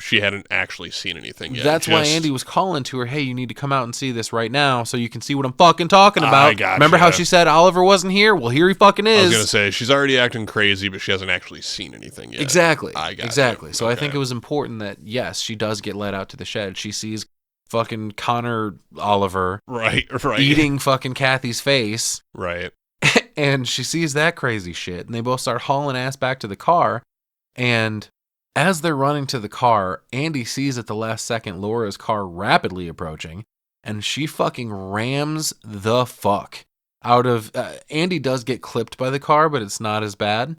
she hadn't actually seen anything yet. That's why Andy was calling to her, hey, you need to come out and see this right now so you can see what I'm fucking talking about. I gotcha. Remember how she said Oliver wasn't here? Well, here he fucking is. I was going to say, she's already acting crazy, but she hasn't actually seen anything yet. Exactly. Exactly. So I think it was important that, yes, she does get let out to the shed. She sees fucking Connor Oliver right eating fucking Kathy's face. Right. And she sees that crazy shit, and they both start hauling ass back to the car. And As they're running to the car, Andy sees at the last second Laura's car rapidly approaching, and she fucking rams the fuck out of... Andy does get clipped by the car, but it's not as bad.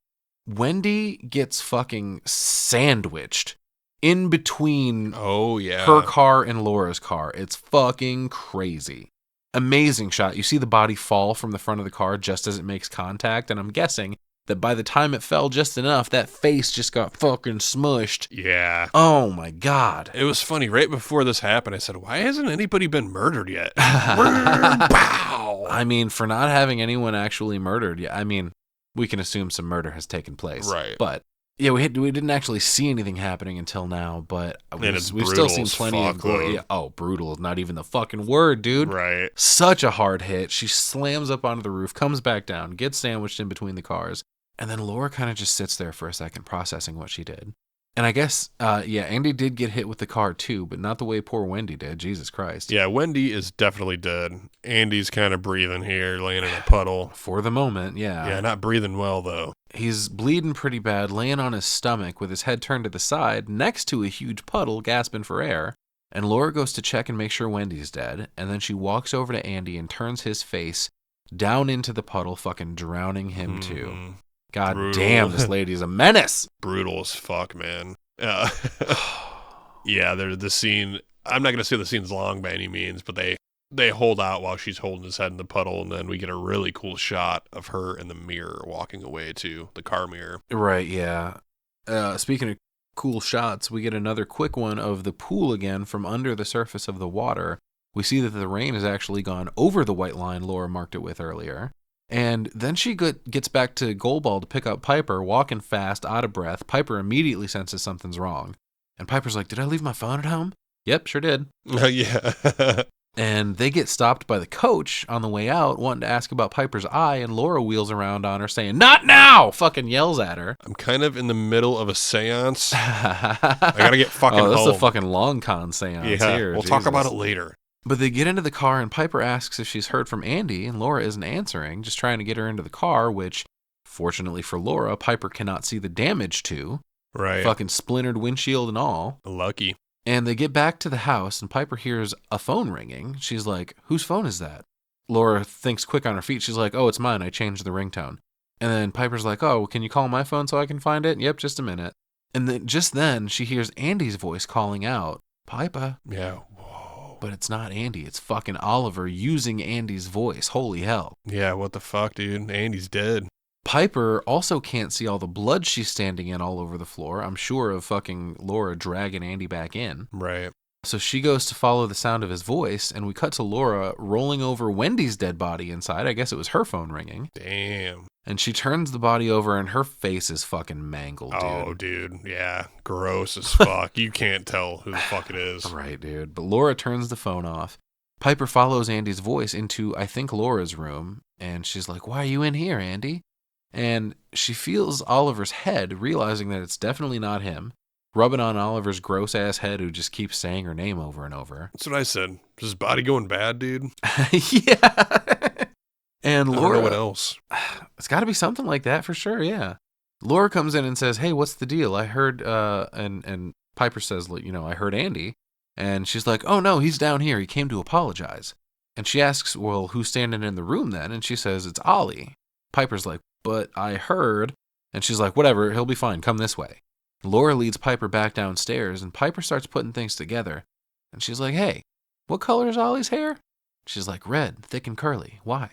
Wendy gets fucking sandwiched in between her car and Laura's car. It's fucking crazy. Amazing shot. You see the body fall from the front of the car just as it makes contact, and I'm guessing that by the time it fell just enough, that face just got fucking smushed. Yeah. Oh my God. It was funny. Right before this happened, I said, why hasn't anybody been murdered yet? Pow! I mean, for not having anyone actually murdered, yeah, I mean, we can assume some murder has taken place. Right. But, yeah, we didn't actually see anything happening until now, but we've still seen plenty of glory. Yeah, oh, brutal is not even the fucking word, dude. Right. Such a hard hit. She slams up onto the roof, comes back down, gets sandwiched in between the cars. And then Laura kind of just sits there for a second processing what she did. And I guess, Andy did get hit with the car too, but not the way poor Wendy did. Jesus Christ. Yeah, Wendy is definitely dead. Andy's kind of breathing here, laying in a puddle. For the moment, yeah. Yeah, not breathing well, though. He's bleeding pretty bad, laying on his stomach with his head turned to the side, next to a huge puddle, gasping for air. And Laura goes to check and make sure Wendy's dead. And then she walks over to Andy and turns his face down into the puddle, fucking drowning him too. God Brutal. Damn, this lady's a menace. Brutal as fuck, man. Yeah, the scene, I'm not going to say the scene's long by any means, but they hold out while she's holding his head in the puddle, and then we get a really cool shot of her in the mirror walking away to the car mirror. Right, yeah. Speaking of cool shots, we get another quick one of the pool again from under the surface of the water. We see that the rain has actually gone over the white line Laura marked it with earlier. And then she gets back to Goalball to pick up Piper, walking fast, out of breath. Piper immediately senses something's wrong. And Piper's like, did I leave my phone at home? Yep, sure did. Yeah. And they get stopped by the coach on the way out, wanting to ask about Piper's eye, and Laura wheels around on her saying, not now! Fucking yells at her. I'm kind of in the middle of a seance. I gotta get fucking home. Oh, this is a fucking long con seance here. We'll talk about it later. But they get into the car, and Piper asks if she's heard from Andy, and Laura isn't answering, just trying to get her into the car, which, fortunately for Laura, Piper cannot see the damage to. Right. Fucking splintered windshield and all. Lucky. And they get back to the house, and Piper hears a phone ringing. She's like, whose phone is that? Laura thinks quick on her feet. She's like, oh, it's mine. I changed the ringtone. And then Piper's like, oh, can you call my phone so I can find it? Yep, just a minute. And then just then, she hears Andy's voice calling out, Piper. Yeah. But it's not Andy. It's fucking Oliver using Andy's voice. Holy hell. Yeah, what the fuck, dude? Andy's dead. Piper also can't see all the blood she's standing in all over the floor. I'm sure of fucking Laura dragging Andy back in. Right. So she goes to follow the sound of his voice, and we cut to Laura rolling over Wendy's dead body inside. I guess it was her phone ringing. Damn. And she turns the body over, and her face is fucking mangled, dude. Oh, dude. Yeah. Gross as fuck. You can't tell who the fuck it is. Right, dude. But Laura turns the phone off. Piper follows Andy's voice into, I think, Laura's room. And she's like, why are you in here, Andy? And she feels Oliver's head, realizing that it's definitely not him. Rubbing on Oliver's gross-ass head who just keeps saying her name over and over. That's what I said. Is his body going bad, dude? Yeah. And Laura... I don't know what else. It's got to be something like that for sure, yeah. Laura comes in and says, hey, what's the deal? I heard, and Piper says, I heard Andy. And she's like, oh, no, he's down here. He came to apologize. And she asks, well, who's standing in the room then? And she says, it's Ollie. Piper's like, but I heard... And she's like, whatever, he'll be fine. Come this way. Laura leads Piper back downstairs, and Piper starts putting things together. And she's like, hey, what color is Ollie's hair? She's like, red, thick and curly. Why?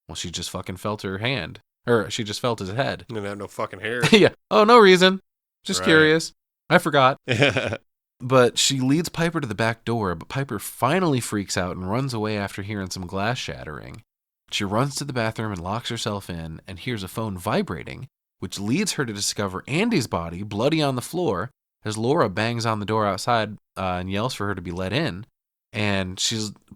Well, she just fucking felt her hand. Or she just felt his head. Didn't have no fucking hair. Yeah. Oh, no reason. Just curious. I forgot. Yeah. But she leads Piper to the back door, but Piper finally freaks out and runs away after hearing some glass shattering. She runs to the bathroom and locks herself in and hears a phone vibrating, which leads her to discover Andy's body bloody on the floor as Laura bangs on the door outside and yells for her to be let in. And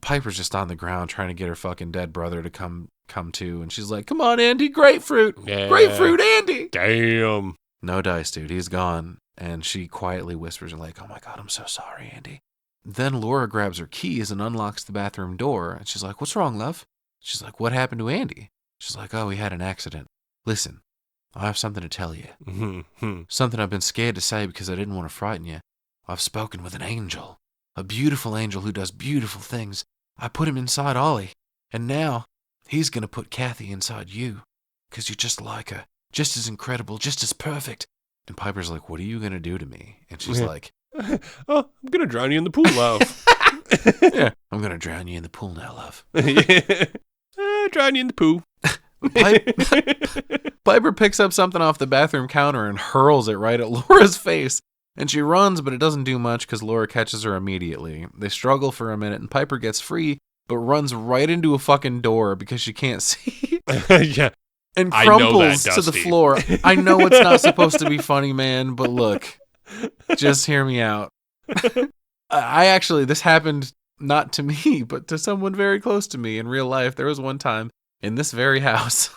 Piper's just on the ground trying to get her fucking dead brother to come to. And she's like, come on, Andy, grapefruit. Yeah. Grapefruit, Andy. Damn. No dice, dude. He's gone. And she quietly whispers, like, oh my God, I'm so sorry, Andy. Then Laura grabs her keys and unlocks the bathroom door. And she's like, what's wrong, love? She's like, what happened to Andy? She's like, oh, he had an accident. Listen, I have something to tell you. Mm-hmm. Something I've been scared to say because I didn't want to frighten you. I've spoken with an angel. A beautiful angel who does beautiful things. I put him inside Ollie. And now, he's going to put Kathy inside you. Because you're just like her. Just as incredible. Just as perfect. And Piper's like, what are you going to do to me? And she's like, oh, I'm going to drown you in the pool, love. yeah, I'm going to drown you in the pool now, love. Drown you in the poo. Piper picks up something off the bathroom counter and hurls it right at Laura's face. And she runs, but it doesn't do much because Laura catches her immediately. They struggle for a minute, and Piper gets free, but runs right into a fucking door because she can't see. Yeah. And crumples to the floor. I know it's not supposed to be funny, man, but look, just hear me out. This happened not to me, but to someone very close to me in real life. There was one time in this very house.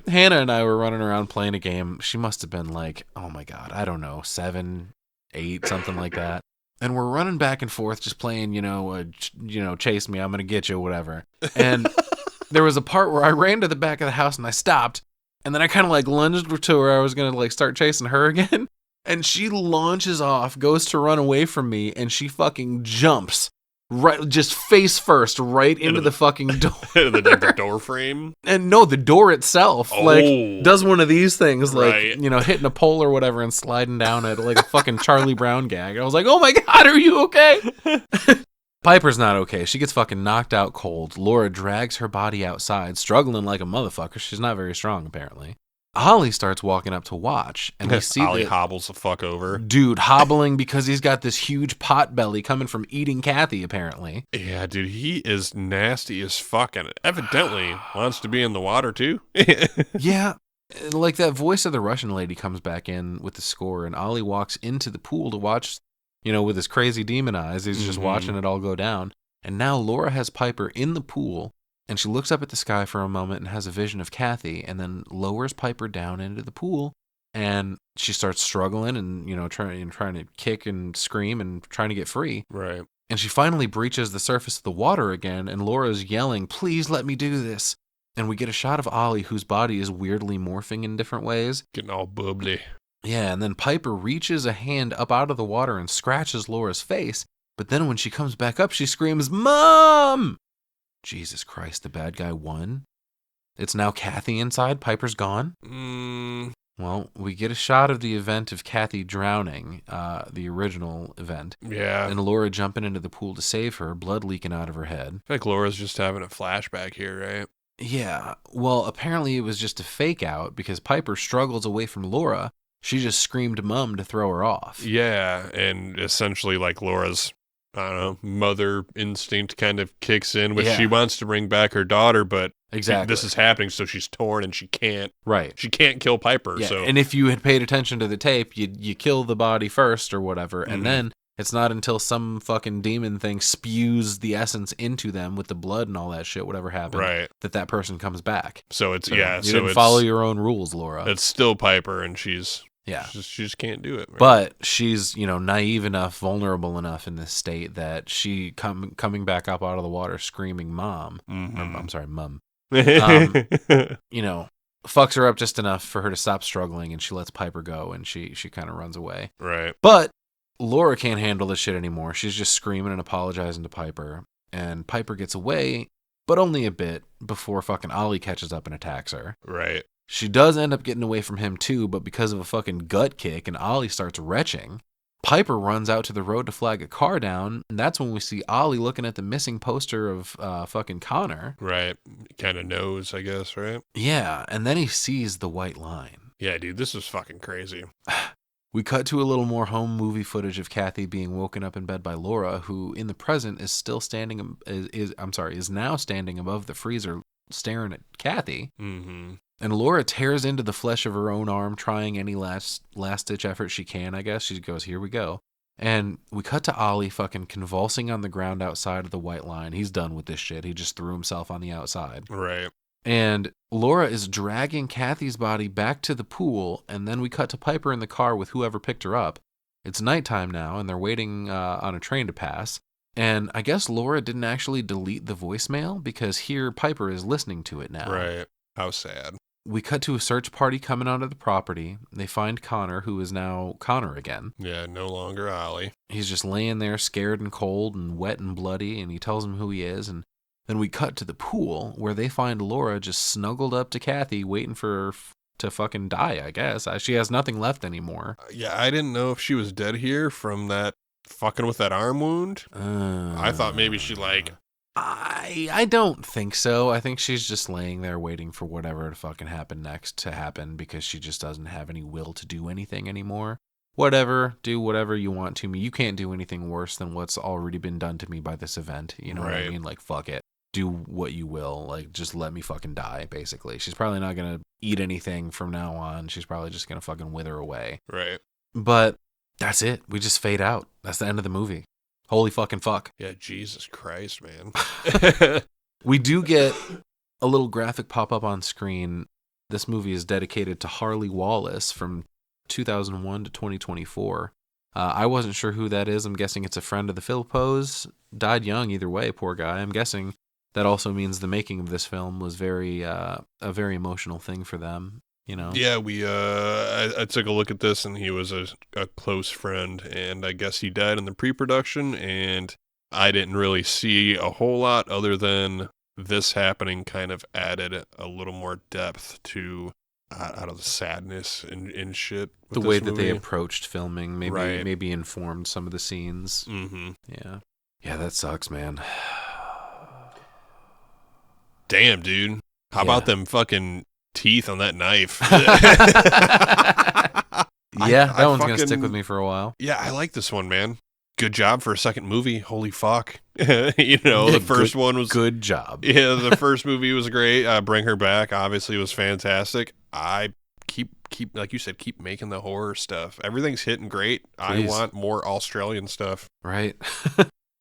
Hannah and I were running around playing a game. She must have been like, oh my God, I don't know, 7, 8, something like that. And we're running back and forth, just playing, chase me, I'm going to get you, whatever. And there was a part where I ran to the back of the house and I stopped. And then I kind of like lunged to where I was going to like start chasing her again. And she launches off, goes to run away from me, and she fucking jumps. Right, just face first, right into the fucking door. the door frame? And no, the door itself. Like, does one of these things, like, hitting a pole or whatever and sliding down it like a fucking Charlie Brown gag. I was like, oh my God, are you okay? Piper's not okay. She gets fucking knocked out cold. Laura drags her body outside, struggling like a motherfucker. She's not very strong, apparently. Ollie starts walking up to watch, and we see Ollie hobbles the fuck over. Dude, hobbling because he's got this huge pot belly coming from eating Kathy, apparently. Yeah, dude, he is nasty as fuck, and evidently wants to be in the water, too. Yeah, like that voice of the Russian lady comes back in with the score, and Ollie walks into the pool to watch, with his crazy demon eyes. He's just watching it all go down. And now Laura has Piper in the pool, and she looks up at the sky for a moment and has a vision of Kathy, and then lowers Piper down into the pool, and she starts struggling and, trying to kick and scream and trying to get free. Right. And she finally breaches the surface of the water again, and Laura's yelling, please let me do this. And we get a shot of Ollie, whose body is weirdly morphing in different ways. Getting all bubbly. Yeah, and then Piper reaches a hand up out of the water and scratches Laura's face, but then when she comes back up, she screams, Mom! Jesus Christ, the bad guy won. It's now Kathy inside. Piper's gone. Well, we get a shot of the event of Kathy drowning, the original event. Yeah. And Laura jumping into the pool to save her, blood leaking out of her head. I think Laura's just having a flashback here, right? Yeah. Well, apparently it was just a fake out because Piper struggles away from Laura. She just screamed Mum to throw her off. Yeah, and essentially like Laura's, I don't know, mother instinct kind of kicks in, which she wants to bring back her daughter, but this is happening, so she's torn and she can't. Right. She can't kill Piper. Yeah, So. And if you had paid attention to the tape, you kill the body first or whatever, and then it's not until some fucking demon thing spews the essence into them with the blood and all that shit, whatever happened, that person comes back. So it's, you didn't follow your own rules, Laura. It's still Piper, and she's... Yeah. She just can't do it. Right? But she's, naive enough, vulnerable enough in this state that she coming back up out of the water screaming Mom. I'm sorry, Mum. Fucks her up just enough for her to stop struggling, and she lets Piper go, and she kind of runs away. Right. But Laura can't handle this shit anymore. She's just screaming and apologizing to Piper, and Piper gets away, but only a bit before fucking Ollie catches up and attacks her. Right. She does end up getting away from him too, but because of a fucking gut kick and Ollie starts retching, Piper runs out to the road to flag a car down, and that's when we see Ollie looking at the missing poster of fucking Connor. Right. Kind of knows, I guess, right? Yeah, and then he sees the white line. Yeah, dude, this is fucking crazy. We cut to a little more home movie footage of Kathy being woken up in bed by Laura, who in the present is still standing, is now standing above the freezer staring at Kathy. Mm-hmm. And Laura tears into the flesh of her own arm, trying any last-ditch effort she can, I guess. She goes, here we go. And we cut to Ollie fucking convulsing on the ground outside of the white line. He's done with this shit. He just threw himself on the outside. Right. And Laura is dragging Kathy's body back to the pool, and then we cut to Piper in the car with whoever picked her up. It's nighttime now, and they're waiting on a train to pass. And I guess Laura didn't actually delete the voicemail, because here Piper is listening to it now. Right. How sad. we cut to a search party coming onto the property. They find Connor, who is now Connor again. Yeah, no longer Ollie. He's just laying there scared and cold and wet and bloody, and he tells him who he is. And then we cut to the pool where they find Laura just snuggled up to Kathy, waiting for her to fucking die, I guess. She has nothing left anymore. Yeah, I didn't know if she was dead here from that fucking with that arm wound. I thought maybe she I don't think so. I think she's just laying there waiting for whatever to fucking happen next to happen because she just doesn't have any will to do anything anymore. Whatever, do whatever you want to me. You can't do anything worse than what's already been done to me by this event. You know what I mean? Like, fuck it. Do what you will. Like, just let me fucking die, basically. She's probably not going to eat anything from now on. She's probably just going to fucking wither away. Right. But that's it. We just fade out. That's the end of the movie. Holy fucking fuck. Yeah, Jesus Christ, man. We do get a little graphic pop up on screen. This movie is dedicated to Harley Wallace from 2001 to 2024. I wasn't sure who that is. I'm guessing it's a friend of the Philpos. Died young either way, poor guy. I'm guessing that also means the making of this film was a very emotional thing for them. You know? Yeah, I took a look at this, and he was a close friend, and I guess he died in the pre-production, and I didn't really see a whole lot other than this happening kind of added a little more depth to out of the sadness and shit. The way that they approached filming maybe informed some of the scenes. Mm-hmm. Yeah, that sucks, man. Damn, dude. How about them fucking teeth on that knife? Yeah, that one's gonna stick with me for a while. Yeah, I like this one, man. Good job for a second movie. Holy fuck. The first one was good job. Yeah, the first movie was great. Bring Her Back obviously was fantastic. I keep like you said, keep making the horror stuff. Everything's hitting great. Please. I want more Australian stuff. Right.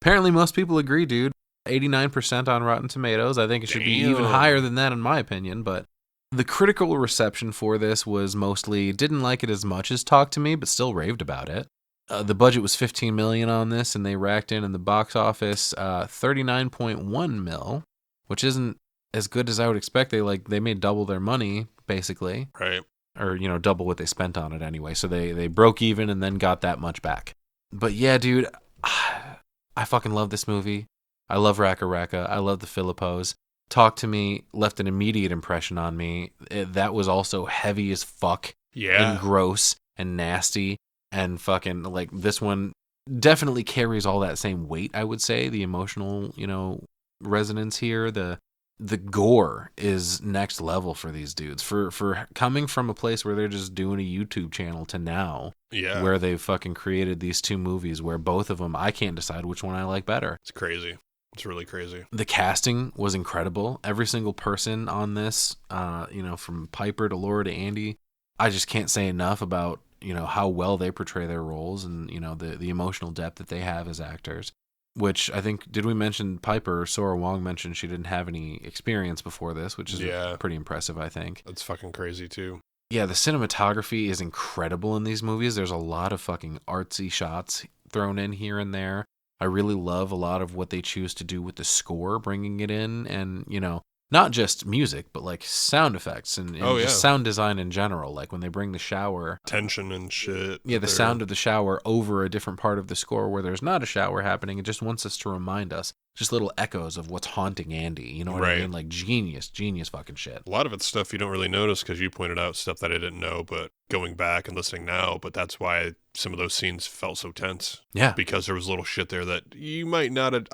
Apparently most people agree, dude. 89% on Rotten Tomatoes. I think it should be even higher than that in my opinion, but the critical reception for this was mostly didn't like it as much as Talk to Me, but still raved about it. The budget was $15 million on this, and they racked in the box office $39.1 million, which isn't as good as I would expect. They made double their money basically, right? Or double what they spent on it anyway. So they broke even and then got that much back. But yeah, dude, I fucking love this movie. I love Raka Raka. I love the Philippos. Talk to Me left an immediate impression on me. That was also heavy as fuck. Yeah. And gross and nasty. And fucking, like, this one definitely carries all that same weight, I would say. The emotional, resonance here. The gore is next level for these dudes. For coming from a place where they're just doing a YouTube channel to now. Yeah. Where they've fucking created these two movies where both of them, I can't decide which one I like better. It's crazy. It's really crazy. The casting was incredible. Every single person on this, from Piper to Laura to Andy, I just can't say enough about, how well they portray their roles and, the emotional depth that they have as actors. Which I think, did we mention Piper? Sora Wong mentioned she didn't have any experience before this, which is pretty impressive, I think. That's fucking crazy, too. Yeah, the cinematography is incredible in these movies. There's a lot of fucking artsy shots thrown in here and there. I really love a lot of what they choose to do with the score, bringing it in and, not just music, but like sound effects and just sound design in general. Like when they bring the shower. Tension and shit. Yeah, the sound of the shower over a different part of the score where there's not a shower happening. It just wants us to remind us. Just little echoes of what's haunting Andy. You know what I mean? Like genius fucking shit. A lot of it's stuff you don't really notice because you pointed out stuff that I didn't know, but going back and listening now, but that's why some of those scenes felt so tense. Yeah. Because there was little shit there that you might not have,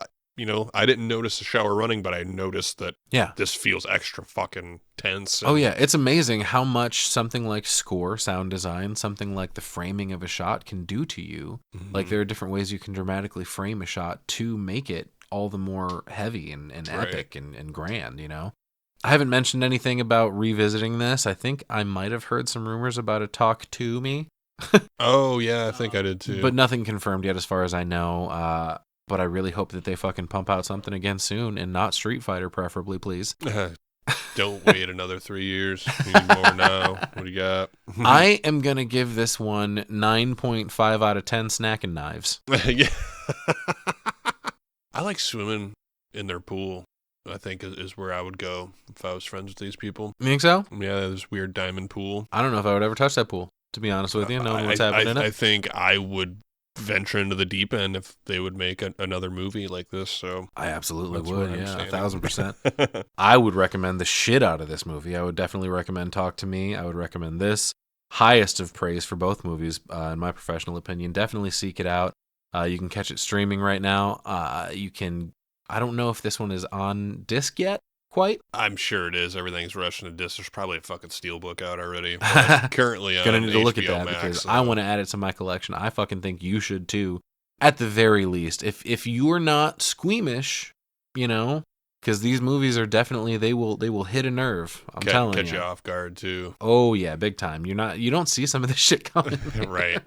I didn't notice the shower running, but I noticed that this feels extra fucking tense. Oh yeah, it's amazing how much something like score, sound design, something like the framing of a shot can do to you. Mm-hmm. Like there are different ways you can dramatically frame a shot to make it all the more heavy and epic and grand, I haven't mentioned anything about revisiting this. I think I might have heard some rumors about a Talk to Me. Oh, yeah, I think I did too. But nothing confirmed yet as far as I know. But I really hope that they fucking pump out something again soon and not Street Fighter, preferably, please. Don't wait another 3 years. We need more now. What do you got? I am going to give this one 9.5 out of 10 snacking knives. Yeah. I like swimming in their pool. I think, is where I would go if I was friends with these people. You think so? Yeah, this weird diamond pool. I don't know if I would ever touch that pool, to be honest with you, knowing what's happening in it. I think I would venture into the deep end if they would make another movie like this. So I absolutely would, yeah, 1,000%. I would recommend the shit out of this movie. I would definitely recommend Talk to Me. I would recommend this. Highest of praise for both movies, in my professional opinion. Definitely seek it out. You can catch it streaming right now. You can. I don't know if this one is on disc yet. Quite. I'm sure it is. Everything's rushing to disc. There's probably a fucking steelbook out already. But currently on Gonna need to look at HBO that Max, because I want to add it to my collection. I fucking think you should too. At the very least, if you're not squeamish, because these movies are definitely they will hit a nerve. I'm telling you. Catch you off guard too. Oh yeah, big time. You don't see some of this shit coming. Right.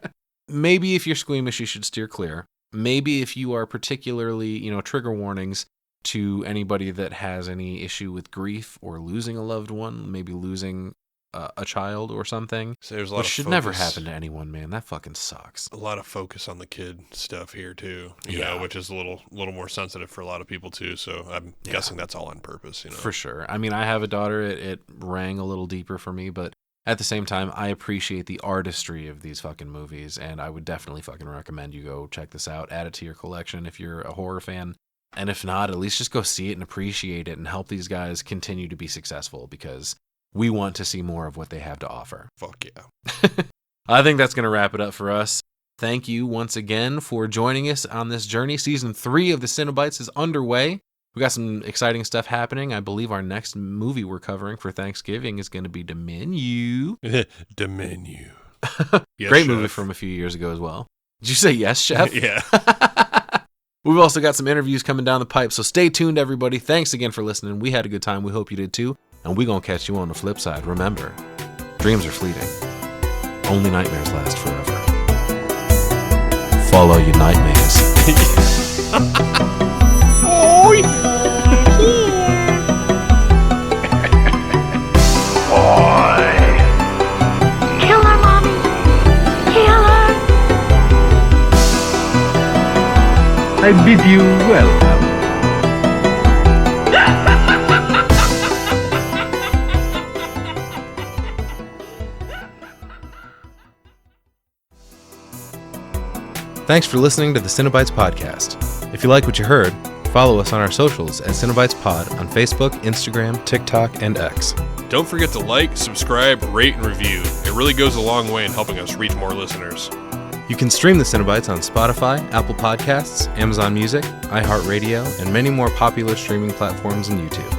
Maybe if you're squeamish, you should steer clear. Maybe if you are particularly, trigger warnings to anybody that has any issue with grief or losing a loved one, maybe losing a child or something. So there's a lot which should never happen to anyone, man. That fucking sucks. A lot of focus on the kid stuff here too, you know, which is a little more sensitive for a lot of people too. So I'm guessing that's all on purpose, For sure. I mean, I have a daughter. It rang a little deeper for me, but at the same time, I appreciate the artistry of these fucking movies, and I would definitely fucking recommend you go check this out. Add it to your collection if you're a horror fan. And if not, at least just go see it and appreciate it and help these guys continue to be successful because we want to see more of what they have to offer. Fuck yeah. I think that's going to wrap it up for us. Thank you once again for joining us on this journey. Season 3 of the Cinebytes is underway. We got some exciting stuff happening. I believe our next movie we're covering for Thanksgiving is going to be Domenu. Domenu. Yes, great movie from a few years ago as well. Did you say yes, Chef? Yeah. We've also got some interviews coming down the pipe, so stay tuned, everybody. Thanks again for listening. We had a good time. We hope you did too. And we're going to catch you on the flip side. Remember, dreams are fleeting. Only nightmares last forever. Follow your nightmares. Oh, yeah. Kill her, Mommy. Kill her. I bid you welcome. Thanks for listening to the Cinebytes podcast. If you like what you heard, follow us on our socials at Cinebytes Pod on Facebook, Instagram, TikTok, and X. Don't forget to like, subscribe, rate, and review. It really goes a long way in helping us reach more listeners. You can stream the Cinebytes on Spotify, Apple Podcasts, Amazon Music, iHeartRadio, and many more popular streaming platforms and YouTube.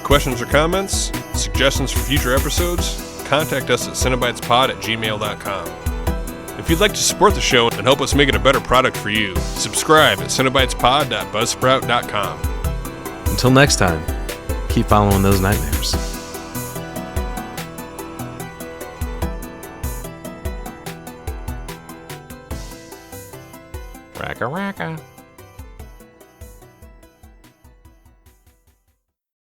Questions or comments? Suggestions for future episodes? Contact us at cinebytespod@gmail.com. If you'd like to support the show and help us make it a better product for you, subscribe at cinebytespod.buzzsprout.com. Until next time, keep following those nightmares.